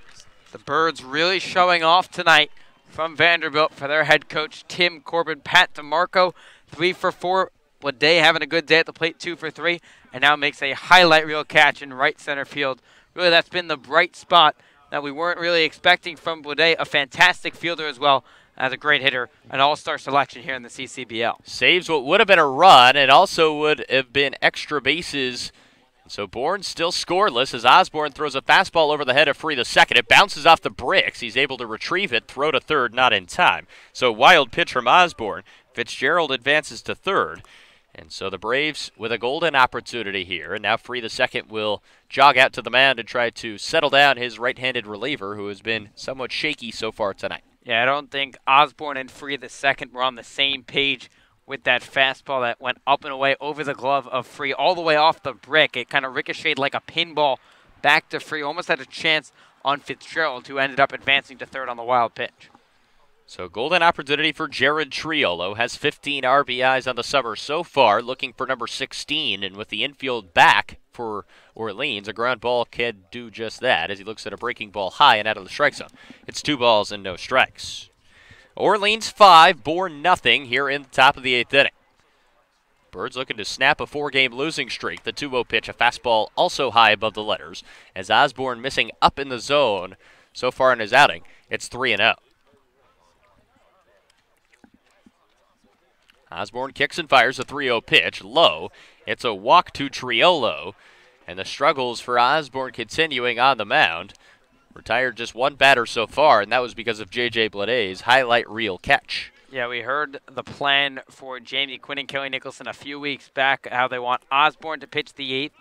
The Birds really showing off tonight from Vanderbilt for their head coach, Tim Corbin. Pat DeMarco, 3 for 4. Bleday having a good day at the plate, 2 for 3, and now makes a highlight reel catch in right center field. Really, that's been the bright spot that we weren't really expecting from Bleday. A fantastic fielder as well as a great hitter, an all-star selection here in the CCBL. Saves what would have been a run and also would have been extra bases. So Bourne still scoreless as Osborne throws a fastball over the head of Free the second. It bounces off the bricks. He's able to retrieve it, throw to third, not in time. So wild pitch from Osborne. Fitzgerald advances to third. And so the Braves with a golden opportunity here. And now Free the second will jog out to the mound and try to settle down his right-handed reliever who has been somewhat shaky so far tonight. Yeah, I don't think Osborne and Free the second were on the same page with that fastball that went up and away over the glove of Free, all the way off the brick. It kind of ricocheted like a pinball back to Free. Almost had a chance on Fitzgerald, who ended up advancing to third on the wild pitch. So golden opportunity for Jared Triolo. Has 15 RBIs on the summer so far, looking for number 16. And with the infield back for Orleans, a ground ball can do just that as he looks at a breaking ball high and out of the strike zone. It's 2 balls and no strikes. Orleans 5, Bourne nothing here in the top of the 8th inning. Birds looking to snap a 4-game losing streak. The 2-0 pitch, a fastball also high above the letters. As Osborne missing up in the zone so far in his outing, it's 3-0. Osborne kicks and fires a 3-0 pitch, low. It's a walk to Triolo, and the struggles for Osborne continuing on the mound. Retired just 1 batter so far, and that was because of J.J. Bleday's highlight reel catch. Yeah, we heard the plan for Jamie Quinn and Kelly Nicholson a few weeks back, how they want Osborne to pitch the 8th,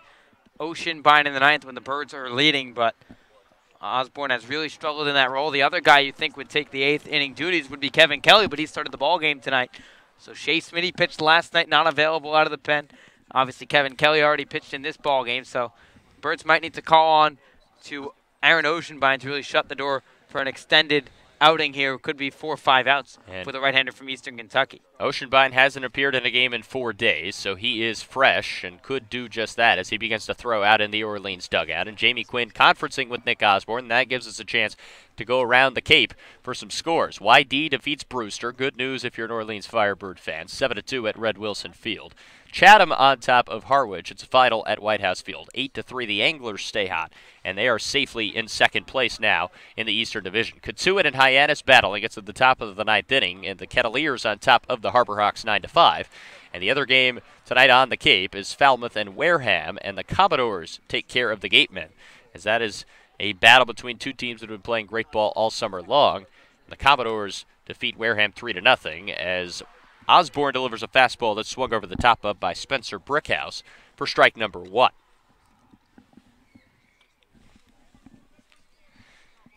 Oceanbine in the 9th when the Birds are leading, but Osborne has really struggled in that role. The other guy you think would take the 8th inning duties would be Kevin Kelly, but he started the ball game tonight. So Shea Smitty pitched last night, not available out of the pen. Obviously, Kevin Kelly already pitched in this ball game, so Birds might need to call on to Aaron Oceanbine to really shut the door for an extended outing here. Could be 4 or 5 outs And for the right-hander from Eastern Kentucky. Oceanbine hasn't appeared in a game in 4 days, so he is fresh and could do just that as he begins to throw out in the Orleans dugout. And Jamie Quinn conferencing with Nick Osborne, and that gives us a chance to go around the Cape for some scores. YD defeats Brewster. Good news if you're an Orleans Firebird fan. 7-2 at Red Wilson Field. Chatham on top of Harwich. It's a final at White House Field. 8-3. The Anglers stay hot, and they are safely in second place now in the Eastern Division. Katuitt and Hyannis battling. It's at the top of the 9th inning, and the Kettleers on top of the Harbor Hawks 9-5. And the other game tonight on the Cape is Falmouth and Wareham, and the Commodores take care of the Gatemen, as that is a battle between two teams that have been playing great ball all summer long. The Commodores defeat Wareham 3-0 as Osborne delivers a fastball that's swung over the top of by Spencer Brickhouse for strike number 1.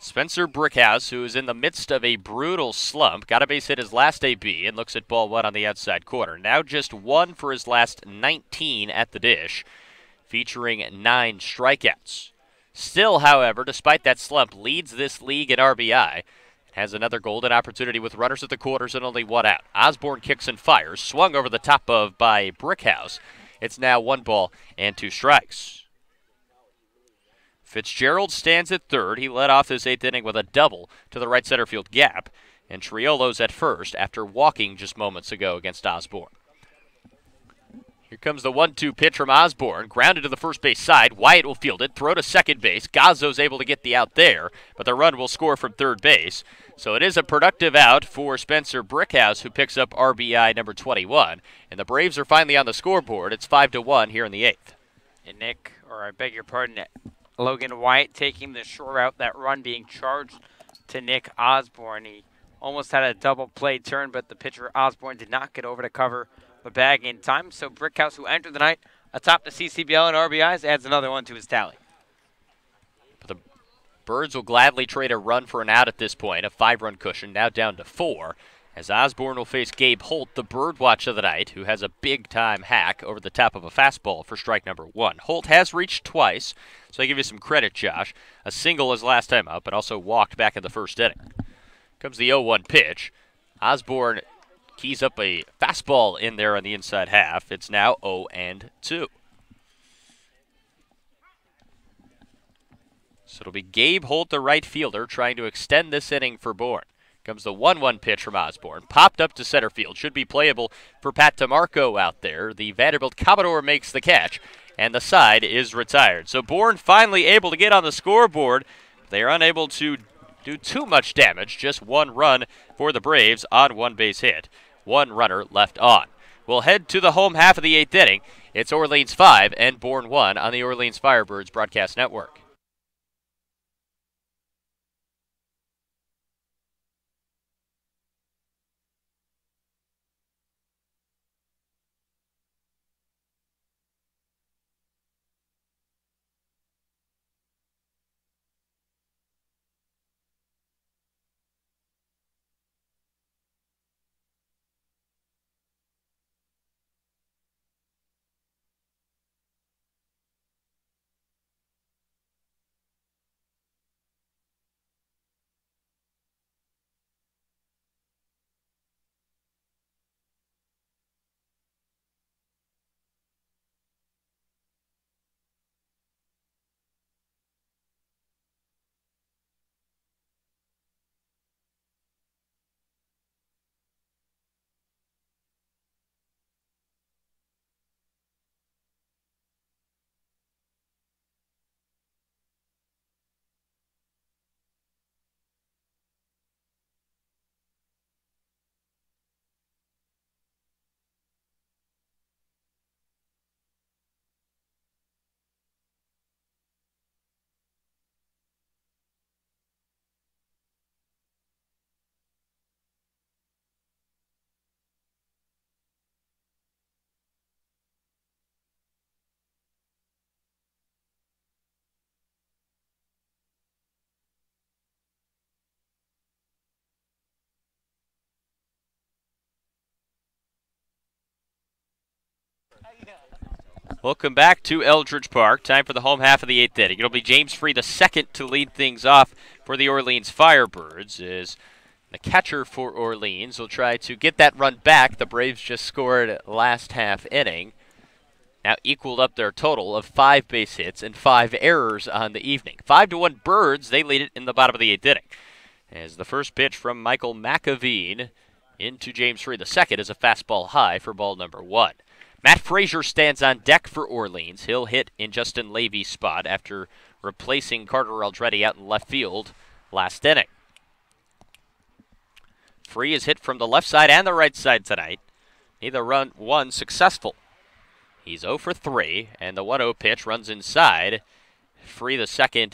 Spencer Brickhouse, who is in the midst of a brutal slump, got a base hit his last AB and looks at ball 1 on the outside corner. Now just 1 for his last 19 at the dish, featuring 9 strikeouts. Still, however, despite that slump, leads this league in RBI. Has another golden opportunity with runners at the quarters and only 1 out. Osborne kicks and fires, swung over the top of by Brickhouse. It's now 1 ball and 2 strikes. Fitzgerald stands at third. He led off this 8th inning with a double to the right center field gap. And Triolo's at first after walking just moments ago against Osborne. Here comes the 1-2 pitch from Osborne. Grounded to the first base side. Wyatt will field it. Throw to second base. Gazzo's able to get the out there, but the run will score from third base. So it is a productive out for Spencer Brickhouse, who picks up RBI number 21. And the Braves are finally on the scoreboard. It's 5-1 here in the 8th. And I beg your pardon, Logan Wyatt taking the short route, that run being charged to Nick Osborne. He almost had a double play turn, but the pitcher Osborne did not get over to cover the bag in time. So Brickhouse, who entered the night atop the CCBL in RBIs, adds another 1 to his tally. The Birds will gladly trade a run for an out at this point, a 5-run cushion, now down to 4, as Osborne will face Gabe Holt, the birdwatch of the night, who has a big-time hack over the top of a fastball for strike number 1. Holt has reached twice, so I give you some credit, Josh. A single his last time up, but also walked back in the first inning. Comes the 0-1 pitch. Osborne keys up a fastball in there on the inside half. It's now 0-2. So it'll be Gabe Holt, the right fielder, trying to extend this inning for Bourne. Comes the 1-1 pitch from Osborne. Popped up to center field. Should be playable for Pat DeMarco out there. The Vanderbilt Commodore makes the catch, and the side is retired. So Bourne finally able to get on the scoreboard. They are unable to do too much damage. Just 1 run for the Braves on 1 base hit. 1 runner left on. We'll head to the home half of the 8th inning. It's Orleans 5 and Bourne 1 on the Orleans Firebirds Broadcast Network. Welcome back to Eldridge Park. Time for the home half of the 8th inning. It'll be James Free the second to lead things off for the Orleans Firebirds as The catcher for Orleans will try to get that run back. The Braves just scored last half inning. Now equaled up their total of 5 base hits and 5 errors on the evening. 5-1 Birds, they lead it in the bottom of the 8th inning. As the first pitch from Michael McAveen into James Free II is a fastball high for ball number 1. Matt Frazier stands on deck for Orleans. He'll hit in Justin Levy's spot after replacing Carter Aldretti out in left field last inning. Free is hit from the left side and the right side tonight. Neither one successful. He's 0 for 3, and the 1-0 pitch runs inside. Free II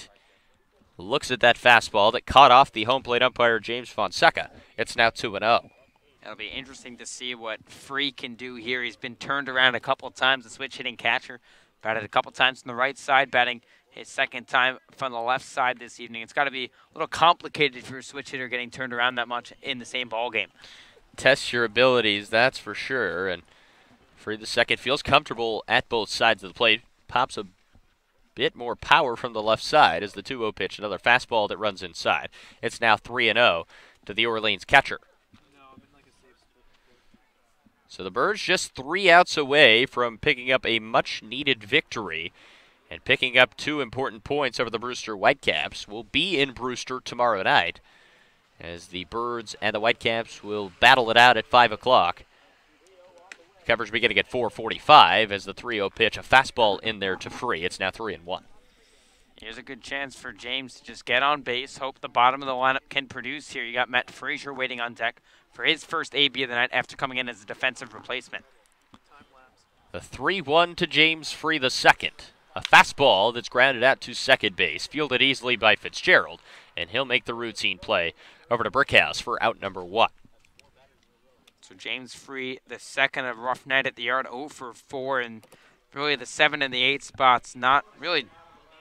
looks at that fastball that caught off the home plate umpire, James Fonseca. It's now 2-0. It'll be interesting to see what Free can do here. He's been turned around a couple of times, the switch-hitting catcher. Batted a couple times from the right side, batting his second time from the left side this evening. It's got to be a little complicated if you're a switch hitter getting turned around that much in the same ball game. Test your abilities, that's for sure. And Free II feels comfortable at both sides of the plate. Pops a bit more power from the left side as the 2-0 pitch, another fastball that runs inside. It's now 3-0 to the Orleans catcher. So the Birds just 3 outs away from picking up a much-needed victory and picking up 2 important points over the Brewster Whitecaps. We'll be in Brewster tomorrow night as the Birds and the Whitecaps will battle it out at 5 o'clock. Coverage beginning at 4:45 as the 3-0 pitch, a fastball in there to Free. It's now 3-1. Here's a good chance for James to just get on base, hope the bottom of the lineup can produce here. You got Matt Frazier waiting on deck for his first AB of the night after coming in as a defensive replacement. The 3-1 to James Free II. A fastball that's grounded out to second base, fielded easily by Fitzgerald, and he'll make the routine play over to Brickhouse for out number 1. So James Free II, a rough night at the yard, 0 for 4, and really the 7 and the 8 spots, not really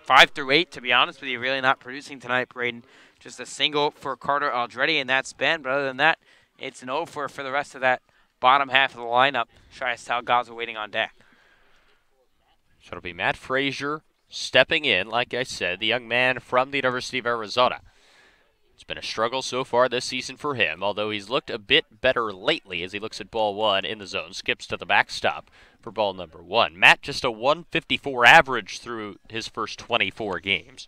5 through 8, to be honest with you, really not producing tonight, Braden. Just a single for Carter Aldretti, and that's Ben. But other than that, it's an 0 for the rest of that bottom half of the lineup. Shai Salgaza waiting on deck. So it'll be Matt Frazier stepping in, like I said, the young man from the University of Arizona. It's been a struggle so far this season for him, although he's looked a bit better lately as he looks at ball 1 in the zone, skips to the backstop for ball number 1. Matt just a 154 average through his first 24 games.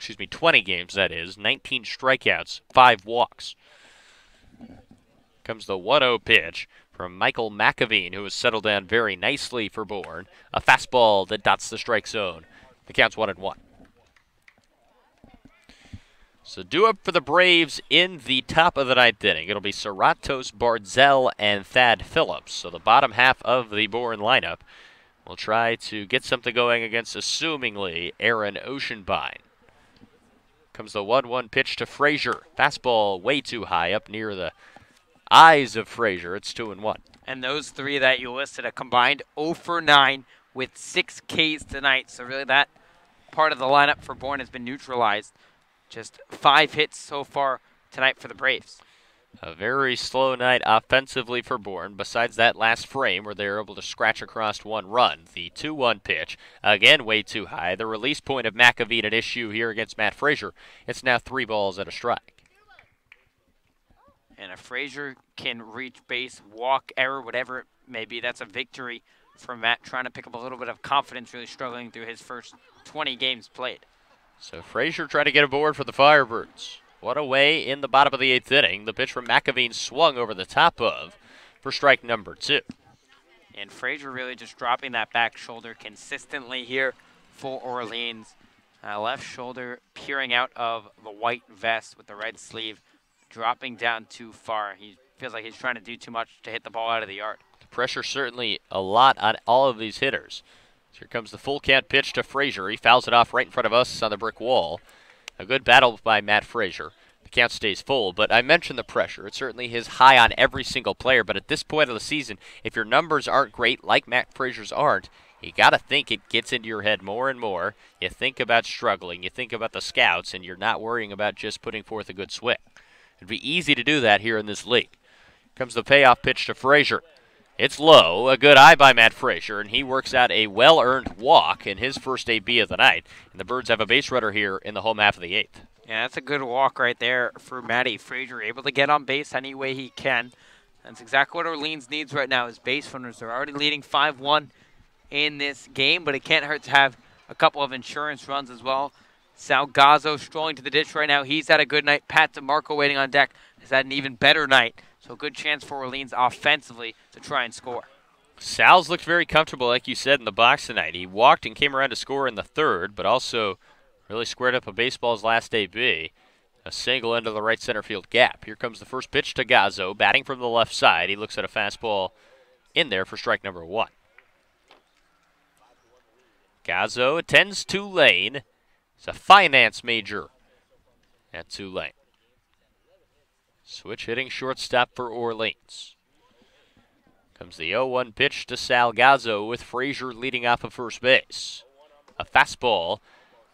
20 games, that is. 19 strikeouts, 5 walks. Comes the 1-0 pitch from Michael McAveen, who has settled down very nicely for Bourne. A fastball that dots the strike zone. The count's 1-1. So due up for the Braves in the top of the 9th inning. It'll be Serratos, Barzell, and Thad Phillips. So the bottom half of the Bourne lineup will try to get something going against, assumingly, Aaron Oceanbine. Comes the 1-1 pitch to Frazier. Fastball way too high up near the eyes of Frazier. It's 2-1. And those 3 that you listed, a combined 0 for 9 with 6 Ks tonight. So really that part of the lineup for Bourne has been neutralized. Just 5 hits so far tonight for the Braves. A very slow night offensively for Bourne, besides that last frame where they were able to scratch across 1 run. The 2-1 pitch, again way too high. The release point of McAveen an issue here against Matt Frazier. It's now 3 balls and a strike. And if Frazier can reach base, walk, error, whatever it may be, that's a victory for Matt, trying to pick up a little bit of confidence, really struggling through his first 20 games played. So Frazier trying to get aboard for the Firebirds. What a way in the bottom of the 8th inning. The pitch from McAveen swung over the top of for strike number 2. And Frazier really just dropping that back shoulder consistently here for Orleans. Left shoulder peering out of the white vest with the red sleeve, dropping down too far. He feels like he's trying to do too much to hit the ball out of the yard. The pressure certainly a lot on all of these hitters. Here comes the full count pitch to Frazier. He fouls it off right in front of us on the brick wall. A good battle by Matt Frazier. The count stays full, but I mentioned the pressure. It certainly is high on every single player, but at this point of the season, if your numbers aren't great, like Matt Frazier's aren't, you got to think it gets into your head more and more. You think about struggling. You think about the scouts, and you're not worrying about just putting forth a good swing. It'd be easy to do that here in this league. Comes the payoff pitch to Frazier. It's low, a good eye by Matt Frazier, and he works out a well-earned walk in his first AB of the night. And the Birds have a base runner here in the home half of the 8th. Yeah, that's a good walk right there for Matty Frazier. Able to get on base any way he can. That's exactly what Orleans needs right now is base runners. They're already leading 5-1 in this game, but it can't hurt to have a couple of insurance runs as well. Salgazzo strolling to the ditch right now. He's had a good night. Pat DeMarco waiting on deck has had an even better night. So a good chance for Orleans offensively to try and score. Sal's looked very comfortable, like you said, in the box tonight. He walked and came around to score in the third, but also really squared up a baseball's last AB. A single into the right center field gap. Here comes the first pitch to Gazzo, batting from the left side. He looks at a fastball in there for strike number 1. Gazzo attends Tulane. He's a finance major at Tulane. Switch hitting shortstop for Orleans. Comes the 0-1 pitch to Salgazzo with Frazier leading off of first base. A fastball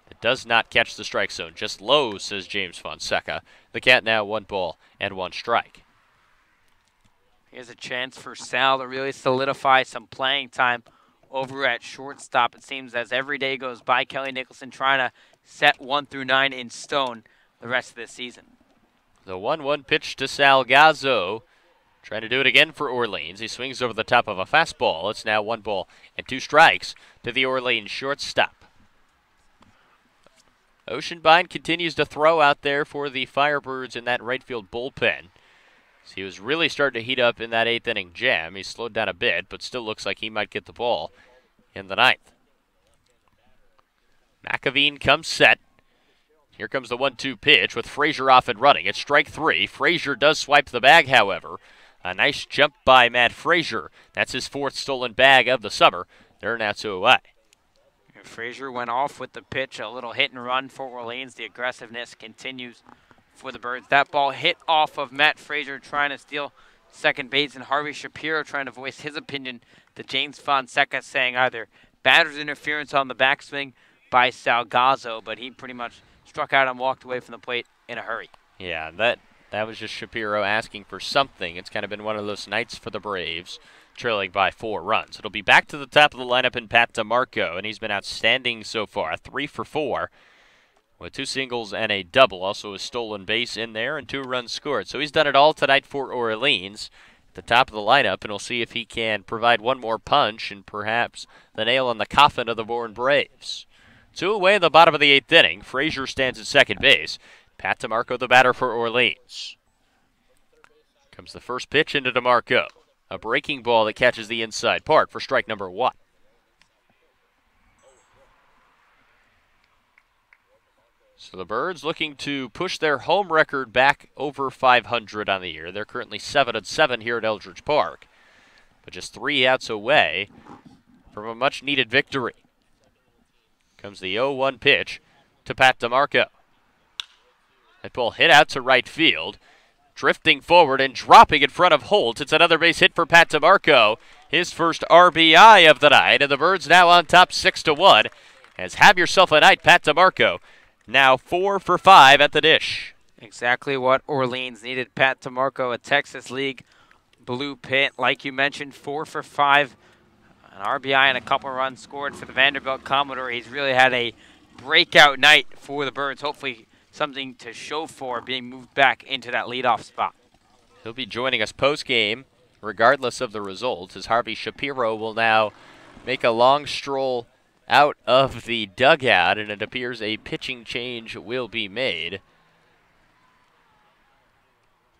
that does not catch the strike zone. Just low, says James Fonseca. The Cat now 1 ball and 1 strike. Here's a chance for Sal to really solidify some playing time over at shortstop. It seems as every day goes by, Kelly Nicholson trying to set 1 through 9 in stone the rest of this season. The 1-1 pitch to Salgazzo. Trying to do it again for Orleans. He swings over the top of a fastball. It's now 1 ball and 2 strikes to the Orleans shortstop. Oceanbine continues to throw out there for the Firebirds in that right field bullpen. So he was really starting to heat up in that 8th inning jam. He slowed down a bit, but still looks like he might get the ball in the 9th. McAveen comes set. Here comes the 1-2 pitch with Frazier off and running. It's strike 3. Frazier does swipe the bag, however. A nice jump by Matt Frazier. That's his 4th stolen bag of the summer. They're now 2 away. Frazier went off with the pitch, a little hit and run for Orleans. The aggressiveness continues for the Birds. That ball hit off of Matt Frazier trying to steal second base, and Harvey Shapiro trying to voice his opinion to James Fonseca, saying either batter's interference on the backswing by Salgazzo, but he pretty much struck out and walked away from the plate in a hurry. Yeah, that was just Shapiro asking for something. It's kind of been one of those nights for the Braves, trailing by 4 runs. It'll be back to the top of the lineup in Pat DeMarco, and he's been outstanding so far, 3 for 4, with 2 singles and a double. Also a stolen base in there and 2 runs scored. So he's done it all tonight for Orleans at the top of the lineup, and we'll see if he can provide one more punch and perhaps the nail in the coffin of the Bourne Braves. 2 away in the bottom of the 8th inning. Frazier stands at second base. Pat DeMarco the batter for Orleans. Comes the first pitch into DeMarco. A breaking ball that catches the inside part for strike number 1. So the Birds looking to push their home record back over 500 on the year. They're currently 7-7 here at Eldridge Park, but just 3 outs away from a much-needed victory. Comes the 0-1 pitch to Pat DeMarco. That ball hit out to right field. Drifting forward and dropping in front of Holt. It's another base hit for Pat DeMarco. His first RBI of the night. And the Birds now on top 6-1. As have yourself a night, Pat DeMarco. Now 4 for 5 at the dish. Exactly what Orleans needed. Pat DeMarco, a Texas League blue pit. Like you mentioned, 4 for 5. An RBI and a couple runs scored for the Vanderbilt Commodore. He's really had a breakout night for the Birds. Hopefully something to show for being moved back into that leadoff spot. He'll be joining us post-game, regardless of the result, as Harvey Shapiro will now make a long stroll out of the dugout, and it appears a pitching change will be made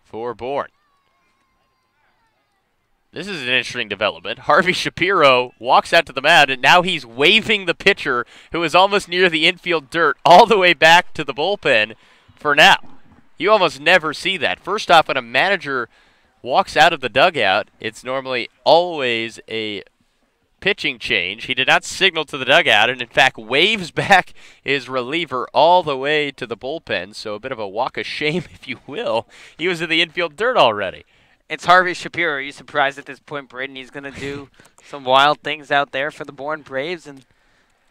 for Bourne. This is an interesting development. Harvey Shapiro walks out to the mound, and now he's waving the pitcher, who is almost near the infield dirt, all the way back to the bullpen for now. You almost never see that. First off, when a manager walks out of the dugout, it's normally always a pitching change. He did not signal to the dugout, and in fact waves back his reliever all the way to the bullpen, so a bit of a walk of shame, if you will. He was in the infield dirt already. It's Harvey Shapiro. Are you surprised at this point, Braden? He's going to do some wild things out there for the Bourne Braves and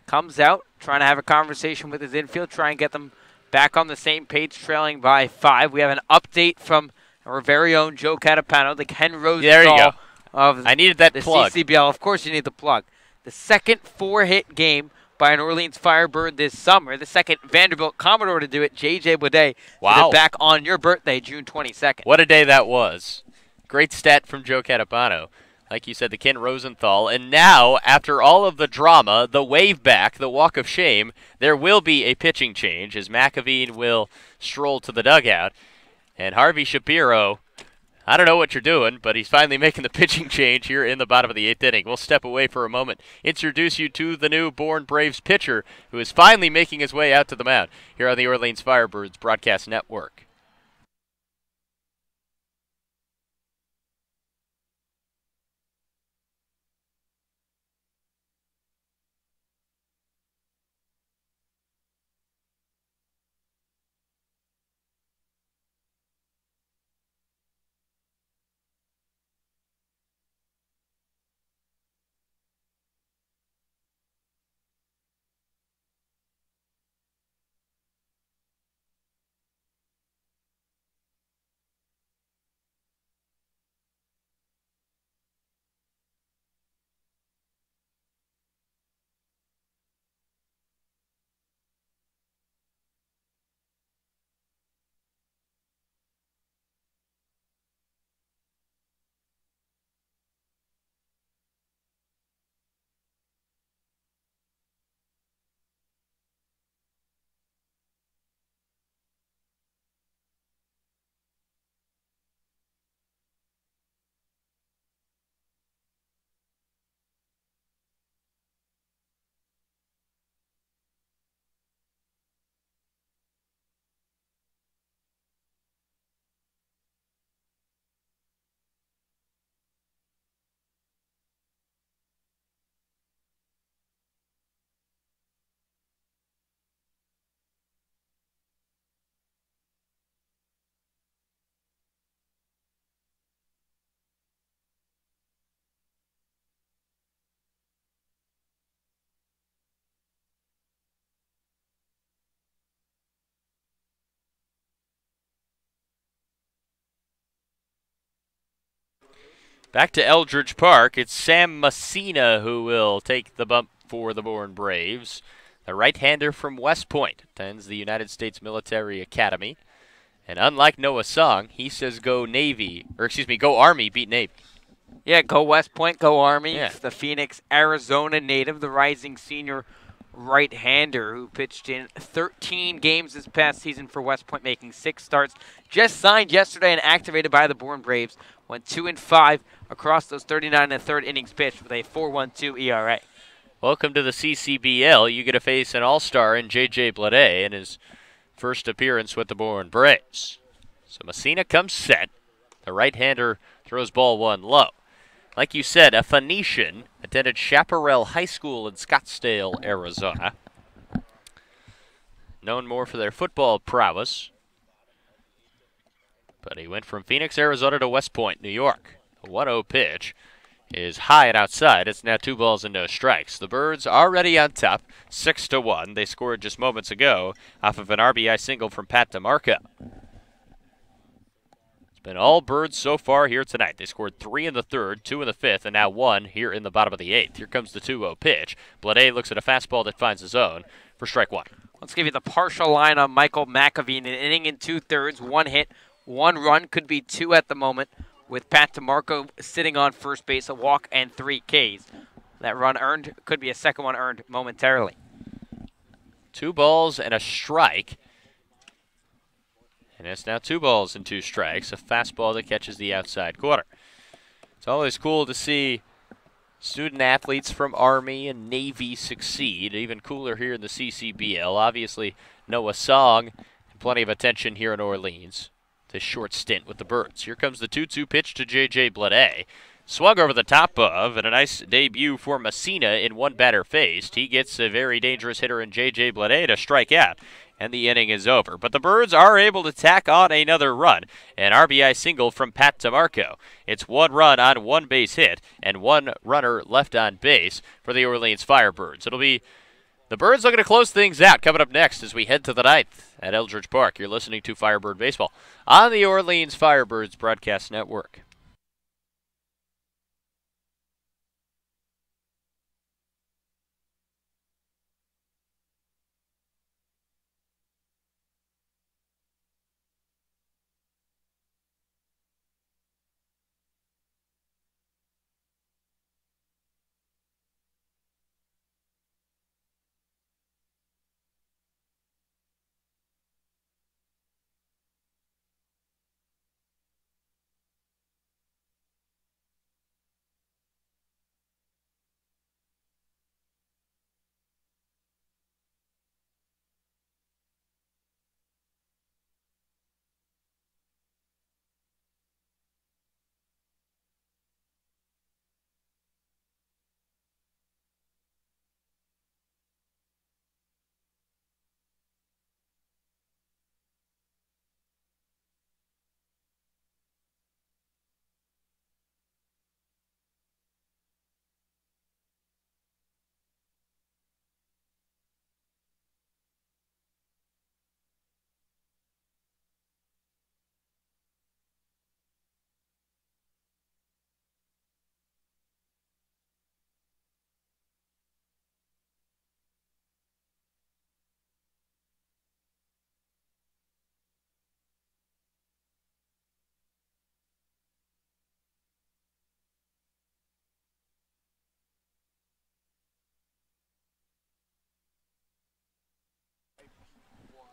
comes out trying to have a conversation with his infield, try and get them back on the same page, trailing by 5. We have an update from our very own Joe Catapano, the Ken Rosenthal there you go. Of I needed that the plug. CCBL. Of course you need the plug. The second 4-hit game by an Orleans Firebird this summer. The second Vanderbilt Commodore to do it, J.J. Boudet, did Wow. it back on your birthday, June 22nd. What a day that was. Great stat from Joe Catapano. Like you said, the Ken Rosenthal. And now, after all of the drama, the wave back, the walk of shame, there will be a pitching change as McAveen will stroll to the dugout. And Harvey Shapiro, I don't know what you're doing, but he's finally making the pitching change here in the bottom of the 8th inning. We'll step away for a moment, introduce you to the newborn Braves pitcher who is finally making his way out to the mound here on the Orleans Firebirds Broadcast Network. Back to Eldridge Park. It's Sam Messina who will take the bump for the Bourne Braves. The right-hander from West Point attends the United States Military Academy. And unlike Noah Song, he says go Army, beat Navy. Yeah, go West Point, go Army. Yeah. It's the Phoenix, Arizona native, the rising senior right-hander who pitched in 13 games this past season for West Point, making 6 starts. Just signed yesterday and activated by the Bourne Braves. Went 2-5 across those 39 and third innings pitched with a 4.12 ERA. Welcome to the CCBL. You get to face an all-star in J.J. Boudet in his first appearance with the Bourne Braves. So Messina comes set. The right-hander throws ball 1 low. Like you said, a Phoenician, attended Chaparral High School in Scottsdale, Arizona. Known more for their football prowess. But he went from Phoenix, Arizona to West Point, New York. The 1-0 pitch is high and outside. It's now 2 balls and no strikes. The Birds already on top, 6-1. They scored just moments ago off of an RBI single from Pat DeMarco. It's been all Birds so far here tonight. They scored 3 in the third, 2 in the fifth, and now 1 here in the bottom of the 8th. Here comes the 2-0 pitch. Boudet looks at a fastball that finds his own for strike 1. Let's give you the partial line on Michael McAveen. An inning in 2/3, 1 hit, 1 run, could be 2 at the moment, with Pat DeMarco sitting on first base, a walk and 3 Ks. That run earned, could be a second one earned momentarily. 2 balls and a strike. And it's now 2 balls and 2 strikes, a fastball that catches the outside corner. It's always cool to see student athletes from Army and Navy succeed. Even cooler here in the CCBL. Obviously, Noah Song, and plenty of attention here in Orleans. This short stint with the Birds. Here comes the 2-2 pitch to J.J. Boudet. Swung over the top of, and a nice debut for Messina in one batter faced. He gets a very dangerous hitter in J.J. Boudet to strike out, and the inning is over. But the Birds are able to tack on another run. An RBI single from Pat DeMarco. It's 1 run on 1 base hit, and 1 runner left on base for the Orleans Firebirds. It'll be the Birds looking to close things out coming up next as we head to the 9th at Eldridge Park. You're listening to Firebird Baseball on the Orleans Firebirds Broadcast Network.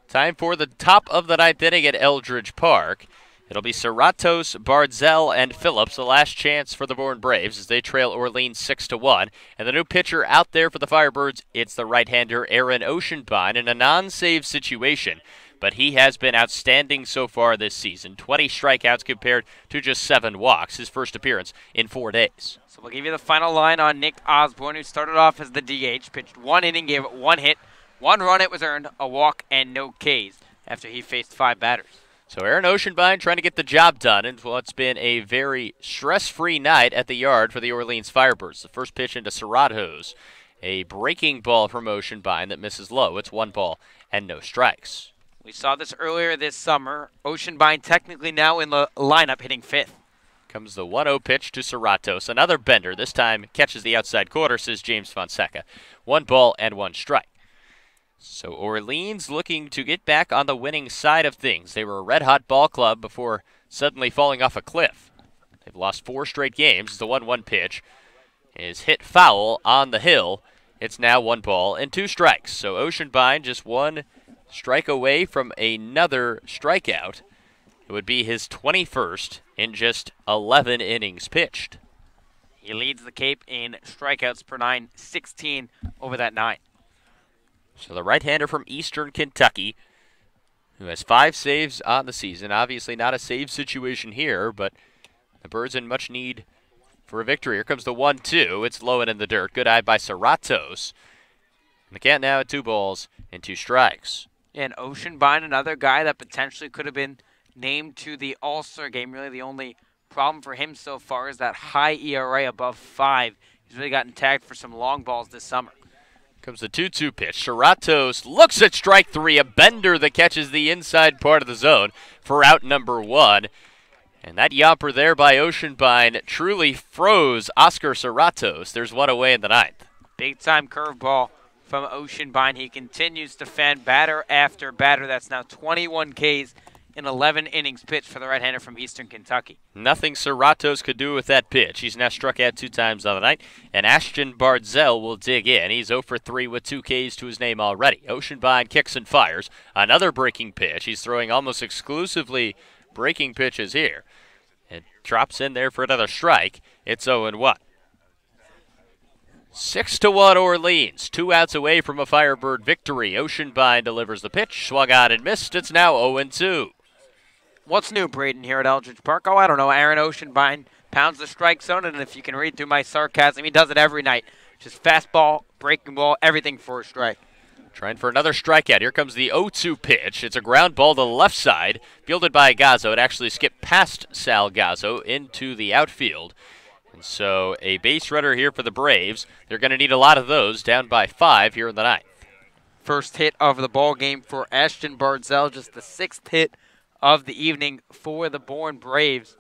Time for the top of the ninth inning at Eldridge Park. It'll be Serratos, Bardzell, and Phillips, the last chance for the Bourne Braves as they trail Orleans 6-1. And the new pitcher out there for the Firebirds, it's the right-hander Aaron Oceanbine in a non-save situation. But he has been outstanding so far this season. 20 strikeouts compared to just 7 walks, his first appearance in 4 days. So we'll give you the final line on Nick Osborne, who started off as the DH, pitched 1 inning, gave it 1 hit, 1 run it was earned, a walk, and no Ks after he faced 5 batters. So Aaron Oceanbine trying to get the job done in what's been a very stress-free night at the yard for the Orleans Firebirds. The first pitch into Serratos, a breaking ball from Oceanbine that misses low. It's 1 ball and no strikes. We saw this earlier this summer. Oceanbine technically now in the lineup hitting 5th. Comes the 1-0 pitch to Serratos. Another bender. This time catches the outside corner, says James Fonseca. 1 ball and 1 strike. So Orleans looking to get back on the winning side of things. They were a red-hot ball club before suddenly falling off a cliff. They've lost 4 straight games. The 1-1 pitch is hit foul on the hill. It's now 1 ball and 2 strikes. So Oceanbine just 1 strike away from another strikeout. It would be his 21st in just 11 innings pitched. He leads the Cape in strikeouts per 9, 16 over that 9. So the right-hander from Eastern Kentucky, who has 5 saves on the season. Obviously not a save situation here, but the Birds in much need for a victory. Here comes the 1-2. It's low and in the dirt. Good eye by Serratos. And the count now at 2 balls and 2 strikes. And Oceanbine, another guy that potentially could have been named to the All-Star game. Really the only problem for him so far is that high ERA above 5. He's really gotten tagged for some long balls this summer. Comes the 2-2 pitch. Serratos looks at strike 3, a bender that catches the inside part of the zone for out number 1. And that yomper there by Oceanbine truly froze Oscar Serratos. There's 1 away in the 9th. Big-time curveball from Oceanbine. He continues to fan batter after batter. That's now 21 Ks in 11 innings pitched for the right-hander from Eastern Kentucky. Nothing Serratos could do with that pitch. He's now struck out 2 times on the night, and Ashton Bardzell will dig in. He's 0 for 3 with 2 Ks to his name already. Oceanbine kicks and fires. Another breaking pitch. He's throwing almost exclusively breaking pitches here. It drops in there for another strike. It's 0-1. 6-1 Orleans. 2 outs away from a Firebird victory. Oceanbine delivers the pitch. Swung on and missed. It's now 0-2. What's new, Braden, here at Eldridge Park? Oh, I don't know. Aaron Oceanbine pounds the strike zone, and if you can read through my sarcasm, he does it every night. Just fastball, breaking ball, everything for a strike. Trying for another strikeout. Here comes the 0-2 pitch. It's a ground ball to the left side, fielded by Gazzo. It actually skipped past Sal Gazzo into the outfield. And so a base runner here for the Braves. They're going to need a lot of those, down by 5 here in the 9th. First hit of the ball game for Ashton Bardzell, just the 6th hit of the evening for the Bourne Braves.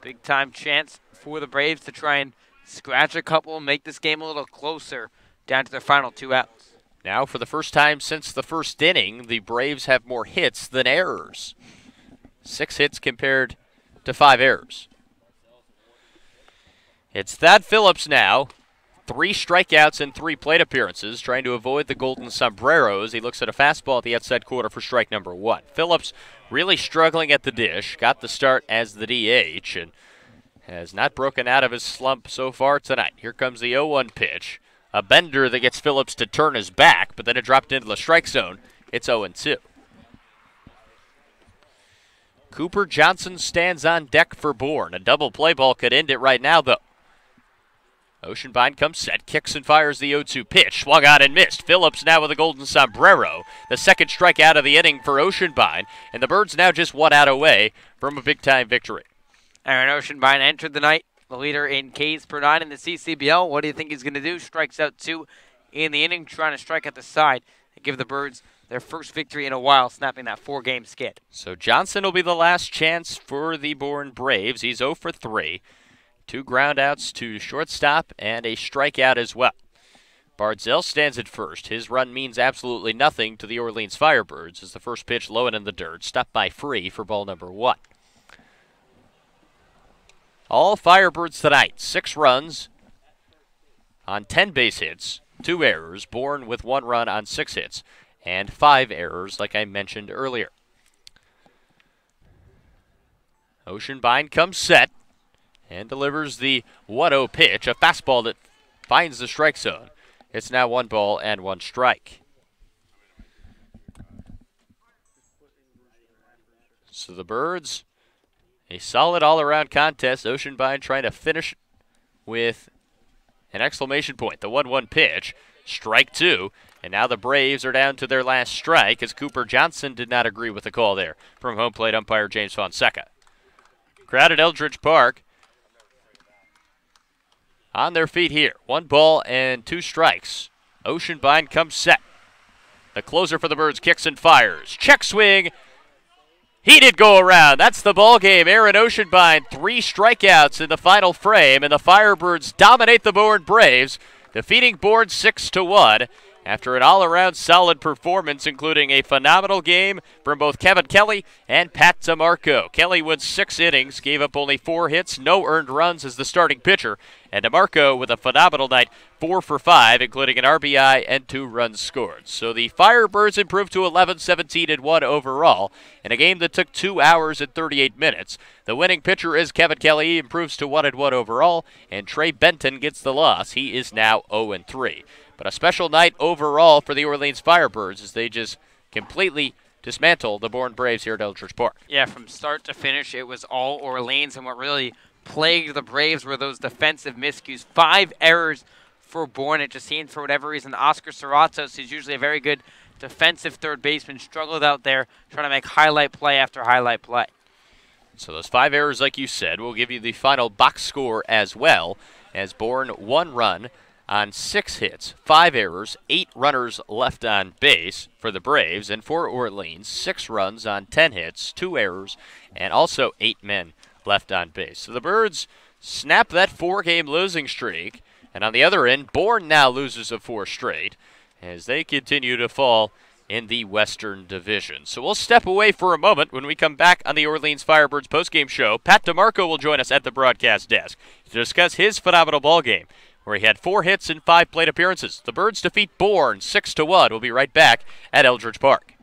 Big-time chance for the Braves to try and scratch a couple and make this game a little closer down to their final 2 outs. Now, for the first time since the first inning, the Braves have more hits than errors. 6 hits compared to 5 errors. It's Thad Phillips now. 3 strikeouts and 3 plate appearances, trying to avoid the golden sombreros. He looks at a fastball at the outside corner for strike number 1. Phillips really struggling at the dish, got the start as the DH, and has not broken out of his slump so far tonight. Here comes the 0-1 pitch. A bender that gets Phillips to turn his back, but then it dropped into the strike zone. It's 0-2. Cooper Johnson stands on deck for Bourne. A double play ball could end it right now, though. Oceanbine comes set, kicks and fires the 0-2 pitch. Swung on and missed. Phillips now with a golden sombrero. The second strikeout of the inning for Oceanbine. And the Birds now just 1 out away from a big-time victory. Aaron Oceanbine entered the night, the leader in Ks per 9 in the CCBL. What do you think he's going to do? Strikes out 2 in the inning, trying to strike at the side and give the Birds their first victory in a while, snapping that 4-game skid. So Johnson will be the last chance for the Bourne Braves. He's 0 for 3. 2 groundouts to shortstop and a strikeout as well. Bardzell stands at first. His run means absolutely nothing to the Orleans Firebirds as the first pitch low and in the dirt, stopped by Free for ball number 1. All Firebirds tonight, 6 runs on 10 base hits, 2 errors, Bourne with 1 run on 6 hits and 5 errors, like I mentioned earlier. Oceanbine comes set and delivers the 1-0 pitch, a fastball that finds the strike zone. It's now 1 ball and 1 strike. So the Birds, a solid all-around contest. Oceanbine trying to finish with an exclamation point. The 1-1 pitch, strike 2, and now the Braves are down to their last strike as Cooper Johnson did not agree with the call there from home plate umpire James Fonseca. Crowd at Eldridge Park on their feet here. 1 ball and 2 strikes. Oceanbine comes set. The closer for the Birds kicks and fires. Check swing. He did go around. That's the ball game. Aaron Oceanbine, 3 strikeouts in the final frame, and the Firebirds dominate the Bourne Braves, defeating Bourne 6-1 after an all-around solid performance, including a phenomenal game from both Kevin Kelly and Pat DeMarco. Kelly went 6 innings, gave up only 4 hits, no earned runs as the starting pitcher, and DeMarco with a phenomenal night, 4 for 5, including an RBI and 2 runs scored. So the Firebirds improved to 11-17-1 overall in a game that took 2 hours and 38 minutes. The winning pitcher is Kevin Kelly. He improves to 1-1 overall, and Trey Benton gets the loss. He is now 0-3. But a special night overall for the Orleans Firebirds as they just completely dismantle the Bourne Braves here at Eldridge Park. Yeah, from start to finish, it was all Orleans, and what really plagued the Braves were those defensive miscues. 5 errors for Bourne. It just seemed, for whatever reason, Oscar Serratos, who's usually a very good defensive third baseman, struggled out there trying to make highlight play after highlight play. So those 5 errors, like you said, will give you the final box score as well, as Bourne 1 run on 6 hits, 5 errors, 8 runners left on base for the Braves, and for Orleans, 6 runs on 10 hits, 2 errors, and also 8 men left on base. So the Birds snap that 4-game losing streak, and on the other end, Bourne now loses a 4 straight as they continue to fall in the Western Division. So we'll step away for a moment. When we come back on the Orleans Firebirds postgame show, Pat DeMarco will join us at the broadcast desk to discuss his phenomenal ball game, where he had 4 hits in 5 plate appearances. The Birds defeat Bourne 6-1. We'll be right back at Eldridge Park.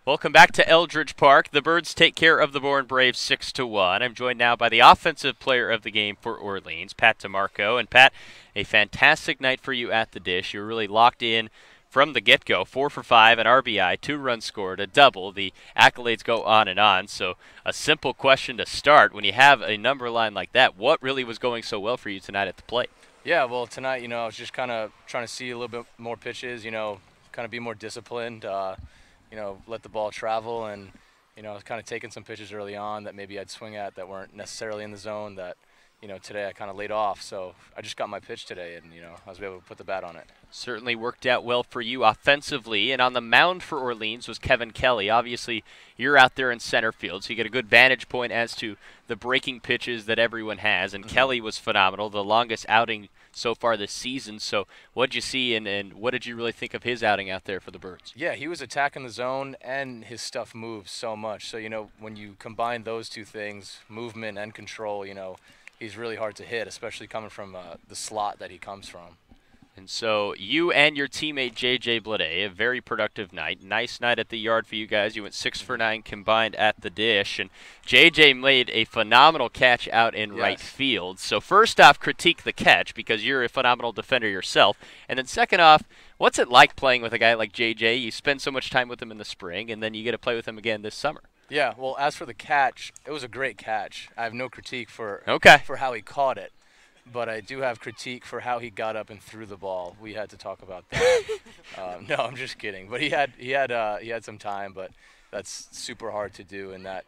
Welcome back to Eldridge Park. The Birds take care of the Bourne Braves 6-1. I'm joined now by the offensive player of the game for Orleans, Pat DeMarco. And Pat, a fantastic night for you at the dish. You were really locked in from the get-go. 4 for 5, an RBI, 2 runs scored, a double. The accolades go on and on. So a simple question to start. When you have a number line like that, what really was going so well for you tonight at the plate? Yeah, well, tonight, I was just kind of trying to see a little bit more pitches, kind of be more disciplined, let the ball travel, and, kind of taking some pitches early on that maybe I'd swing at that weren't necessarily in the zone that, today I kind of laid off. So I just got my pitch today, and, I was able to put the bat on it. Certainly worked out well for you offensively. And on the mound for Orleans was Kevin Kelly. Obviously, you're out there in center field, so you get a good vantage point as to the breaking pitches that everyone has. And Kelly was phenomenal, the longest outing so far this season. So what did you see, and what did you really think of his outing out there for the Birds? Yeah, he was attacking the zone, and his stuff moves so much. So, when you combine those two things, movement and control, he's really hard to hit, especially coming from the slot that he comes from. And so you and your teammate J.J. Blade, a very productive night. Nice night at the yard for you guys. You went 6 for 9 combined at the dish. And J.J. made a phenomenal catch out in right field. So first off, critique the catch because you're a phenomenal defender yourself. And then second off, what's it like playing with a guy like J.J.? You spend so much time with him in the spring, and then you get to play with him again this summer. Yeah, well, as for the catch, it was a great catch. I have no critique for how he caught it. But I do have critique for how he got up and threw the ball. We had to talk about that. No, I'm just kidding. But he had some time, but that's super hard to do in that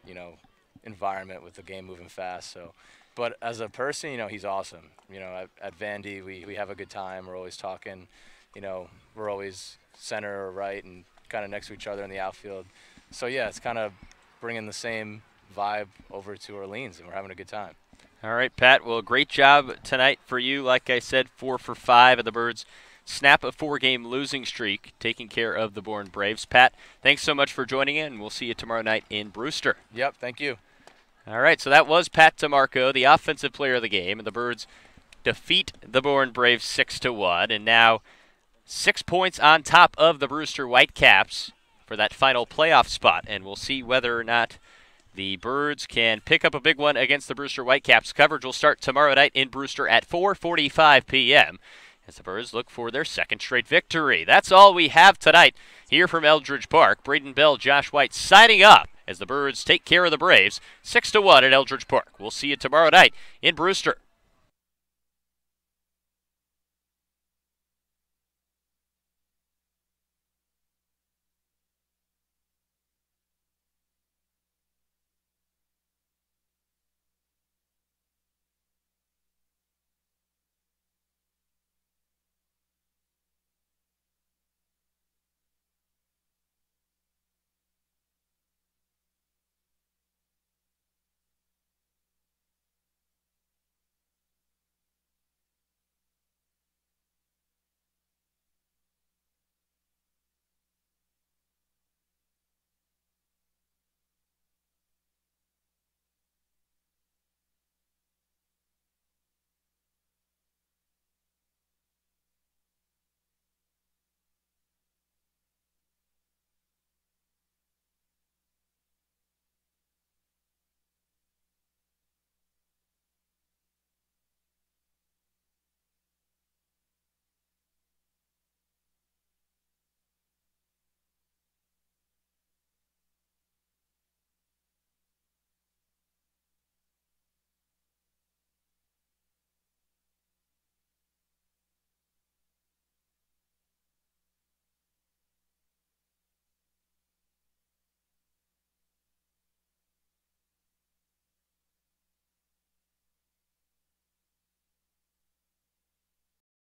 environment with the game moving fast. So, but as a person, he's awesome. At Vandy, we have a good time. We're always talking. We're always center or right and kind of next to each other in the outfield. So yeah, it's kind of bringing the same vibe over to Orleans, and we're having a good time. All right, Pat. Well, great job tonight for you. Like I said, 4 for 5, and the Birds snap a 4-game losing streak, taking care of the Bourne Braves. Pat, thanks so much for joining in, and we'll see you tomorrow night in Brewster. Yep, thank you. All right, so that was Pat DeMarco, the offensive player of the game, and the Birds defeat the Bourne Braves 6-1, and now 6 points on top of the Brewster Whitecaps for that final playoff spot, and we'll see whether or not the Birds can pick up a big one against the Brewster Whitecaps. Coverage will start tomorrow night in Brewster at 4:45 p.m. as the Birds look for their second straight victory. That's all we have tonight here from Eldridge Park. Braden Bell, Josh White signing up as the Birds take care of the Braves 6-1 at Eldridge Park. We'll see you tomorrow night in Brewster.